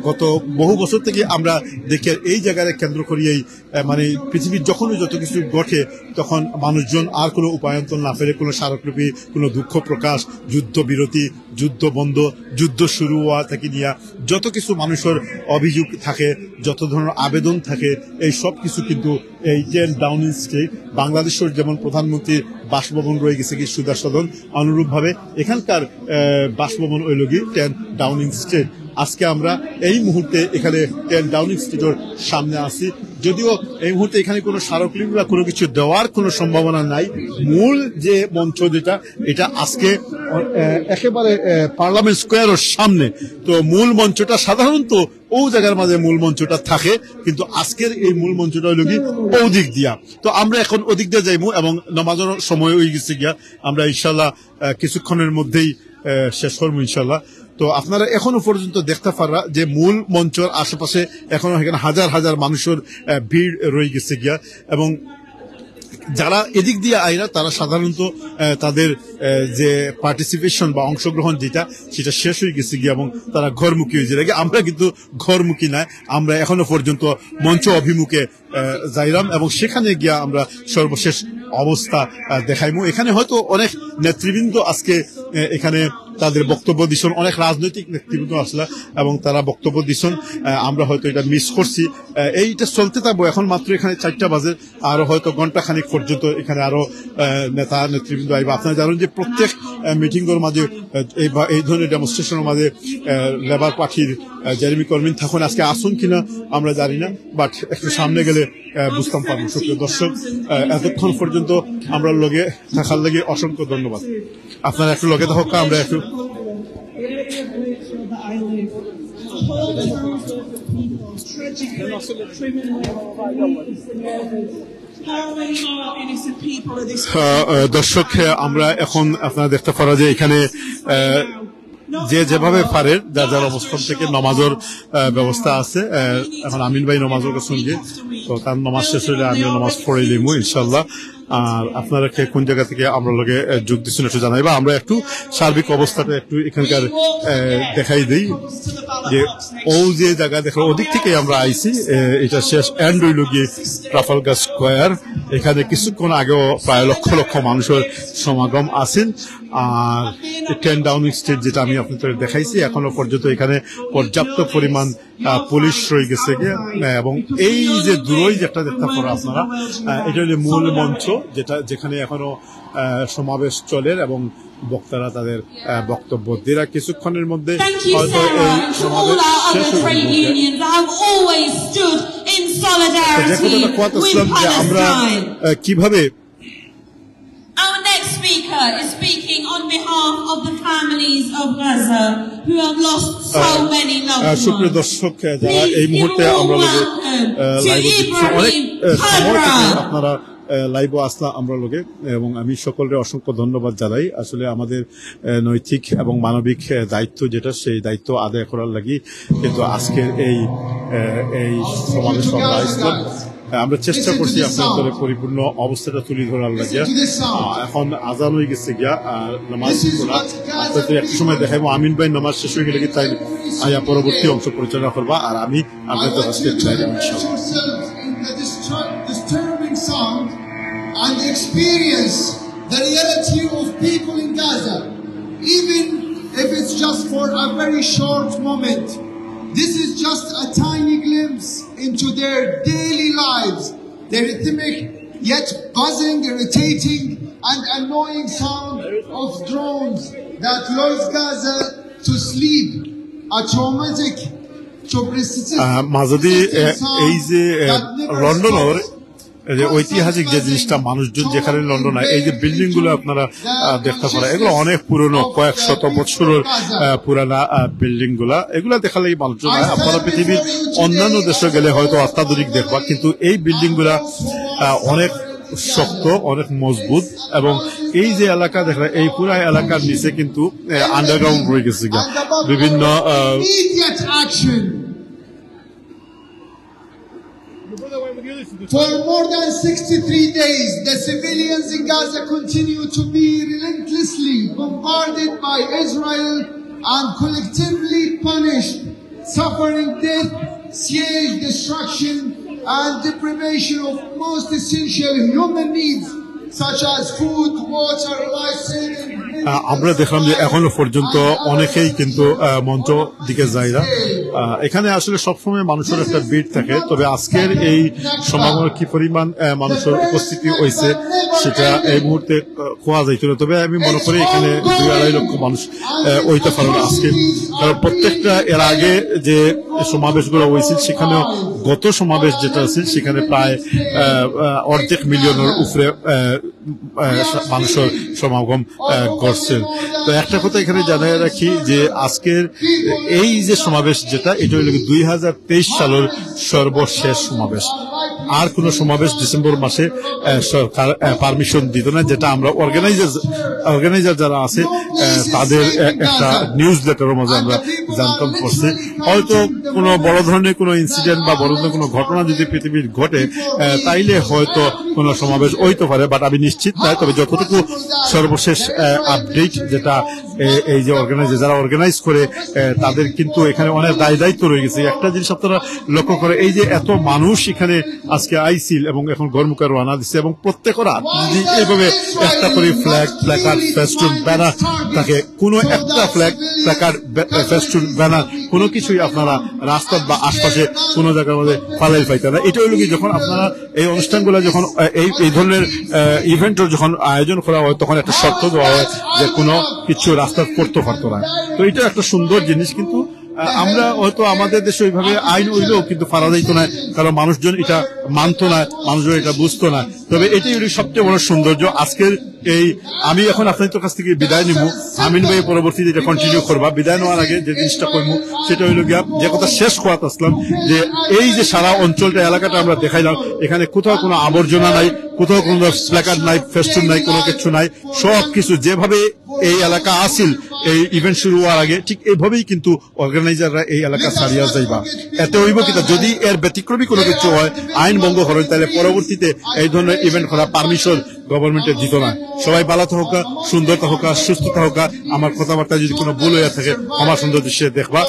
গত বহু বছর থেকে আমরা দেখি এই জায়গায় কেন্দ্র করিয়েই মানে পৃথিবীর যখনই যত কিছু ঘটে তখন মানুষজন আর কোনো উপায়ন্তর না ফেলে কোনো স্মারকলিপি, কোনো দুঃখ প্রকাশ, যুদ্ধ বিরতি, যুদ্ধ বন্ধ, যুদ্ধ শুরু হওয়া থেকে নিয়ে যত কিছু মানুষের অভিযোগ থাকে, যত ধরনের আবেদন থাকে, এই সব কিছু কিন্তু এই 10 ডাউনিং স্ট্রিট, বাংলাদেশের যেমন প্রধানমন্ত্রীর বাসভবন রয়ে গেছে কি সুদা সদন, অনুরূপভাবে এখানকার বাসভবন হইল কি 10 ডাউনিং স্ট্রিট। আজকে আমরা এই মুহূর্তে এখানে 10 ডাউনিং স্ট্রিটের সামনে আছি, যদিও এই মুহূর্তে এখানে কোনো স্মারকলিপি বা কোনো কিছু দেওয়ার কোনো সম্ভাবনা নাই। মূল যে মঞ্চ যেটা, এটা আজকে একেবারে পার্লামেন্ট স্কোয়ারের সামনে। তো মূল মঞ্চটা সাধারণত ও জায়গার মাঝে মূল মঞ্চটা থাকে, কিন্তু আজকের এই মূল মঞ্চটা হইল কি ওদিক দিয়া। তো আমরা এখন ওদিক দিয়ে যাইবো এবং নামাজের সময় হয়ে গেছে গিয়া, আমরা ইনশাল্লাহ কিছুক্ষণের মধ্যেই শেষ করবো ইনশাল্লাহ। তো আপনারা এখনো পর্যন্ত দেখতে পারা যে মূল মঞ্চের আশেপাশে এখনো এখানে হাজার হাজার মানুষের ভিড় রয়ে গেছে গিয়া, এবং যারা এদিক দিয়ে আইরা তারা সাধারণত তাদের যে পার্টিসিপেশন বা অংশগ্রহণ যেটা সেটা শেষ হয়ে গেছে গিয়ে এবং তারা ঘরমুখী হয়ে যায়। আমরা কিন্তু ঘরমুখী নাই, আমরা এখনো পর্যন্ত মঞ্চ অভিমুখে যাইলাম এবং সেখানে গিয়া আমরা সর্বশেষ অবস্থা দেখাইমু। এখানে হয়তো অনেক নেতৃবৃন্দ আজকে এখানে তাদের বক্তব্য দিচ্ছেন, অনেক রাজনৈতিক নেতৃবৃন্দ আসলা এবং তারা বক্তব্য দিচ্ছেন। আমরা হয়তো এটা মিস করছি। এইটা চলতে থাকবো, এখন মাত্র এখানে 4টা বাজে, আরো হয়তো ঘন্টা খানিক পর্যন্ত এখানে আরো নেতা নেতৃবৃন্দ আইবা। আপনারা জানেন যে প্রত্যেক মিটিং এর মাঝে এই ধরনের ডেমনস্ট্রেশনের মাঝে লেবার পার্টির জেরেমি কর্মিন থাকুন। আজকে আসুন কিনা আমরা জানি না, বাট একটু সামনে গেলে বুঝতাম পারবো। সুপ্রিয় দর্শক, এতক্ষণ পর্যন্ত আমরা লগে থাকার লাগে অসংখ্য ধন্যবাদ। আপনারা একটু লগে থাকা, আমরা একটু দর্শক, আমরা এখন আপনারা দেখতে পারা যে এখানে যে যেভাবে পারে যার যার অবস্থান থেকে নমাজের ব্যবস্থা আছে। এখন আমিন ভাই নমাজের সঙ্গে, তো তার নমাজ শেষ হইলে আমিও নমাজ পড়ে নিবো ইনশাল্লাহ। আর আপনারা কোন জায়গা থেকে আমরা লগে যোগ দিচ্ছেন একটু জানাইবা। আমরা একটু সার্বিক অবস্থাটা একটু এখানকার দেখাই দিই যে ও যে জায়গা দেখো ওদিক থেকে আমরা আইছি, এটা শেষ এন্ড হইল গিয়ে ট্রাফালগার স্কোয়ার। এখানে কিছুক্ষণ আগেও প্রায় লক্ষ লক্ষ মানুষের সমাগম আছেন। আর 10 ডাউনিং স্ট্রিট যেটা আমি আপনাদের দেখাইছি, এখনো পর্যন্ত এখানে পর্যাপ্ত পরিমাণ পুলিশ রয়ে গেছে এবং এই যে দূরই যেটা দেখতে পারো আপনারা, এটা হলো মূল মঞ্চ যেখানে এখনো সমাবেশ চলে এবং বক্তারা তাদের বক্তব্য দেওয়া কিছুক্ষণের মধ্যে হয়তো এই সমাবেশ শেষ হয়ে যাবে। আমরা কিভাবে Our next speaker is speaking on behalf of the families of Gaza who have lost so many loved ones. সুপ্রিয় দর্শক, যারা এই মুহূর্তে আমরা আপনারা লাইভে আসলা আমরা লোকে, এবং আমি সকলের অসংখ্য ধন্যবাদ জানাই। আসলে আমাদের নৈতিক এবং মানবিক দায়িত্ব যেটা, সেই দায়িত্ব আদায় করার লাগি কিন্তু আজকের এই সমাবেশ আমরা চেষ্টা করছি আপনাদের পরিপূর্ণ অবস্থাটা তুলে ধরার লাগে। এখন আজান হয়ে গেছে গিয়া নামাজ পড়া, আপনাদের একটা সময় দেখাবো। আমিন ভাই নামাজ শেষ হয়ে গেলে কি তাই আয়া পরবর্তী অংশ পরিচালনা করবা, আর আমি আপনাদের আজকে and experience the reality of people in Gaza, even if it's just for a very short moment. This is just a tiny glimpse into their daily lives, the rhythmic yet buzzing, irritating and annoying sound of drones that lulls Gaza to sleep, a traumatic Maijdi এই যে লন্ডনের ঐতিহাসিক যে জিনিসটা, মানুষজন যেখানে London এই যে বিল্ডিং গুলো আপনারা দেখতে পারেন, এগুলো অনেক পুরনো, কয়েক শত বছরের পুরানা বিল্ডিং গুলা। এগুলা দেখালে মানুষজন আপনারা পৃথিবীর অন্যান্য দেশে গেলে হয়তো অত্যাধুনিক দেখবা, কিন্তু এই বিল্ডিং গুলা অনেক শক্ত, অনেক মজবুত। এবং এই যে এলাকা দেখলে, এই পুরা এলাকার নিচে কিন্তু আন্ডারগ্রাউন্ড রয়ে গেছে বিভিন্ন For more than 63 days, the civilians in Gaza continue to be relentlessly bombarded by Israel and collectively punished, suffering death, siege, destruction, and deprivation of most essential human needs, such as food, water, life-saving. আমরা দেখলাম যে এখনো পর্যন্ত অনেকেই কিন্তু মঞ্চ দিকে যায় না। এখানে আসলে সবসময় মানুষের একটা ভিড় থাকে, তবে আজকের এই সমাগমে কি পরিমাণ মানুষের উপস্থিতি হয়েছে সেটা এই মুহূর্তে খোয়া যাইত না। তবে আমি মনে করি এখানে 2-2.5 লক্ষ মানুষ ওইটা পারেন আজকে, কারণ প্রত্যেকটা এর আগে যে সমাবেশগুলো হয়েছিল সেখানেও গত সমাবেশ যেটা আছে সেখানে প্রায় অর্ধেক মিলিয়নের উপরে মানুষের সমাগম করছেন। তো একটা কথা এখানে জানিয়ে রাখি যে আজকের এই যে সমাবেশ যেটা এটা হইল 2023 সালের সর্বশেষ সমাবেশ। আর কোন সমাবেশ ডিসেম্বর মাসে সরকার পারমিশন দিত না, যেটা আমরা অর্গানাইজার যারা আছে তাদের একটা নিউজ লেটারের মধ্যে আমরা জানতাম করছি। হয়তো কোনো বড় ধরনের কোনো ইনসিডেন্ট বা বড় ধরনের কোনো ঘটনা যদি পৃথিবীর ঘটে তাইলে হয়তো কোনো সমাবেশ হইতে পারে, বাট আমি নিশ্চিত নয়। তবে যতটুকু সর্বশেষ আপডেট যেটা এই যে যারা অর্গানাইজ করে তাদের কিন্তু এখানে অনেক দায়িত্ব রয়ে গেছে। একটা জিনিস আপনারা লক্ষ্য করে, এই যে এত মানুষ এখানে আজকে আইছিল এবং এখন ঘরমুখে রওনা দিচ্ছে এবং প্রত্যেকরা যদি এইভাবে একটা করে ফ্ল্যাগ, প্ল্যাকার্ড, ফেস্টুন, ব্যানার থাকে, কোনো একটা ফ্ল্যাগ, প্ল্যাকার্ড, ফেস্টুন, ব্যানার কোনো কিছুই আপনারা রাস্তার বা আশপাশে কোনো জায়গার মধ্যে ফালাই পাইতে না। এটা হলো কি, যখন আপনারা এই অনুষ্ঠানগুলো যখন এই ধরনের ইভেন্টের যখন আয়োজন করা হয় তখন একটা শর্ত দেওয়া হয় যে কোনো কিছু রাস্তায় পড়তে পারতো না। তো এটা একটা সুন্দর জিনিস, কিন্তু আমরা হয়তো আমাদের দেশে ওইভাবে আইন হইলেও কিন্তু পারা যাইতো না, কারণ মানুষজন এটা মানতো না, মানুষজন এটা বুঝতো না। তবে এটাই হলো সবচেয়ে বড় সৌন্দর্য আজকের এই। আমি এখন আপনাদের কাছ থেকে বিদায় নিব, আমিন ভাই পরবর্তীতে এটা কন্টিনিউ করবা। বিদায় নেওয়ার আগে যে জিনিসটা করবো সেটা হইল গিয়া, যে কথা শেষ করাতে আসলাম, যে এই যে সারা অঞ্চলটা, এলাকাটা আমরা দেখাইলাম, এখানে কোথাও কোনো আবর্জনা নাই, কোথাও কোনো প্ল্যাকার্ড নাই, ফেস্টুন নাই, কোনো কিছু নাই। সব কিছু যেভাবে এই এলাকা আসিল এই ইভেন্ট শুরু হওয়ার আগে ঠিক এইভাবেই কিন্তু অর্গানাইজাররা এই এলাকা ছাড়িয়া যাইবা। এতে হইব কিনা, যদি এর ব্যতিক্রমী কোনো কিছু হয়, আইন ভঙ্গ করেন, তাহলে পরবর্তীতে এই ধরনের ইভেন্ট করা পারমিশন গভর্নমেন্টের দিত না। সবাই ভালো থাকা, সুন্দর থাকা, সুস্থ থাকা। আমার কথাবার্তা যদি কোনো ভুল হয়ে থাকে আমার সুন্দর দৃশ্যে দেখবা।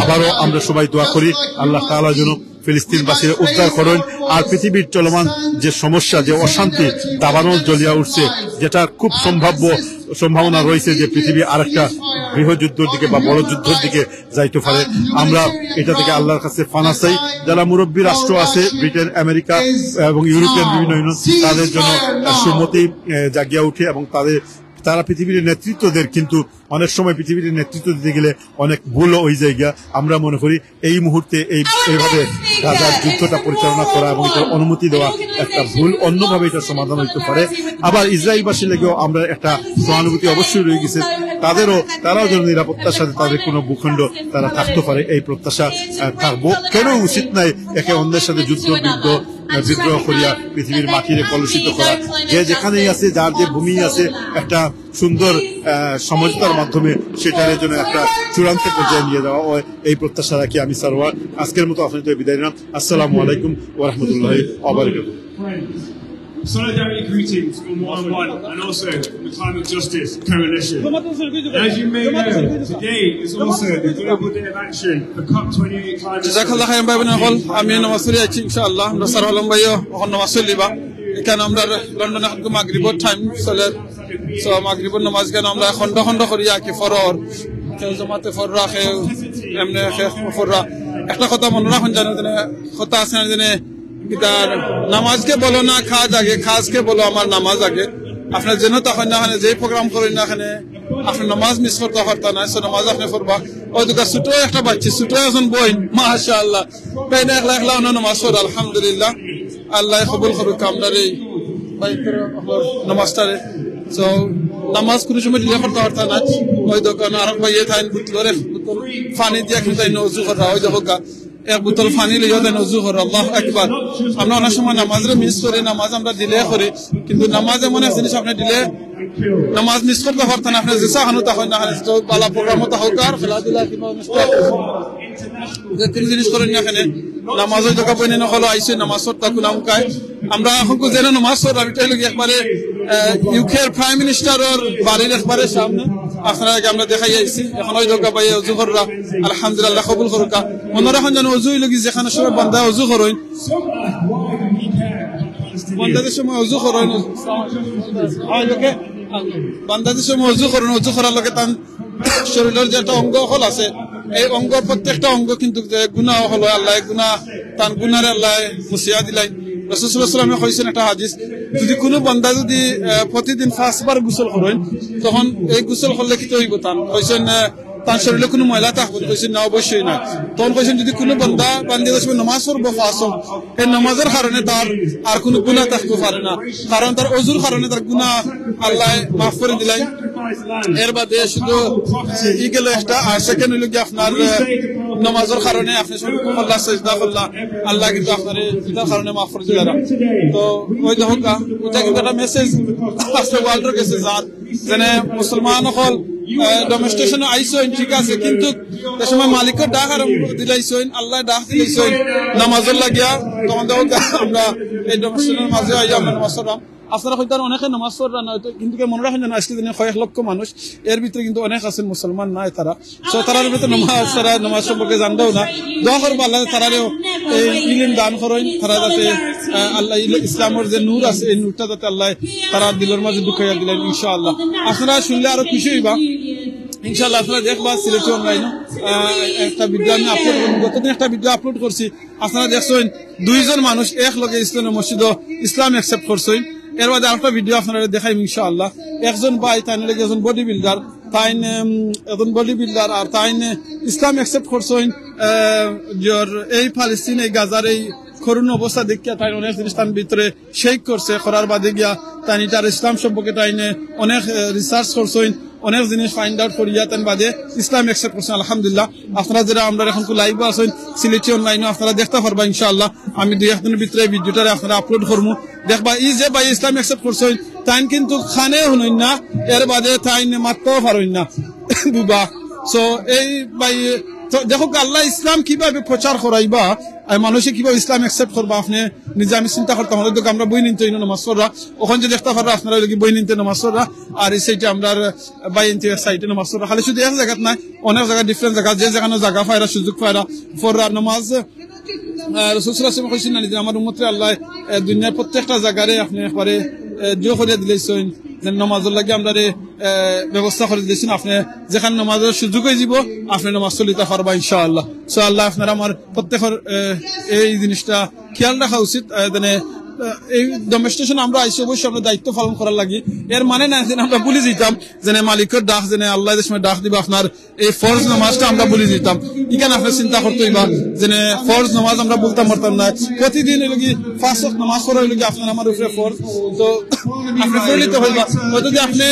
আবারও আমরা সবাই দোয়া করি আল্লাহ তাআলা যেন ফিলিস্তিনবাসীরা উদ্ধার করেন। আর পৃথিবীর চলমান যে সমস্যা, যে অশান্তি দাবানল জ্বলিয়া উঠছে, যেটা খুব সম্ভাবনা রয়েছে যে পৃথিবী আরেকটা গৃহযুদ্ধের দিকে বা বড় যুদ্ধের দিকে যাইতে পারে, আমরা এটা থেকে আল্লাহর কাছে ফানা চাই। যারা মুরব্বী রাষ্ট্র আছে, ব্রিটেন, আমেরিকা এবং ইউরোপিয়ান বিভিন্ন ইউনিয়ন, তাদের জন্য সুমতি জাগিয়া উঠে এবং তারা পৃথিবীর নেতৃত্ব দেন, কিন্তু অনেক সময় পৃথিবীর নেতৃত্ব দিতে গেলে অনেক ভুলও হয়ে যায়। আমরা মনে করি এই মুহূর্তে এইভাবে গাজার যুদ্ধটা পরিচালনা করা এবং এটার অনুমতি দেওয়া একটা ভুল, অন্যভাবে এটা সমাধান হইতে পারে। আবার ইসরায়েলবাসী লেগেও আমরা একটা সহানুভূতি অবশ্যই রয়ে গেছে, তারাও যেন নিরাপত্তার সাথে তাদের কোনো ভূখণ্ড তারা থাকতে পারে, এই প্রত্যাশা থাকবো। কেন উচিত নাই একে অন্যের সাথে বিদ্রোহ করিয়া পৃথিবীর মাটিরে কলুষিত করা। যে যেখানেই আছে, যার যে ভূমি আছে, একটা সুন্দর সমঝোতার মাধ্যমে সেটার জন্য একটা চূড়ান্ত পর্যায়ে নিয়ে যাওয়া হয়, এই প্রত্যাশা রাখি আমি সারওয়ার আজকের মতো আপনাদের বিদায় নিলাম। আসসালামু আলাইকুম ওয়া রাহমাতুল্লাহি ওয়া বারাকাতুহু। Solidarity greetings from One and also from the Climate Justice Coalition. As you may know, today is also the Global Day of Action for COP28 climate. জাযাকাল্লাহু খাইরান ভাই বোনেরা হল, আমি নমাজুরি আছি ইনশাআল্লাহ। আমরা সার হলাম ভাইও এখন নমাজ লিবা। এখানে আমরা লন্ডনে এখন মাগরিবের টাইম চলে, সো মাগরিবের নামাজ কেন আমরা খন্ড খন্ড করিয়া কি ফরর কেউ জমাতে ফররা কেউ এমনি ফররা। একটা কথা মনে রাখুন, জানেন কথা আছে না, জানে গিটার নামাজকে বলো না খাজ আগে, খাজকে বলো আমার নামাজ আগে। আপনার যেন তখন না যে প্রোগ্রাম করেন না, এখানে আপনি নামাজ মিস করতে পারতেন না, নামাজ আপনি করবা। ওই দুটা ছোট একটা বাচ্চা, ছোট এখন বই, মাশাআল্লাহ, তাই না, একলা একলা নামাজ পড়ে আলহামদুলিল্লাহ। আল্লাহ কবুল করুক আপনার এই নামাজটারে। তো নামাজ কোনো সময় দিলে করতে পারতেন না। ওই দোকান আর ভাইয়ে থাইন বুতলরে পানি দিয়ে কিন্তু নজু করা, ওই দেখো এক বোতল পানি লইয়া দেন নজু করে। আল্লাহু আকবার। আমরা অনেক সময় নামাজরে মিস করি, নামাজ আমরা দিলে করি, কিন্তু নামাজ এমন এক জিনিস আপনি দিলে নামাজ মিস করতে পারতেন। আপনি যে চাহানো তখন না পালা প্রোগ্রামও হোক আর খেলাধুলা কিংবা যে কোনো জিনিস করেন না, এখানে নামাজ ওই দোকা বইনে নকল আইসে নামাজ পড়তা কুনাম কায়। আমরা এখন যেন নামাজ পড়, আমি চাইলে একবারে ইউকের প্রাইম মিনিস্টারের বাড়ির একবারে সামনে আপনারা আমরা দেখাই আইছি। এখন ওই দোকা পাই অজু কররা, আলহামদুলিল্লাহ কবুল করুকা। মনে রাখুন যেন অজুই লগি যেখানে সবাই বান্দা অজু করেন, বান্দাদের সময় অজু করেন, বান্দাদের সময় অজু করেন। অজু করার লগে তার শরীরের যে একটা অঙ্গ হল আছে, এই অঙ্গ প্রত্যেকটা অঙ্গ কিন্তু গুনাহ হলো, আল্লাহ গুনাহ তান গুনারে আল্লাহ মুছিয়া দিলাই। রাসূল সাল্লাল্লাহু আলাইহি ওয়াসাল্লাম কইছেন একটা হাদিস, যদি কোনো বান্দা যদি প্রতিদিন 5 বার গোসল করেন, তখন এই গোসল করলে কি হইব? কইছেন তার শরীরে কোনো ময়লা থাকবে? কইছেন না, অবশ্যই না। তখন কইছেন যদি কোনো বান্দা নামাজ পড়বো ফাঁসো, এই নামাজের কারণে তার আর কোনো গুনাহ থাকতে পারে না, কারণ তার ওযুর কারণে তার গুনাহ আল্লাহ মাফ করে দিলেন। এর বাদে শুধু ই গেল একটা, আর সেকেন্ড হইল কি আপনার নামাজের কারণে আপনি আল্লাহ সাজদা করলা, আল্লাহ কিন্তু আপনার এটার কারণে মাফ করে দিলেন। তো ওই দেখো এটা কিন্তু একটা মেসেজ আসলে ওয়ার্ল্ডের কাছে যার যেন মুসলমান হল ডেমনস্ট্রেশন আইসেন, ঠিক আছে, কিন্তু এ সময় মালিকের ডাক আর দিলাইছেন, আল্লাহ ডাক দিলাইছেন নামাজের লাগিয়া। তখন দেখো আমরা এই ডেমনস্ট্রেশনের মাঝে আইয়া আমরা নামাজ পড়লাম। আপনারা হয়তো অনেকে নামাজ পড়বেন না, কিন্তু মনে রাখেন না আজকে দিনে 1 লক্ষ মানুষ, এর ভিতরে কিন্তু অনেক আছেন মুসলমান নাই, তারা তারার ভিতরে নামাজ সম্পর্কে জানতেও না। দোয়া করবো আল্লাহ তারারেও এই ইলম দান করেন, তারা যাতে আল্লাহ ইসলামের যে নূর আছে এই নূরটা যাতে আল্লাহ তারা দিলের মাঝে ঢুকাইয়া দিলেন ইনশাআল্লাহ। আপনারা শুনলে আরো খুশি হইবা ইনশাআল্লাহ। আপনারা দেখবা সিলেটে অনলাইনে একটা ভিডিও আমি আপলোড করব, গতদিন একটা ভিডিও আপলোড করছি। আপনারা দেখছেন 2 জন মানুষ এক লগে ইসলামের মসজিদ ইসলাম অ্যাকসেপ্ট করছেন। এর মধ্যে আরেকটা ভিডিও আপনারা দেখাইম ইনশাআল্লাহ। একজন ভাই তাই একজন বডি বিল্ডার, একজন বডি বিল্ডার আর তাই ইসলাম অ্যাকসেপ্ট করছেন। এই ফালিস্তিন এই গাজার এই করুণ অবস্থা দেখিয়া তাই অনেক জিনিস তার ভিতরে শেক করছে, করার বাদে গিয়া তাই তার ইসলাম সম্পর্কে তাই অনেক রিসার্চ করছেন, অনেক জিনিস ফাইন্ড আউট করিয়া তার বাদে ইসলাম অ্যাকসেপ্ট করছেন আলহামদুলিল্লাহ। আপনারা যারা আমরা এখন লাইভ আছেন সিলেটি অনলাইনে আপনারা দেখতে পারবা ইনশাআল্লাহ। আমি 2-1 দিনের ভিতরে ভিডিওটা আপনারা আপলোড করবো, দেখবা এই যে ভাই ইসলাম অ্যাকসেপ্ট করছেন তাই কিন্তু খানে হইন না, এর বাদে তাই মারতেও পারেন না বুবা। সো এই ভাই দেখো আল্লাহ ইসলাম কিভাবে প্রচার করাইবা, মানুষে কিভাবে ইসলাম অ্যাকসেপ্ট করবা, আপনি নিজে আমি চিন্তা করতাম। হয়তো আমরা বই নিতে নামাজ পড়া ওখানে যে দেখতে পারবো আপনারা বই নিতে নামাজ পড়া, আর এই সাইডে আমরা বাই সাইডে নামাজ পড়া। খালি শুধু এক জায়গাত নাই, অনেক জায়গা ডিফারেন্ট জায়গা, যে জায়গানো জায়গা পায়রা সুযোগ পায়রা পড়ার নামাজ। রাসূল সাল্লাল্লাহু আলাইহি ওয়াসাল্লাম কইছেন না আমার উম্মতে আল্লাহ দুনিয়ার প্রত্যেকটা জায়গারে আপনি একবারে জোর করে দিলেছেন, যে নামাজের লাগে আমরা ব্যবস্থা করে দিয়েছেন, আপনি যেখানে নামাজের সুযোগ হয়ে যাব আপনি নামাজ চলিতে পারবা ইনশাআল্লাহ। সো আল্লাহ আপনারা আমার প্রত্যেকের এই জিনিসটা খেয়াল রাখা উচিত। এই ডেমনস্ট্রেশন আমরা আইসি অবশ্যই আমরা দায়িত্ব পালন করার লাগি। এর মানে না যে আমরা ভুলে যেতাম যে মালিকের ডাক যে আল্লাহ যে সময় ডাক দিব আপনার এই ফরজ নামাজটা আমরা ভুলে যেতাম। এখানে আপনার চিন্তা করতে হইবা যে ফরজ নামাজ আমরা বলতাম পারতাম না। প্রতিদিন এলাকি 5 ওয়াক্ত নামাজ পড়া এলাকি আপনার আমার উপরে ফরজ, তো আপনি পড়লিতে হইবা। যদি আপনি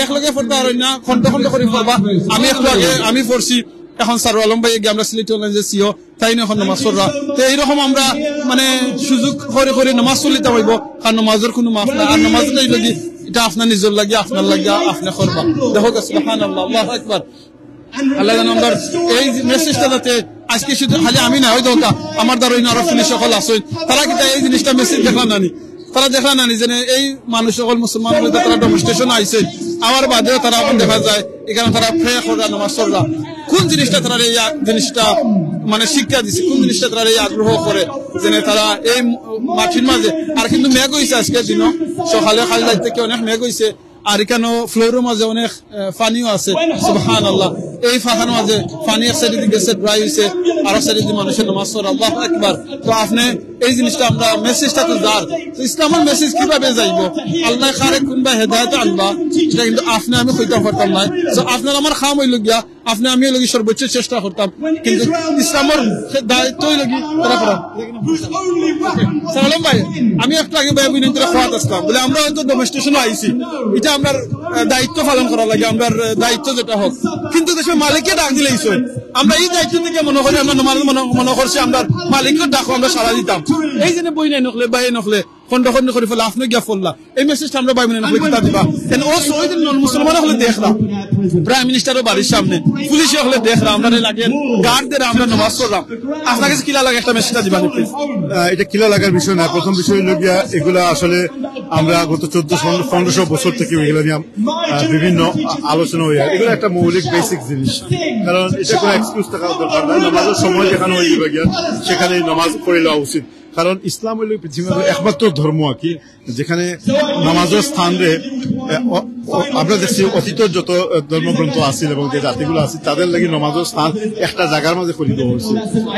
একলগে পড়তে পারেন না, খন্ড খন্ড করে পড়বা। আমি একটু আগে আমি পড়ছি, এখন সারুল আলম ভাই আমরা সিলেটি অনলাইন যে সিও তাই এখন নামাজ পড়া। তো এইরকম আমরা মানে সুযোগ করে করে নামাজ চলিতে হইব, কারণ নামাজের কোনো মাফ না। আর নামাজ লাগি এটা আপনার নিজের লাগে আপনার লাগে আপনি করবা। দেখো সুবহানাল্লাহ, আল্লাহু আকবার। আল্লাহ যেন আমরা এই মেসেজটা যাতে আজকে শুধু খালি আমি না হয়তো আমার দ্বারা আরো পুলিশ সকল আসেন, তারা কিন্তু এই জিনিসটা মেসেজ দেখলাম নানি, তারা দেখলাম নানি যে এই মানুষ সকল মুসলমান তারা ডেমনস্ট্রেশন আইসেন, আমার বাদেও তারা দেখা যায় এখানে তারা প্রে করা নামাজ পড়া। কোন জিনিসটা তারা এই জিনিসটা মানে শিক্ষা দিচ্ছে, কোন জিনিসটা তারা এই আগ্রহ করে যে তারা এই মাটির মাঝে। আর কিন্তু মেঘ হয়েছে আজকের দিনও, সকালে খালি যাইতে থেকে অনেক মেঘ হয়েছে, আর এখানে ফ্লোরের মাঝে অনেক পানিও আছে সুবহানাল্লাহ। এই ফাঁকার মাঝে পানি এক সাইডে দিকে ড্রাই হয়েছে, আর এক সাইডে মানুষের নামাজ পড়া। আল্লাহু আকবার। তো আপনি এই জিনিসটা আমরা মেসেজটা তো যার তো ইসলামের মেসেজ কিভাবে যাইব, আল্লাহ কারে কোনবা হেদায়েত আনবা, সেটা কিন্তু আপনি আমি কইতে পারতাম না। তো আপনার আমার খাম হইল গিয়া আপনি আমি লগি সর্বোচ্চ চেষ্টা করতাম, কিন্তু ইসলামের দায়িত্ব লগি তারা করা। সালাম ভাই, আমি একটু আগে ভাই বিনন্তিরা খাওয়াত আসলাম বলে আমরা হয়তো ডেমনস্ট্রেশনে আইছি, এটা আমরা দায়িত্ব পালন করা লাগে, আমরা দায়িত্ব যেটা হোক। কিন্তু দেশের মালিককে ডাক দিলে আমরা এই দায়িত্ব থেকে মনে করি আমরা মনে করছি আমরা মালিকের ডাকো আমরা সারা দিতাম। এই জন্য বই নাই নকলে বাই নকলে খন্ড খন্ড করে ফেলে আপনি গিয়া ফেললা, এই মেসেজটা আমরা বাই মানে নকলে কিতা দিবা। ও শহীদ মুসলমান হলে দেখলাম, প্রাইম মিনিস্টারও বাড়ির সামনে, পুলিশ হলে দেখলাম, আমরা লাগে গার্ডদের আমরা নামাজ পড়লাম। আপনার কাছে কিলা লাগে একটা মেসেজটা দিবা প্লিজ। এটা কিলা লাগার বিষয় না, প্রথম বিষয় হলো গিয়া এগুলা আসলে আমরা গত 1400-1500 বছর থেকে এগুলো নিয়ে বিভিন্ন আলোচনা হয়ে যায়। এগুলো একটা মৌলিক বেসিক জিনিস, কারণ এটা কোনো এক্সকিউজ থাকার দরকার নাই। নামাজের সময় যেখানে হয়ে গিয়া সেখানে নামাজ পড়ে নেওয়া উচিত, কারণ ইসলাম হইল পৃথিবীর একমাত্র ধর্ম আর কি যেখানে নামাজের স্থান রে আমরা দেখছি অতীত যত ধর্মগ্রন্থ আছে এবং যে জাতিগুলো আছে তাদের লাগি নমাজের স্থান একটা জায়গার মাঝে করে দেওয়া হয়েছে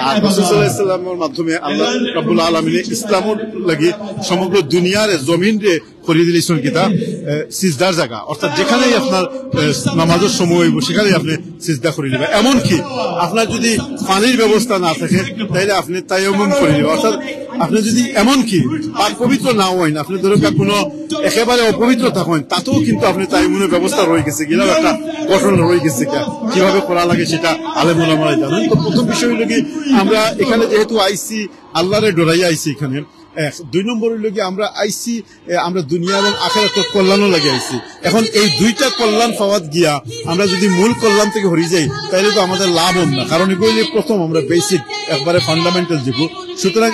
আর রাসূল সাল্লাল্লাহু আলাইহি ওয়াসাল্লামের মাধ্যমে আল্লাহ রাব্বুল আলামিন ইসলামের লাগি সমগ্র দুনিয়ার জমিনে করে দিলেছেন কিতা সিজদার জায়গা অর্থাৎ যেখানেই আপনার নামাজের সময় হইব সেখানেই আপনি সিজদা করে নেবেন এমনকি আপনার যদি পানির ব্যবস্থা না থাকে তাহলে আপনি তায়াম্মুম করে নেবেন অর্থাৎ আপনি যদি এমনকি পাক পবিত্র না হন আপনি ধরুন কোনো একেবারে অপবিত্র থাকেন তাতেও কিন্তু আপনি তায়াম্মুমের ব্যবস্থা রয়ে গেছে গেলাম একটা গঠন রয়ে গেছে কিভাবে করা লাগে সেটা আলেম ওলামারা জানেন তো প্রথম বিষয় হলো কি আমরা এখানে যেহেতু আইসি আল্লাহরে ডরাই আইসি এখানে দুই নম্বর হইল কি আমরা আইসি আমরা দুনিয়া এবং আখিরাতের কল্যাণও লাগে আইসি এখন এই দুইটা কল্যাণ পাওয়াত গিয়া আমরা যদি মূল কল্যাণ থেকে হরি যাই তাহলে তো আমাদের লাভ হন না কারণ এগুলি প্রথম আমরা বেসিক একবারে ফান্ডামেন্টাল যেগুলো সুতরাং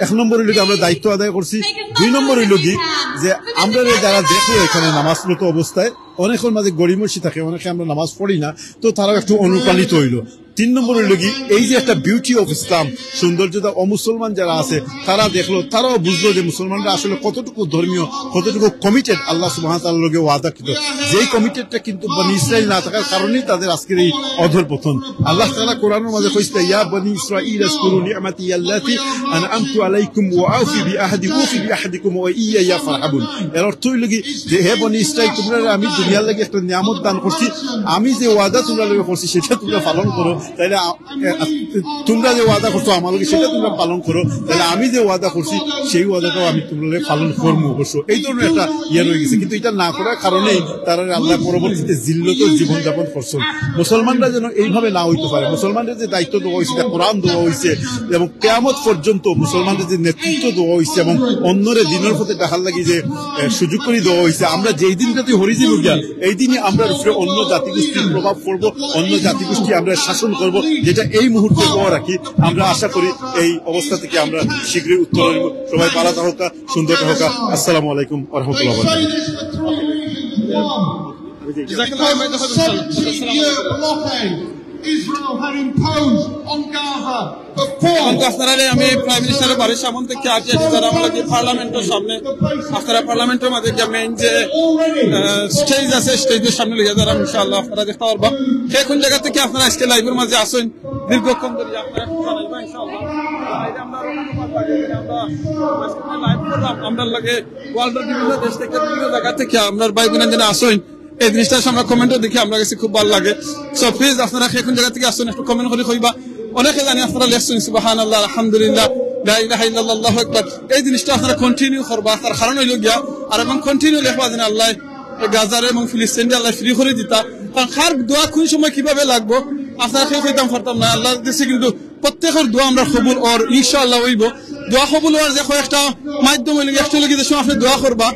এক নম্বর হইল কি আমরা দায়িত্ব আদায় করছি দুই নম্বর হইল কি যে আমরা যারা দেখো এখানে নামাজরত অবস্থায় অনেকের মাঝে গড়িমসি থাকে অনেকে আমরা নামাজ পড়ি না তো তারাও একটু অনুপ্রাণিত হইল তিন নম্বর হইল কি এই যে একটা বিউটি অফ ইসলাম সৌন্দর্যতা অমুসলমান যারা আছে তারা দেখলো তারাও বুঝলো যে মুসলমানরা আসলে কতটুকু ধর্মীয় কতটুকু কমিটেড আল্লাহ সুবহানাহু ওয়া তাআলার লগে ওয়াদাকৃত যেই কমিটেডটা কিন্তু বনি ইসরাইল না থাকার কারণেই তাদের আজকের এই অধঃপতন আল্লাহ তাআলা কোরআনের মাঝে কইছে ইয়া বনি ইসরাইল আযকুরু নি'মাতি আল্লাতী আনআমতু আলাইকুম ওয়া আউফি বিআহদিকুম ওয়া ইয়া ফারহাবুন এর অর্থ হইল কি যে হে বনি ইসরাইল তোমরা আমি দুনিয়ার লাগি একটা নিয়ামত দান করছি আমি যে ওয়াদা তোমরা লগে করছি সেটা তোমরা পালন করো তাইলে তোমরা যে ওয়াদা করছো আমার লগে সেটা তোমরা পালন করো তাহলে আমি যে ওয়াদা করছি সেই ওয়াদাটাও আমি তোমরা পালন করবো অবশ্য এই ধরনের একটা ইয়ে রয়ে গেছে কিন্তু এটা না করার কারণেই তারা আল্লাহ পরবর্তীতে জিল্লতের জীবনযাপন করছেন মুসলমানরা যেন এইভাবে না হইতে পারে মুসলমানদের যে দায়িত্ব দেওয়া হয়েছে কোরআন দেওয়া হয়েছে এবং কিয়ামত পর্যন্ত মুসলমানদের যে নেতৃত্ব দেওয়া হয়েছে এবং অন্যরে দিনের পথে দেখার লাগি যে সুযোগ করে দেওয়া হয়েছে আমরা যেই দিনটাতে হরিজি গিয়া এই দিনই আমরা উপরে অন্য জাতিগোষ্ঠীর প্রভাব পড়বো অন্য জাতিগোষ্ঠী আমরা শাসন করব যেটা এই মুহূর্তে পাওয়া রাখি আমরা আশা করি এই অবস্থা থেকে আমরা শীঘ্রই উত্তর হইব সবাই ভালো থাকুক সুন্দর থাকুক আসসালামু আলাইকুম ওয়া রাহমাতুল্লাহি ওয়া বারাকাতুহু Israel had imposed on Gaza আমি প্রাইম মিনিস্টারের বাড়ির সামনে থেকে আছি যারা আমরা যে পার্লামেন্টের সামনে আপনারা পার্লামেন্টের মাঝে যে মেইন যে স্টেজ আছে স্টেজের সামনে লিখে যারা ইনশাআল্লাহ আপনারা দেখতে পারবা সেই কোন জায়গা থেকে আপনারা আজকে লাইভের মাঝে আসেন দীর্ঘক্ষণ ধরে আপনারা জানাইবা ইনশাআল্লাহ আমরা লাগে ওয়ার্ল্ডের বিভিন্ন দেশ থেকে বিভিন্ন জায়গা থেকে আমরা ভাই বোনেরা যারা আসেন এই জিনিসটা আমরা কমেন্টও দেখি আমরা কাছে খুব ভালো লাগে সো প্লিজ আপনারা কোন জায়গা থেকে আসেন একটু কমেন্ট করে কইবা অনেকে জানি আপনারা লেখছেন সুবহানাল্লাহ আলহামদুলিল্লাহ লা ইলাহা ইল্লাল্লাহ আল্লাহু আকবার এই জিনিসটা আপনারা কন্টিনিউ করবা তার কারণ হইল গিয়া আর এবং কন্টিনিউ লেখবা যেন আল্লাহ গাজার এবং ফিলিস্তিনে আল্লাহ ফ্রি করে দিতা কারণ কার দোয়া কোন সময় কিভাবে লাগবো আপনারা কেউ কইতাম পারতাম না আল্লাহ দিছে কিন্তু প্রত্যেকের দোয়া আমরা কবুল আর ইনশাআল্লাহ হইব দোয়া কবুল হওয়ার যে একটা মাধ্যম হইল একটা লাগি যে আপনি দোয়া করবা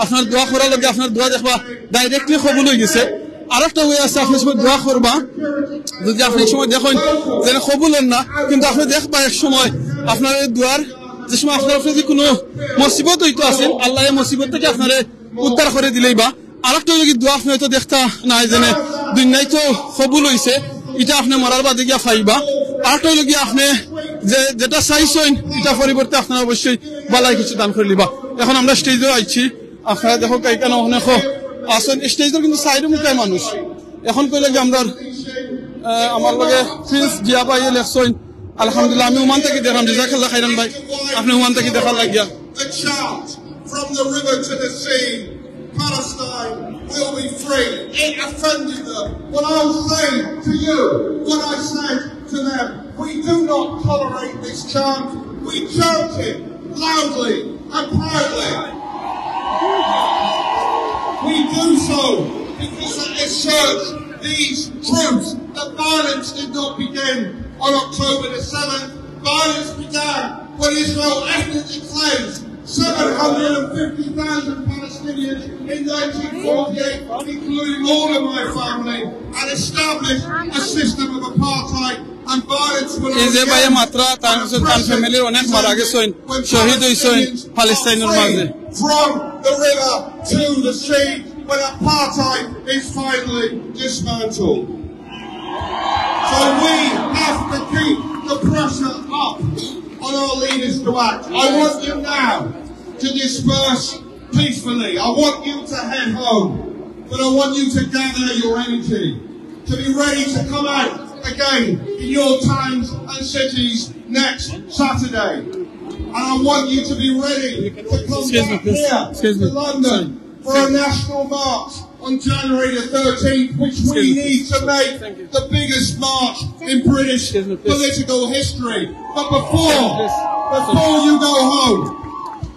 আপনার দোয়া করার লগে আপনার দোয়া দেখবা ডাইরেক্টলি কবুল হয়ে গেছে আরেকটা ওয়ে আছে আপনি সময় দোয়া করবা যদি আপনি সময় দেখেন যেন কবুল হন না কিন্তু আপনি দেখবা এক সময় আপনার দোয়ার যে সময় আপনার আপনি যে কোনো মুসিবত হইতো আছেন আল্লাহ এই মুসিবত থেকে আপনার উদ্ধার করে দিলেই বা আরেকটা যদি দোয়া আপনি হয়তো দেখতা নাই যেন দুনিয়ায় তো কবুল হয়েছে এটা আপনি মরার বাদে গিয়া পাইবা আরেকটা হইল গিয়ে আপনি যেটা চাইছেন এটা পরিবর্তে আপনারা অবশ্যই বালাই কিছু দান করে লিবা এখন আমরা স্টেজে আইছি আপনারা দেখো কেন অনেক আসেন স্টেজের কিন্তু সাইডে মুখায় মানুষ এখন কইলে যে আমরা আমার লগে প্রিন্স জিয়া ভাই লেখছেন আলহামদুলিল্লাহ আমি ওমান থেকে দেখলাম জাযাকাল্লাহ খাইরান ভাই আপনি ওমান থেকে দেখা লাগিয়া from the river to the sea Palestine will be free it offended them but I'll say to you what I said to them we do not tolerate this chant we chant it loudly and proudly we do so because it asserts these truths that violence did not begin on October the 7th. Violence began when Israel ethnically cleansed 750,000 Palestinians in 1948, including all of my family, and established a system of apartheid and violence will যে ভাই মাত্র তার ফ্যামিলির অনেক মারা গেছেন শহীদ হইছেন পালেস্তাইনের মাঝে from the river to the sea when apartheid is finally dismantled. So we have to keep the pressure up on our leaders to act. I want you now to disperse peacefully. I want you to head home. but I want you to gather your energy, to be ready to come out again in your towns and cities next Saturday. And I want you to be ready to come back here to London for a national march on January the 13th, which we need to make the biggest march in British political history. But before you go home,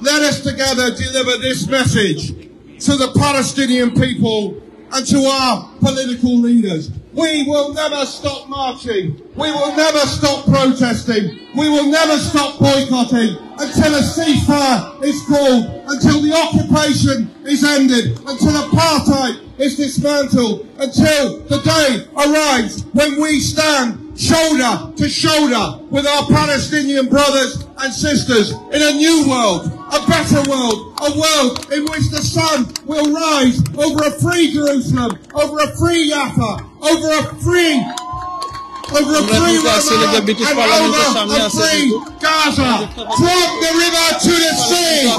let us together deliver this message to the Palestinian people and to our political leaders. We will never stop marching. We will never stop protesting. We will never stop boycotting until a ceasefire is called, until the occupation is ended, until apartheid is dismantled, until the day arrives when we stand shoulder to shoulder with our Palestinian brothers and sisters in a new world, a better world, a world in which the sun will rise over a free Jerusalem, over a free Jaffa, over a free Ramallah, and over a free Gaza. From the river to the sea.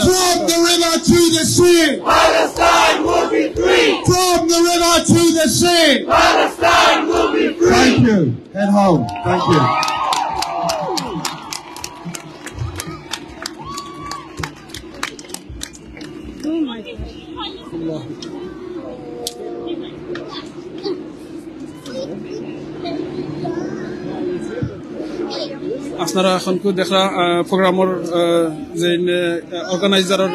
From the river to the sea. Palestine will be free. From the river to the sea. Palestine will be free. Thank you. Head home. Thank you. আপনারা এখন দেখা প্রোগ্রামের যে অর্গানাইজারের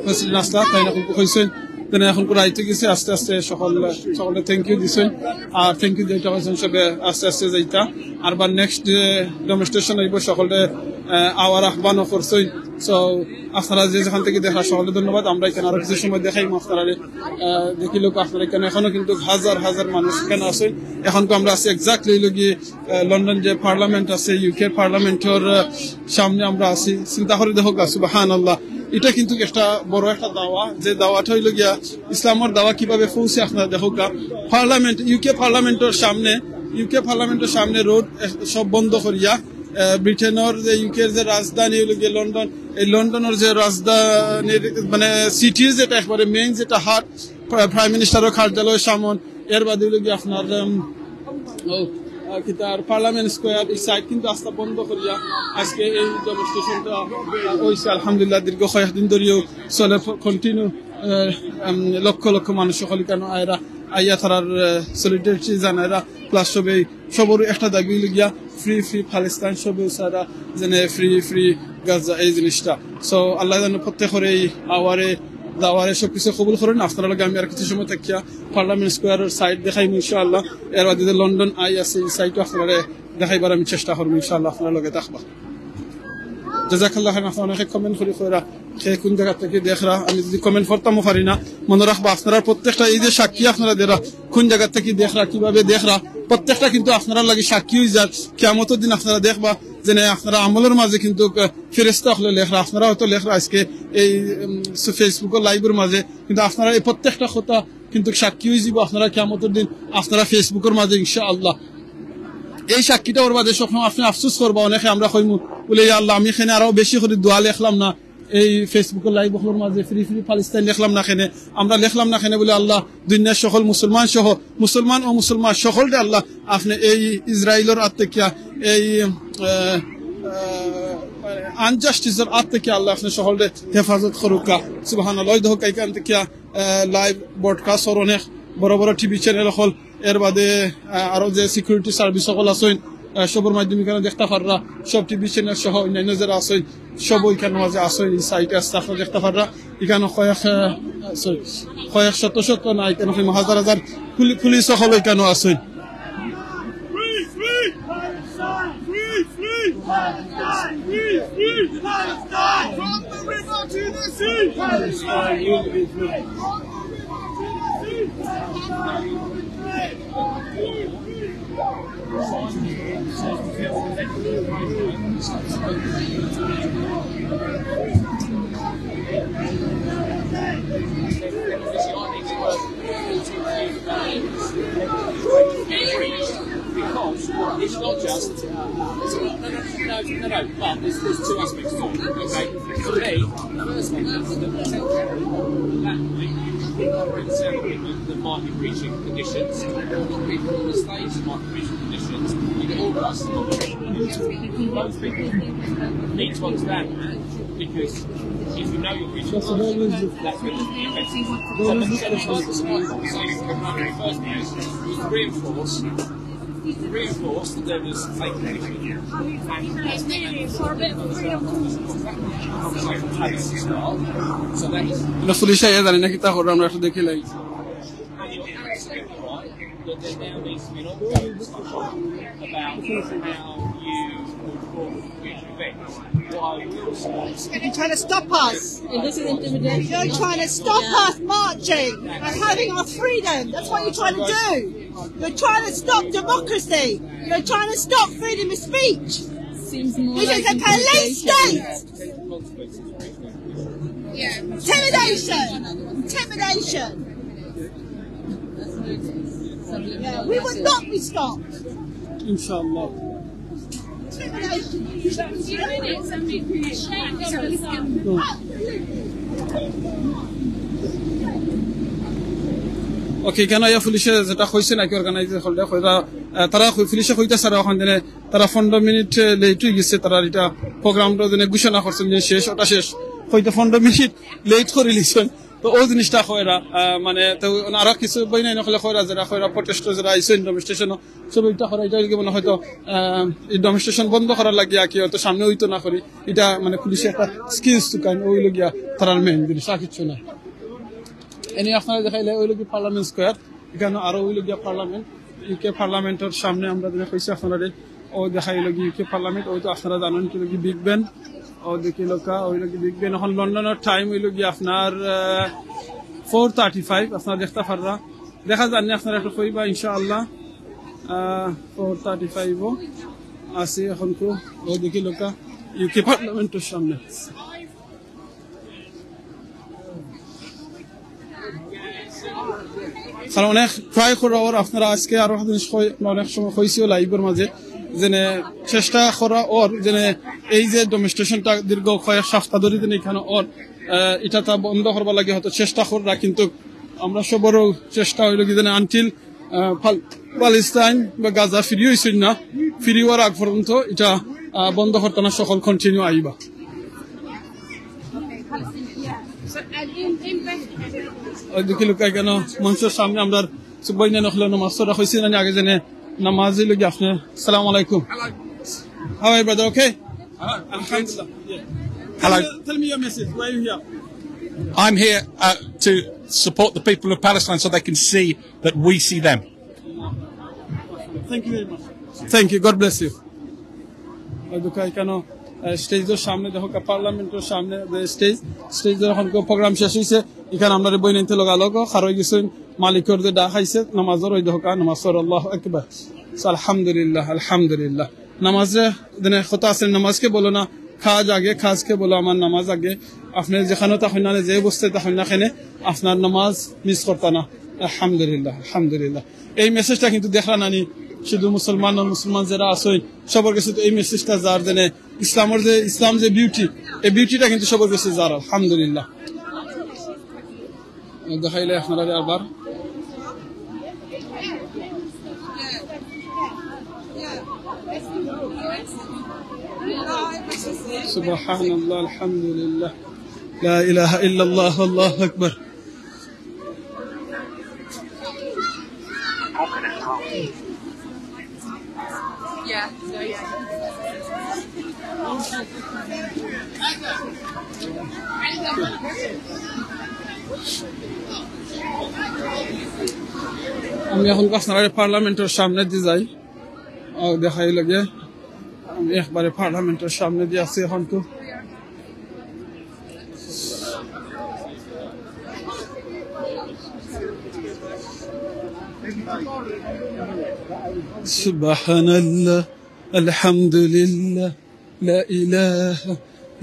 president আসলা তাই এখন কইছেন তেনে এখন রাইতে গেছে আস্তে আস্তে সকলে থ্যাংক ইউ দিছেন আর থ্যাংক ইউ দিতে হয়েছেন সবে আস্তে আস্তে যাইতা আর বা নেক্সট ডেমনস্ট্রেশন আইব সকলে আওয়ার আহ্বানও করছেন সো আপনারা যেখান থেকে দেখা সকলে ধন্যবাদ আমরা এখানে আরো কিছু সময় দেখাই আপনারা দেখি লোক আপনারা এখানে এখনো কিন্তু হাজার হাজার মানুষ এখানে আছেন এখন তো আমরা আছি এক্স্যাক্টলি লগি লন্ডন যে পার্লামেন্ট আছে ইউকে পার্লামেন্টের সামনে আমরা আছি চিন্তা করে দেখো সুবহানাল্লাহ এটা কিন্তু একটা বড় একটা দাওয়া যে দাওয়াটা হইল গিয়া ইসলামের দাওয়া কিভাবে পৌঁছে আপনারা দেখো পার্লামেন্ট ইউকে পার্লামেন্টের সামনে রোড সব বন্ধ করিয়া ব্রিটেনের যে ইউকের যে রাজধানী হইল গিয়ে লন্ডন এই লন্ডনের যে রাজধানীর মানে সিটির যেটা একবারে মেইন যেটা হাট প্রাইম মিনিস্টারের কার্যালয়ের সামন এর বাদে হইল গিয়ে আপনার তার পার্লামেন্ট স্কোয়ার এই সাইড কিন্তু আস্তা বন্ধ করিয়া আজকে এই ডেমনস্ট্রেশনটা হয়েছে আলহামদুলিল্লাহ দীর্ঘ কয়েকদিন ধরেও চলে কন্টিনিউ লক্ষ লক্ষ মানুষ সকল কেন আইয়া তারার সলিডারিটি জানায়রা প্লাস সবর একটা দাবি গিয়া ফ্রি প্যালেস্টাইন সবে সারা যেনে ফ্রি গাজা এই জিনিসটা সো আল্লাহ যেন প্রত্যেকের এই দাওয়ারে সবকিছু কবুল করেন আপনারা লাগে আমি আর কিছু সময় থাকিয়া পার্লামেন্ট স্কোয়ারের সাইড দেখাইব ইনশাআল্লাহ এর বাদে লন্ডন আই আছে এই সাইডও আপনারা দেখাইবার আমি চেষ্টা করবো ইনশাআল্লাহ আপনারা লগে থাকবা জাযাকাল্লাহ খাইরান আপনারা অনেক কমেন্ট করে কইরা কে কোন জায়গা থেকে দেখরা আমি যদি কমেন্ট করতামও পারি না মনে রাখবা আপনারা প্রত্যেকটা এই যে সাক্ষী আপনারা দেরা কোন জায়গা থেকে দেখরা কিভাবে দেখরা প্রত্যেকটা কিন্তু আপনারা লাগে সাক্ষী হয়ে যায় কিয়ামতের দিন আপনারা দেখবা যে আপনারা আমলের মাঝে কিন্তু ফেরেশতা হলে লেখরা আপনারা হয়তো লেখরা আজকে এই ফেসবুকের লাইভের মাঝে কিন্তু আপনারা এই প্রত্যেকটা কথা কিন্তু সাক্ষী হয়ে যাব আপনারা কিয়ামতের দিন আপনারা ফেসবুকের মাঝে ইনশাআল্লাহ এই সাক্ষীটা ওর বাদে সবসময় আপনি আফসোস করবা অনেকে আমরা কইমু বলে আল্লাহ আমি এখানে আরো বেশি করে দোয়া লিখলাম না এই ফেসবুকের লাইভগুলোর মাঝে ফ্রি পালেস্তাইন লিখলাম না কেনে আমরা লিখলাম না কেনে বলে আল্লাহ দুনিয়ার সকল মুসলমান ও মুসলমান সকলকে আল্লাহ আপনি এই ইসরায়েলের হাত থেকে এই আনজাস্টিসের হাত থেকে আল্লাহ আপনি সকলকে হেফাজত করুকা সুবহানাল্লাহ দেখো কাইকান থেকে লাইভ ব্রডকাস্ট আর অনেক বড় বড় টিভি চ্যানেল হল এর বাদে আরো যে সিকিউরিটি সার্ভিস সকল আছেন সবর মাধ্যমে এখানে দেখতে পাররা সব টিভি চ্যানেল সহ অন্যান্য যারা আছেন সব ওইখানে মাঝে আছেন এই সাইটে আসতে আপনারা দেখতে পাররা এখানে কয়েক শত না এখানে হাজার হাজার পুলিশ সকল ওইখানে আছেন Because it's not just. No. But there's two aspects to it. Okay, for me, the first one is that the market reaching conditions, people on the stage of market reaching conditions, you get organised. Those people need to understand that, because if you know you're reaching conditions, that's when the effect is. So the conversation from the first place was reinforce that there was fake negativity. So that is. না পুলিশে জানি না কি তা করে আমরা একটু দেখি লাই That there now needs to be an ongoing discussion about how you move forward with future events. What I will say. You're trying to stop us. This is intimidation. You're trying to stop us marching and having our freedom. That's what you're trying to do. You're trying to stop democracy. You're trying to stop freedom of speech. Seems more this like is a police state. Yeah. Intimidation. Yeah, we would not be stopped. Inshallah. ওকে কেন ইয়া পুলিশে যেটা কইছে নাকি organiser হলদে কইরা তারা পুলিশে কইতাছে আর ওখান দিনে তারা 15 মিনিট লেট হয়ে গেছে তারা এটা প্রোগ্রামটা দিনে ঘোষণা করছেন যে শেষ ওটা শেষ হয়তো 15 মিনিট লেট করে লিছেন তো ওই জিনিসটা কইরা মানে তো আর কিছু বইনাই নকলে কইরা যারা কইরা প্রটেস্টার যারা আইছেন ডেমনস্ট্রেশন সব এটা করা এটা কি মনে হয়তো এই ডেমনস্ট্রেশন বন্ধ করার লাগিয়া কি হয়তো সামনে হইতো না করি এটা মানে পুলিশে একটা স্কিলস তো কাইন ওই লগিয়া তারার মেইন জিনিস আর কিছু না এনে আপনারা দেখাইলে ওই লগি পার্লামেন্ট স্কয়ার এখানে আরো ওই লগিয়া পার্লামেন্ট ইউকে পার্লামেন্টের সামনে আমরা দেখাইছি আপনারা ও দেখাই লগি ইউকে পার্লামেন্ট ওই তো আপনারা জানেন কি লগি বিগ বেন ও দেখি লোকা ওই লগি বিগ বেন এখন লন্ডনের টাইম ওই লগি আপনার 4:35 আপনারা দেখতে পাররা দেখা জানি আপনারা একটু কইবা ইনশাআল্লাহ 4:35 ও আসি এখন তো ও দেখি লোকা ইউকে পার্লামেন্টের সামনে কারণ অনেক ট্রাই করার আপনারা আজকে আরো অনেক সময় হয়েছিল লাইভের মাঝে যে চেষ্টা করা ওর যে এই যে ডেমনস্ট্রেশনটা দীর্ঘ কয়েক সপ্তাহ ধরে এখানে ওর এটা তা বন্ধ করবার লাগে হয়তো চেষ্টা করা কিন্তু আমরা সবারও চেষ্টা হইল কি যেন আনটিল প্যালেস্টাইন বা গাজা ফ্রি হয়েছিল না ফ্রি হওয়ার আগ পর্যন্ত এটা বন্ধ করতে না সকল কন্টিনিউ আইবা দেখি লোক কেন মানুষের সামনে আমরা বইনা নখলে নামাজটা হয়েছি না আগে জেনে নামাজই লোক আপনি আসসালামু আলাইকুম How are you, brother? Okay? Alhamdulillah. Hello. Tell me your message. Why are you here? I'm here to support the people of Palestine so they can see that we see them. Thank you very much. Thank you. God bless you. দুকাই কেন স্টেজের সামনে দেখো পার্লামেন্টের সামনে স্টেজের এখন programme শেষ হয়েছে এখানে আমরা বই নিতে লোক খারই গেছেন মালিকের যে ডাক আইছে নামাজের ওই দেখো নামাজ আল্লাহু আকবার আলহামদুলিল্লাহ আলহামদুলিল্লাহ নামাজে দিনে কথা আছে নামাজকে বলো না খাজকে বলো আমার নামাজ আগে আপনি যেখানে তখন না যে অবস্থায় তখন না খেনে আপনার নামাজ মিস করতা না আলহামদুলিল্লাহ আলহামদুলিল্লাহ এই মেসেজটা কিন্তু দেখা নানি শুধু মুসলমান যারা আছে সবার কাছে তো এই মেসেজটা যার জেনে ইসলাম যে বিউটি এই বিউটিটা কিন্তু সবার কাছে যার আলহামদুলিল্লাহ দেখাইলে আপনারা আবার সুবহানাল্লাহ আলহামদুলিল্লাহ লা ইলাহা ইল্লাল্লাহ আল্লাহু আকবার আমি এখন আপনারা পার্লামেন্টের সামনে দিয়ে যাই দেখাই লাগে আমি একবারে পার্লামেন্টের সামনে দিয়ে আছি এখন তো সুবহানাল্লাহ আলহামদুলিল্লাহ লা ইলাহা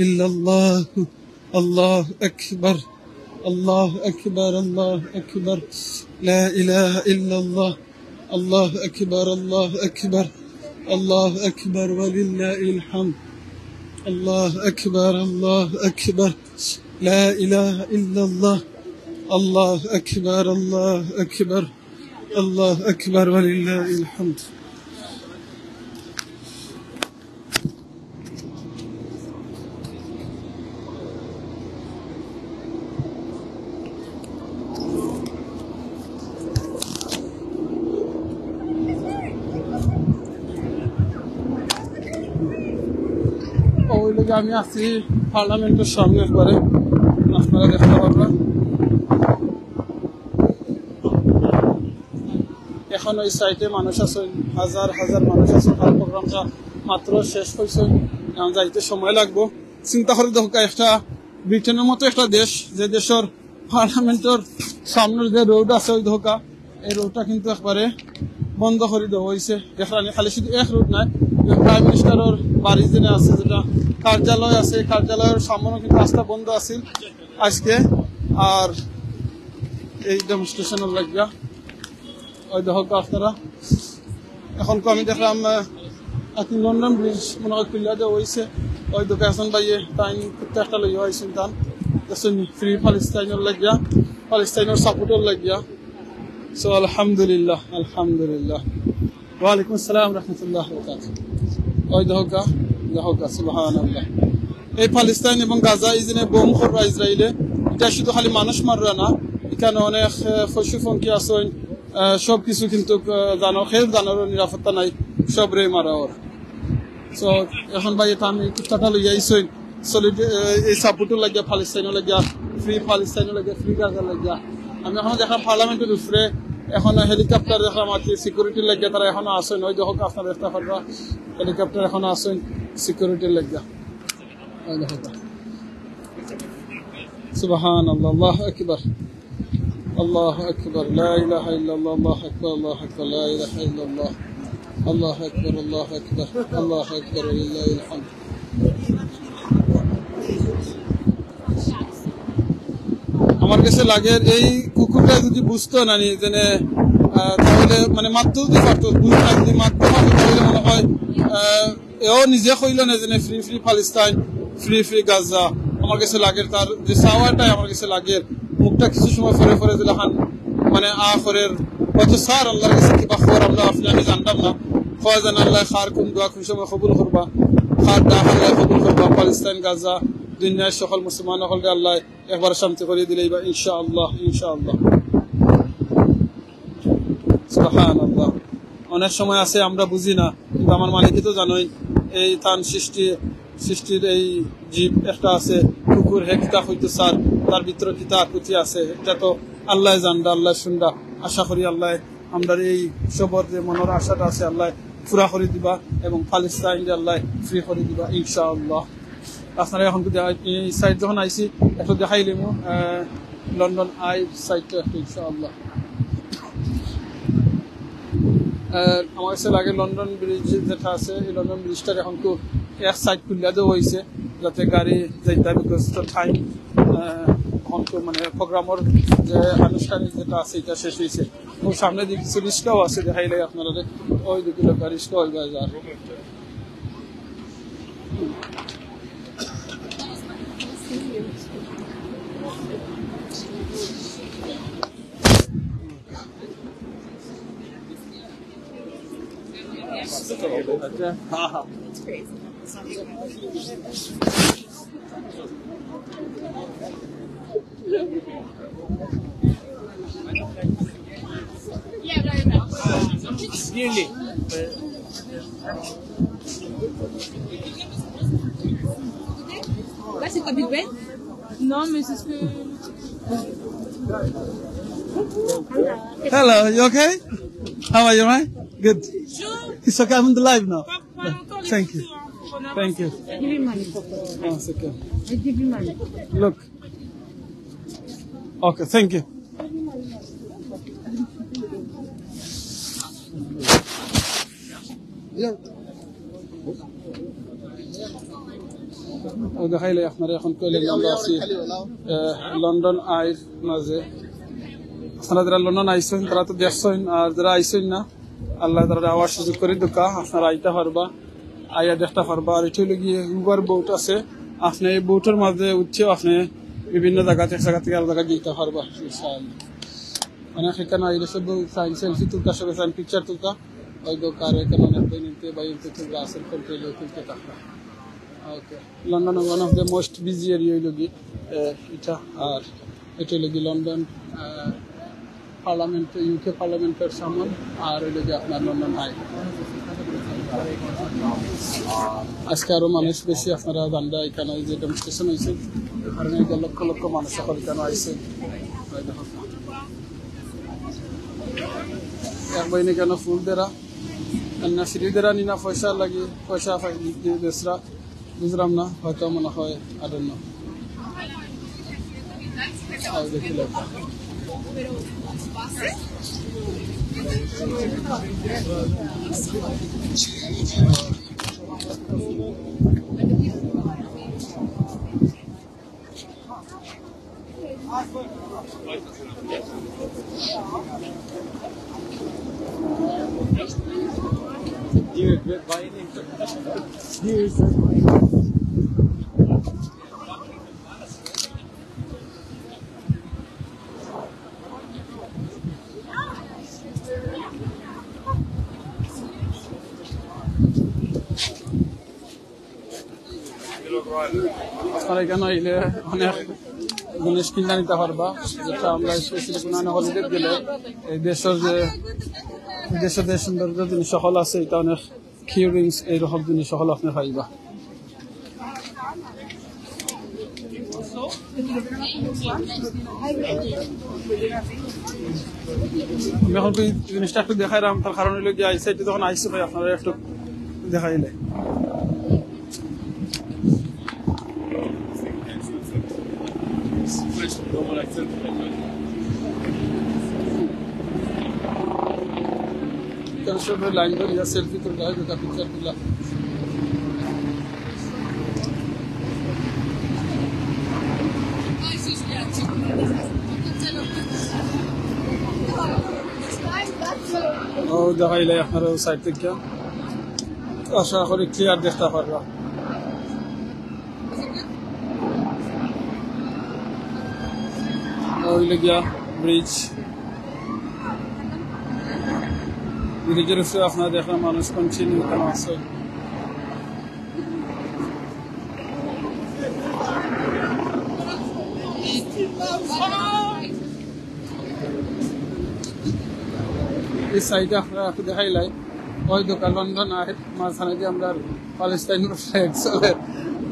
ইল্লাল্লাহ আল্লাহু আকবার আল্লাহু আকবার আল্লাহু আকবার লা ইলাহা ইল্লাল্লাহ الله أكبر الله أكبر الله أكبر ولله الحمد الله أكبر الله أكبر لا إله إلا الله الله أكبر الله أكبر الله أكبر ولله الحمد আমি আছি পার্লামেন্টের সামনে একবারে আপনারা দেখতে পারবেন এখন ওই সাইটে মানুষ আছে হাজার হাজার মানুষ আছে তার প্রোগ্রামটা মাত্র শেষ হয়েছে এখন যাইতে সময় লাগবো চিন্তা করে দেখো একটা ব্রিটেনের মতো একটা দেশ যে দেশের পার্লামেন্টের সামনের যে রোড আছে ওই ধোকা এই রোডটা কিন্তু একবারে বন্ধ করে দেওয়া হয়েছে এখানে খালি শুধু এক রোড নাই প্রাইম মিনিস্টারের বাড়ি যেটা আছে যেটা কার্যালয় আছে কার্যালয়ের সামনে কিন্তু রাস্তা বন্ধ আছে আজকে আর এই ডেমনস্ট্রেশনের লাগিয়া ওই দেখো আপনারা এখন আমি দেখলাম লন্ডন ব্রিজ মনে হয় খুলে দেওয়া হয়েছে ওই দোকান বাইয়ে তাই কুত্তা একটা লইয়া হয়েছেন তান ফ্রি প্যালেস্টাইনের লাগিয়া প্যালেস্টাইনের সাপোর্টের লাগিয়া সো আলহামদুলিল্লাহ আলহামদুলিল্লাহ ওয়ালাইকুম আসসালাম রহমতুল্লাহ ওই দেখো সুবহানাল্লাহ এই প্যালেস্টাইন এবং গাজা এই যে বোম কররা ইসরায়েলে এটা শুধু খালি মানুষ মাররা না এখানে অনেক পশুপঙ্খী আছে সবকিছু কিন্তু জানোর নিরাপত্তা নাই সবরে মারা ওর সো এখন ভাই এটা আমি কুত্তাটা লইয়া আইসই সলিড এই সাপোর্টও লাগিয়া প্যালেস্টাইনও লাগিয়া ফ্রি প্যালেস্টাইনও লাগিয়া ফ্রি গাজা লাগিয়া আমি এখন দেখলাম পার্লামেন্টের উপরে এখন হেলিকপ্টার দেখলাম আর কি সিকিউরিটির লাগিয়া তারা এখনো আসেন ওই দেখো আপনার দেখতে পারবা হেলিকপ্টার এখনো আসেন সিকিউরিটির লাগিয়া ওই দেখো সুবহানাল্লাহ আল্লাহু আকবার الله أكبر لا إله إلا الله الله أكبر الله أكبر لا إله إلا الله الله أكبر الله أكبر الله أكبر ولله الحمد আমার কাছে লাগে এই কুকুরটা যদি বুঝতো না যে তাহলে মানে মারতে যদি পারতো বুঝতো যদি মারতে পারতো তাহলে মনে হয় এও নিজে কইল না যে free free Palestine free free Gaza আমার কাছে লাগে তার যে সাওয়ারটাই আমার কাছে লাগে মুখটা কিছু সময় ফরে দিলে হান মানে আখরের হয়তো স্যার আল্লাহর কাছে কি বাখর আমরা আমি জানতাম না ফয়জান আল্লাহ খার কোন দোয়া কোন সময় কবুল করবা খার দা আল্লাহ কবুল করবা প্যালেস্টাইন গাজা দুনিয়ার সকল মুসলমান হলকে আল্লাহ একবার শান্তি করে দিলেই বা ইনশাআল্লাহ ইনশাআল্লাহ সুবহানাল্লাহ অনেক সময় আছে আমরা বুঝি না কিন্তু আমার মালিকই তো জানোই এই তান সৃষ্টির এই জীব একটা আছে কুকুর হেকটা হইতো স্যার তার ভিতরে কিতা কুতি আছে এটা তো আল্লাহ জানদা আল্লাহ শুনদা আশা করি আল্লাহ আমরা এই সবর যে মনের আশাটা আছে আল্লাহ পুরা করে দিবা এবং প্যালেস্টাইন আল্লাহ ফ্রি করে দিবা ইনশাআল্লাহ আপনারা এখন এই সাইট যখন আইসি একটু দেখাইলাম লন্ডন আই সাইটটা একটু ইনশাআল্লাহ আমার কাছে লাগে লন্ডন ব্রিজ যেটা আছে এই লন্ডন ব্রিজটার এখন খুব এক সাইড খুলে দেওয়া হয়েছে যাতে গাড়ি যাইতে বিকজ টাইম এখন তো মানে প্রোগ্রামের যে আনুষ্ঠানিক যেটা আছে এটা শেষ হয়েছে ও সামনে দিকে কিছু রিস্কাও আছে দেখাইলে আপনারা ওই দিকে রিস্কা হয়ে যায় It's crazy. Nearly. Là, c'est pas Big Ben? Non, mais c'est ce que... Hello, you okay? How are you, right? Good. It's okay, I'm on the live now. Thank you. Thank you. Give him money. Oh, it's okay. Give him money. Look. Okay, thank you. দেখাইলে আপনারা এখন কইলেন আমরা আছি London আইর মাঝে আপনারা যারা London আইসেন তারা তো দেখছেন, আর যারা আইসেন না আল্লাহ তারা আওয়াজ সুযোগ করে দুকা আপনারা আইতে পারবা, আইয়া দেখতে পারবা। আর এটা হলো গিয়ে উবার বোট আছে, আপনি এই বোটের মাঝে উঠছেও আপনি বিভিন্ন জায়গা থেকে আলাদা জায়গায় যেতে পারবা ইনশাআল্লাহ। অনেক এখানে আইলে সব সেলফি তুলতা, সবাই পিকচার তুলতা, ওই দোকার এখানে অনেক নিতে বা তুলতে আসেন কন্ট্রোল তুলতে থাকবা। Okay, London one of the most busy area হইল গিয়ে এটা। আর এটা হইল গিয়ে লন্ডন পার্লামেন্ট, ইউকে পার্লামেন্টের সামনে, আর হইল গিয়ে আপনার লন্ডন হাই। আজকে আরো মানুষ বেশি, আপনারা জানবা এখানে যে ডেমনস্ট্রেশন হয়েছে, কারণ লক্ষ লক্ষ মানুষ এখন এখানে আইসে। এক বইনে কেন ফুল দেরা না সিঁড়ি দেরা নি না পয়সা লাগে, পয়সা দেশরা বুঝলাম না, হয়তো মনে হয় আদন্য দেখিল। আপনারা এখানে আইলে অনেক জিনিস কিনে নিতে পারবা, যেটা আমরা স্পেশালি কোনো হলিডে গেলে এই দেশের যে সৌন্দর্য জিনিস সকল আছে, এটা অনেক কিউরিংস এইরকম জিনিস সকল আপনি পাইবা। আমি এখন জিনিসটা একটু দেখাইলাম, তার কারণ হইল গিয়ে আইসে যখন আইসে ভাই আপনারা একটু দেখাইলে। লাইন ধরিয়া সেলফি তুলতে হয়, দুটা পিকচার তুলা। ও দেখাইলে আপনারা সাইড থেকে আশা করি ক্লিয়ার দেখতে পারবা। ওইলে গিয়া ব্রিজ, ব্রিজের উপরে আপনারা দেখলাম মানুষ কন্টিনিউ কেন আছে। এই সাইডে আপনারা একটু দেখাইলাই, ওই দোকান লন্ডন আয় মাঝখানে দিয়ে আমরা প্যালেস্টাইনের ফ্ল্যাগ চলে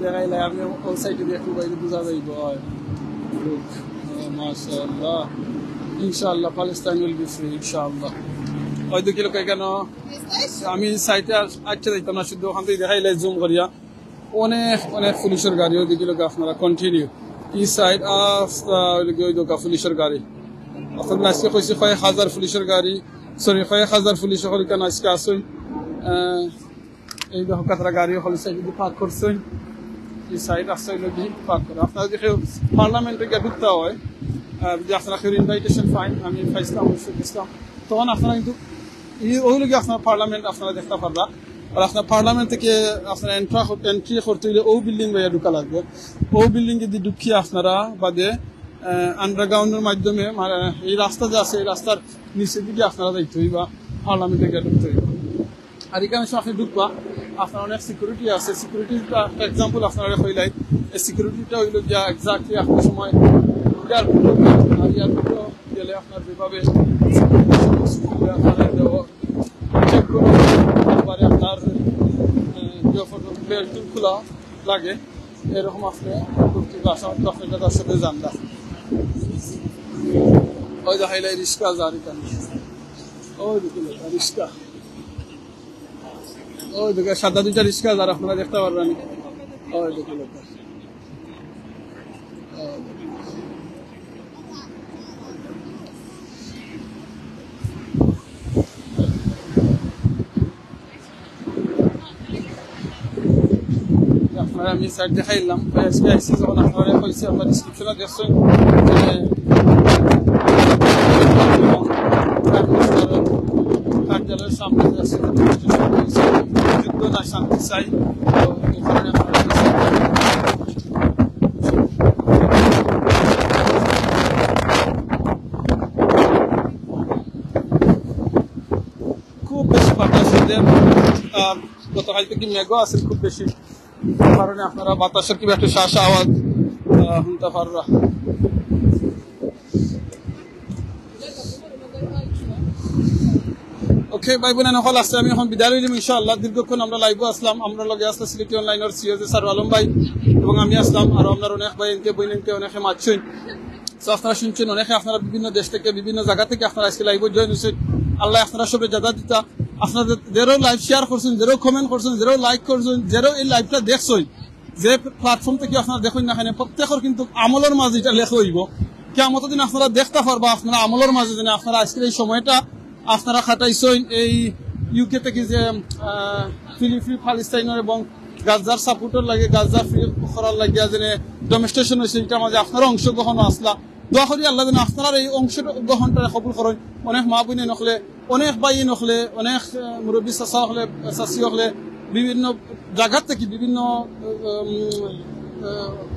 দেখাইলাই। আমি ওই সাইডে দিয়ে একটু বাইরে বোঝা যাইব। মাশাআল্লাহ, ইনশাআল্লাহ প্যালেস্টাইন উইল বি ফ্রি ইনশাআল্লাহ। ওই দুই কিলো কেন আমি সাইটে আচ্ছা যাইতাম না, শুধু ওখান থেকে দেখাইলে জুম করিয়া অনেক অনেক পুলিশের গাড়ি ওই দুই কিলো আপনারা কন্টিনিউ ই সাইড ওই দোকা পুলিশের গাড়ি। আপনার আজকে কইছি কয়েক হাজার পুলিশের গাড়ি, সরি কয়েক হাজার পুলিশ সকল কেন আজকে আসুন। এই দেখো কাতরা গাড়ি হল সাইড যদি পার্ক করছেন, এই সাইড আসছে পার্ক করে। আপনারা যদি পার্লামেন্টে গিয়ে ঢুকতে হয়, যদি আপনারা কেউ ইনভাইটেশন পাইন, আমি পাইছিলাম অবশ্যই গেছিলাম, তখন আপনারা কিন্তু ওইগুলো গিয়ে আপনার পার্লামেন্ট আপনারা দেখতে পারবা। আর আপনার পার্লামেন্ট থেকে আপনারা এন্ট্রি করতে হলে ও বিল্ডিং বাইরে ঢুকা লাগবে। ও বিল্ডিং যদি ঢুকিয়ে আপনারা বাদে আন্ডারগ্রাউন্ডের মাধ্যমে এই রাস্তা যে আছে এই রাস্তার নিচে দিকে আপনারা যাইতে হইবা, পার্লামেন্টে গিয়ে ঢুকতে হইবা। আর এখানে আপনি ঢুকবা, আপনার অনেক সিকিউরিটি আছে। সিকিউরিটিটা একটা এক্সাম্পল আপনারা হইলাই, এই সিকিউরিটিটা হইল গিয়া এক্সাক্টলি আপনার সময় এয়ারপোর্টে গেলে আপনার যেভাবে চেক করে আপনার বেল্ট খোলা লাগে, এরকম আপনি আপনার তার সাথে জানলা। ওই দেখাইলে রিক্সা যার এখানে, ওই রিক্সা, ওই দেখে সাদা দুইটা রিক্সা যার আপনারা দেখতে পারবেন। ওই দেখে লোক আমি সাইড দেখাইলাম। যখন আপনারা কইছি আপনার ডিসক্রিপশনে দেখছেন আমরা যুদ্ধ না শান্তি চাই খুব বেশি বাতাস গতকাল থেকে মেঘও আছে খুব বেশি কারণে আপনারা বাতাসের কি একটা শ্বাস আওয়াজ শুনতে পাররা ওকে ভাই বোন নকল আসছে আমি এখন বিদায় নিলাম ইনশাআল্লাহ দীর্ঘক্ষণ আমরা লাইভে আসলাম আমরা লগে আসলে সিলেটি অনলাইনের সিও যে স্যার আলম ভাই এবং আমি আসলাম আর আপনার অনেক ভাই এনকে বইনকে অনেকে মাতছেন তো আপনারা শুনছেন অনেকে আপনারা বিভিন্ন দেশ থেকে বিভিন্ন জায়গা থেকে আপনারা আজকে লাইভে জয়েন হয়েছেন আল্লাহ আপনারা সবে জাদা দিতা আপনাদের যারা লাইভ শেয়ার করছেন যারা কমেন্ট করছেন যারা লাইক করছেন যারা এই লাইভটা দেখছেন যে প্ল্যাটফর্ম থেকে আপনারা দেখুন না কেন প্রত্যেকের কিন্তু আমলের মাঝে এটা লেখা হইব কিয়ামতের দিন আপনারা দেখতে পারবা আপনারা আমলের মাঝে যেন আপনারা আজকের এই সময়টা আপনারা খাটাইছেন এই ইউকে থেকে যে ফ্রি প্যালেস্টাইনের এবং গাজার সাপোর্টের লাগে গাজা ফ্রি করার লাগিয়া যেন ডেমনস্ট্রেশন হয়েছে এটার মাঝে আপনারা অংশগ্রহণ আসলা দোয়া করি আল্লাহ যেন আপনারা এই অংশগ্রহণটা কবুল করেন অনেক মা বোনে নকলে অনেক ভাই নকলে অনেক মুরব্বী চাচা হলে চাচি হলে বিভিন্ন জায়গা থেকে বিভিন্ন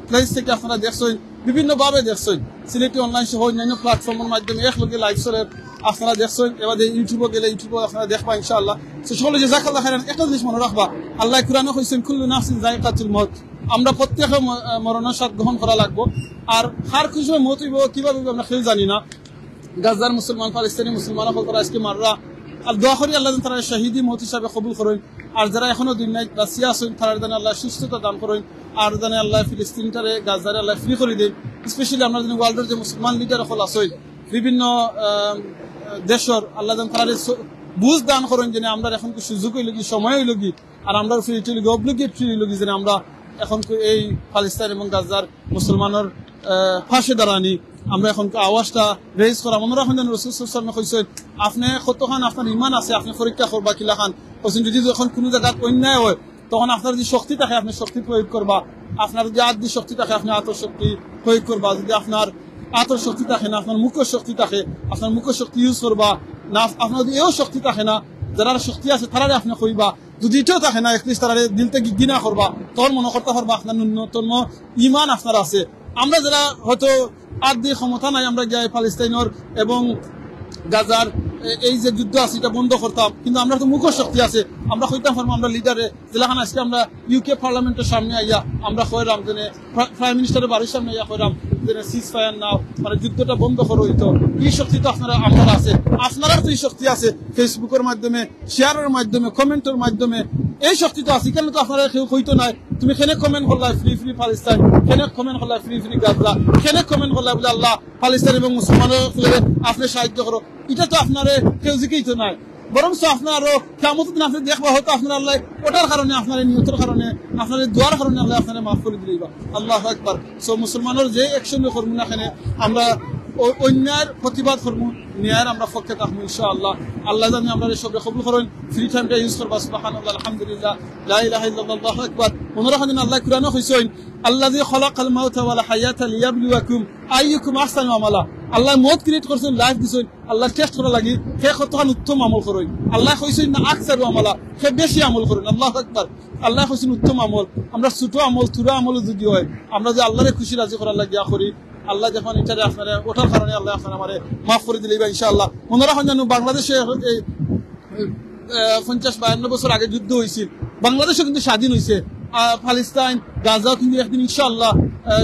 প্লেস থেকে আপনারা দেখছেন বিভিন্নভাবে দেখছেন সিলেটি অনলাইন সহ অন্যান্য প্ল্যাটফর্মের মাধ্যমে একলগে লাইভ চলে আপনারা দেখছেন এবার ইউটিউবে গেলে ইউটিউবে আপনারা দেখবা ইনশাআল্লাহ সকলে জাযাকাল্লাহ খাইরান একটা জিনিস মনে রাখবা আল্লাহ কুরআনে কইছেন কুল্লু নাফসিন যায়কাতুল মউত আমরা প্রত্যেকে মরণের স্বাদ গ্রহণ করা লাগবো আর কার কিছু মত হইব কিভাবে আমরা কেউ জানি না গাজার মুসলমান পাকিস্তানি মুসলমান সকল আজকে মাররা আর দোয়া করি আল্লাহ তারা শহীদি মত হিসাবে কবুল করেন আর যারা এখনো দুনিয়ায় বাঁচিয়া আছেন তারা যেন আল্লাহ সুস্থতা দান করেন আর যেন আল্লাহ ফিলিস্তিনটারে গাজারে আল্লাহ ফ্রি করে দেন স্পেশালি আমরা যেন ওয়ার্ল্ডের যে মুসলমান লিডার সকল আছেন বিভিন্ন দেশের আল্লাহ যেন তারা বুঝ দান করেন যেন আমরা এখন সুযোগ হইল কি সময় হইল কি আর আমরা ফ্রি অব্লিগেট ফ্রি হইল কি যেন আমরা এখন এই পাকিস্তান এবং গাজার মুসলমানের ফাঁসে দাঁড়ানি আমরা এখন আওয়াজটা রেজ করা মনে রাখেন যেন রাসূল সাল্লাল্লাহু আলাইহি ওয়াসাল্লাম কইছেন আপনি কতখান আপনার ইমান আছে আপনি পরীক্ষা করবা কিলাখান কইছেন যদি যখন কোনো জায়গায় অন্যায় হয় তখন আপনার যে শক্তি থাকে আপনি শক্তি প্রয়োগ করবা আপনার যদি আত্মিক শক্তি থাকে আপনি আত্মশক্তি প্রয়োগ করবা যদি আপনার আত্মশক্তি থাকে না আপনার মুখ শক্তি থাকে আপনার মুখ শক্তি ইউজ করবা না আপনার যদি এও শক্তি থাকে না যারা শক্তি আছে তারারে আপনি কইবা যদি এটাও থাকে না একলিশ তারারে দিল থেকে ঘৃণা করবা তখন মনে করতে পারবা আপনার ন্যূনতম ইমান আপনার আছে আমরা যারা হয়তো আদি ক্ষমতা নাই আমরা গিয়ে প্যালেস্টাইনের এবং গাজার এই যে যুদ্ধ আছে এটা বন্ধ করতাম কিন্তু আমরা তো মুখ শক্তি আছে আমরা কইতাম পারবো আমরা লিডারে যেখানে আজকে আমরা ইউকে পার্লামেন্টের সামনে আইয়া আমরা কইরাম যে প্রাইম মিনিস্টারের বাড়ির সামনে আইয়া কইরাম যে সিজ ফায়ার নাও মানে যুদ্ধটা বন্ধ করো হইতো এই শক্তি তো আপনারা আমার আছে আপনারাও তো এই শক্তি আছে ফেসবুকের মাধ্যমে শেয়ারের মাধ্যমে কমেন্টের মাধ্যমে এই শক্তি তো আছে কেন তো আপনারা কেউ কইতো নাই তুমি কেনে কমেন্ট করলা ফ্রি প্যালেস্টাইন কেনে কমেন্ট করলা ফ্রি গাজা কেনে কমেন্ট করলা বলে আল্লাহ প্যালেস্টাইন এবং মুসলমানদের আপনি সাহায্য করো এটা তো আপনারে কেউ জিজ্ঞাসা নাই বরং আপনারও কিয়ামতের দিন আপনি দেখবা হয়তো আপনার আল্লাহ ওটার কারণে আপনার নিয়তের কারণে আপনার দোয়ার কারণে আল্লাহ আপনার মাফ করে দিলেইবা আল্লাহু আকবার সো মুসলমানের যে অ্যাকশন করবো না এখানে আমরা অন্যায়ের প্রতিবাদ করবো ন্যায়ের আমরা পক্ষে থাকবো ইনশাআল্লাহ আল্লাহ জানি আমরা এই সবরে কবুল করেন ফ্রি টাইমটা ইউজ করবা সুবহানাল্লাহ আলহামদুলিল্লাহ লা ইলাহা ইল্লাল্লাহ আল্লাহু আকবার মনে রাখেন আল্লাহ কুরআনে কইছেন আল্লাযী খালাকাল মাউতা ওয়াল হায়াতা লিয়াবলুয়াকুম আইয়ুকুম আহসানু আমালা আল্লাহ মত ক্রিয়েট করছেন লাইফ দিছেন আল্লাহ টেস্ট করা লাগি কে কতখান উত্তম আমল করেন আল্লাহ কইছেন না আকসারু আমালা কে বেশি আমল করেন আল্লাহু আকবার আল্লাহ কইছেন উত্তম আমল আমরা ছোট আমল তুরা আমল যদি হয় আমরা যে আল্লাহরে খুশি রাজি করার লাগিয়া করি আল্লাহ যখন এটারে আপনারা ওঠার কারণে আল্লাহ আপনারা আমারে মাফ করে দিলেই বা ইনশাআল্লাহ মনে রাখেন জানো বাংলাদেশে 50-52 বছর আগে যুদ্ধ হয়েছিল বাংলাদেশও কিন্তু স্বাধীন হয়েছে প্যালেস্টাইন গাজাও কিন্তু একদিন ইনশাআল্লাহ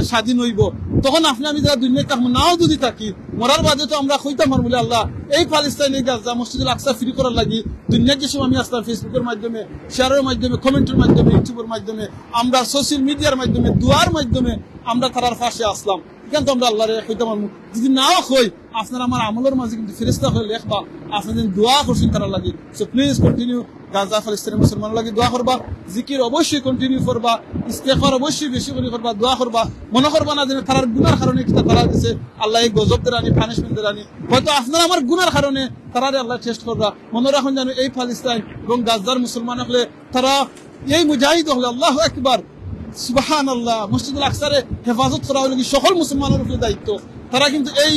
স্বাধীন হইব তখন আপনি আমি যারা দুনিয়ায় থাকবো নাও যদি থাকি মরার বাদে তো আমরা কইতাম পারবো বলে আল্লাহ এই প্যালেস্টাইনে গাজা মসজিদুল আকসা ফ্রি করার লাগি দুনিয়ার যে সময় আমি আসলাম ফেসবুকের মাধ্যমে শেয়ারের মাধ্যমে কমেন্টের মাধ্যমে ইউটিউবের মাধ্যমে আমরা সোশ্যাল মিডিয়ার মাধ্যমে দুয়ার মাধ্যমে আমরা তারার পাশে আসলাম কিন্তু আমরা আল্লাহরে কইতাম পারবো যদি নাও কই আপনারা আমার আমলের মাঝে কিন্তু ফেরেশতা হয়ে লেখবা আপনাদের দোয়া করছেন তারা লাগি সো প্লিজ কন্টিনিউ গাজা ফিলিস্তিনি মুসলমান লাগি দোয়া করবা জিকির অবশ্যই কন্টিনিউ করবা ইস্তেগফার অবশ্যই বেশি করে করবা দোয়া করবা মনে করবা না যে তারার গুনার কারণে কিটা তারা দিছে আল্লাহ এই গজব দেরানি পানিশমেন্ট দেরানি হয়তো আপনারা আমার গুনার কারণে তারারে আল্লাহ টেস্ট করবা মনে রাখুন জানো এই প্যালেস্টাইন এবং গাজার মুসলমান হলে তারা এই মুজাহিদ হলে আল্লাহু আকবার সুবহানাল্লাহ মসজিদুল আকসারে হেফাজত করা হলো কি সকল মুসলমানের উপরে দায়িত্ব তারা কিন্তু এই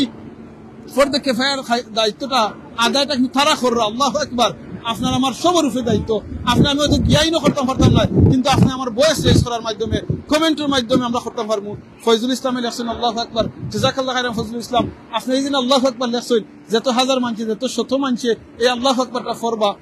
ফরদে কিফায়ার দায়িত্বটা আদায়টা কিন্তু তারা করলো আল্লাহু আকবার আপনার আমার সবার উপরে দায়িত্ব। আপনি আমি হয়তো জ্ঞাই না করতাম পারতাম না, কিন্তু আপনি আমার বয়স রেজ করার মাধ্যমে, কমেন্টের মাধ্যমে আমরা করতাম পারবো। ফয়জুল ইসলামে লেখছেন আল্লাহু আকবার, জাযাকাল্লাহু খাইরান ফয়জুল ইসলাম। আপনি এই দিন আল্লাহু আকবার লেখছেন, যত হাজার মানছে, যত শত মানছে এই আল্লাহু আকবারটা ফরবা।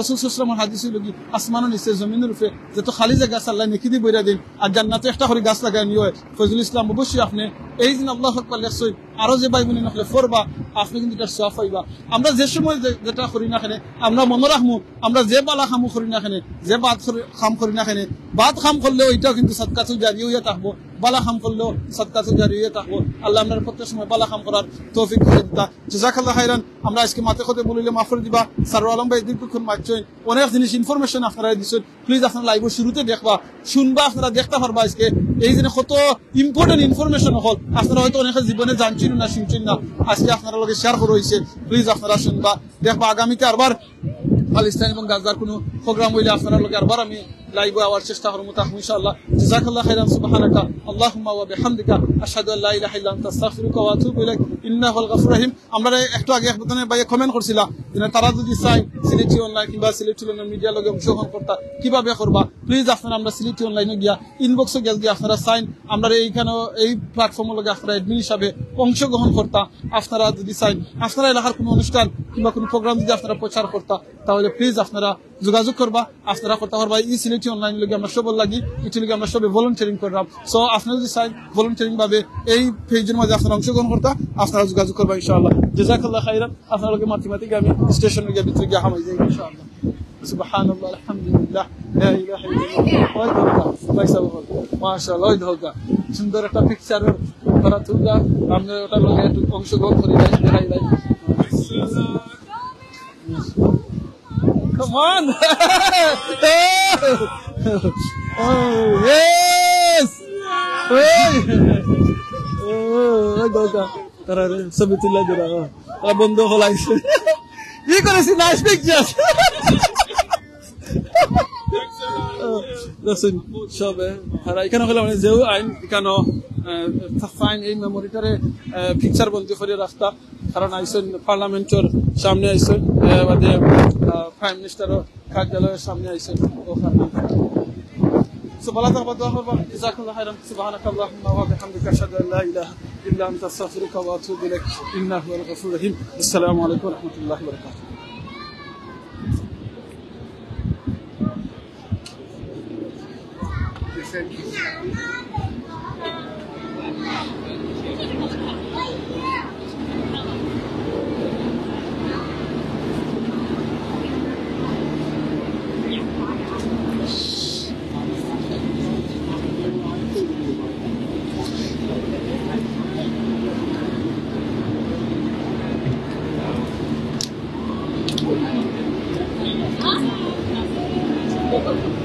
রাসূল সাল্লাল্লাহু আলাইহি ওয়াসাল্লামের হাদিস হলো কি, আসমানের নিচে জমিনের উপরে যত খালি জায়গা আছে আল্লাহ নেকি দিয়ে বইরা দেন, আর জান্নাতে একটা করে গাছ লাগায় নিয়ে হয়। ফয়জুল ইসলাম অবশ্যই আপনি এই দিন আল্লাহু আকবার লেখছেন, আরো যে ভাই বোন নকলে ফরবা, আপনি কিন্তু এটার সওয়াব পাইবা। আমরা যে সময় যেটা করি না কেন, আমরা মনে রাখবো, আমরা যে বালা খামু করি না কেন, যে বাদ খাম করি না কেন, বাদ খাম করলেও ওইটাও কিন্তু সাদকাতুল জারিয়া হইয়া থাকবো, বালা খাম করলেও সাদকাতুল জারিয়া হইয়া থাকবো। আল্লাহ আপনার প্রত্যেক সময় বালা খাম করার তৌফিক করে দিতা। জাযাকাল্লাহু খাইরান। আমরা আজকে মাতে কথা বলিলে মাফ করে দিবা। সারওয়ার আলম ভাই দীর্ঘক্ষণ মারছেন, অনেক জিনিস ইনফরমেশন আপনারা দিচ্ছেন। প্লিজ আপনারা লাইভ শুরুতে দেখবা, শুনবা, আপনারা দেখতে পারবা। আজকে এই যে কত ইম্পর্টেন্ট ইনফরমেশন হল, আপনারা হয়তো অনেকের জীবনে জানছেন না, শুনছেন না, আজকে আপনারা লগে শেয়ার করা হয়েছে। প্লিজ আপনারা শুনবা, দেখবা। আগামীতে আরবার পাকিস্তান এবং গাজার কোনো প্রোগ্রাম হইলে আপনারা লগে আরবার আমি লাইভ আওয়ার চেষ্টা করব ইনশাআল্লাহ। জাযাকাল্লাহু খাইরান। সুবহানাকা আল্লাহুম্মা ওয়া বিহামদিকা আশহাদু আল্লা ইলাহা ইল্লা আনতা আস্তাগফিরুকা ওয়া আতুবু ইলাইক ইন্নাহুল গফুরুর রহিম। আমরা একটু আগে একজনের ভাই কমেন্ট করছিলা যে তারা যদি চাই সিলেটি অনলাইন কিংবা সিলেটি অনলাইন মিডিয়া লগে অংশগ্রহণ করতে কিভাবে করবা, প্লিজ আপনারা আমরা সিলেটি অনলাইনে গিয়া ইনবক্সে গিয়ে আপনারা সাইন, আমরা এইখানে এই প্ল্যাটফর্মের লগে আপনারা অ্যাডমিন হিসাবে অংশগ্রহণ করতা। আপনারা যদি চাই, আপনারা এলাকার কোনো অনুষ্ঠান কিংবা কোনো প্রোগ্রাম যদি আপনারা প্রচার করতা, তাহলে প্লিজ আপনারা যোগাযোগ করবা, আপনারা করতে পারবা। এই সিলেটি অনলাইন লগে আমরা সবল লাগি, এটি লগে আমরা সবে ভলান্টিয়ারিং করলাম। সো আপনারা যদি চাই ভলান্টিয়ারিং ভাবে এই পেজের মাঝে আপনারা অংশগ্রহণ করতা, আপনারা যোগাযোগ করবা ইনশাআল্লাহ। জাযাকাল্লাহু খাইরান। আপনারা লগে মাতি আমি স্টেশনে গিয়ে ভিতরে গিয়ে হামাই যাই ইনশাআল্লাহ। সুবহানাল্লাহ, আলহামদুলিল্লাহ, লা ইলাহা ইল্লাল্লাহ, মাশাআল্লাহ। ওই ধোকা সুন্দর একটা পিকচার করা তুললা, আমরা ওটা লগে একটু অংশগ্রহণ করি দেখাই লাই। Come on! Oh, yes! Oh, doga. Tara, sabi tula dira ko. Tara bondo ko lang. Hindi ko na si nice pictures. Listen, shabe. Tara, ikano ko lang ni Zeu ain ikano fine এই মেমোরিটারে picture বন্ধ করে রাখতা, কারণ আইসেন পার্লামেন্টের সামনে আইসেন, বাদে prime মিনিস্টারের কার্যালয়ের সামনে আইসেন। سبحانك جزاكم الله خيرا. سبحانك اللهم وبحمدك اشهد ان لا اله الا انت استغفرك واتوب اليك انه هو الغفور الرحيم. السلام عليكم ورحمه الله وبركاته. Huh?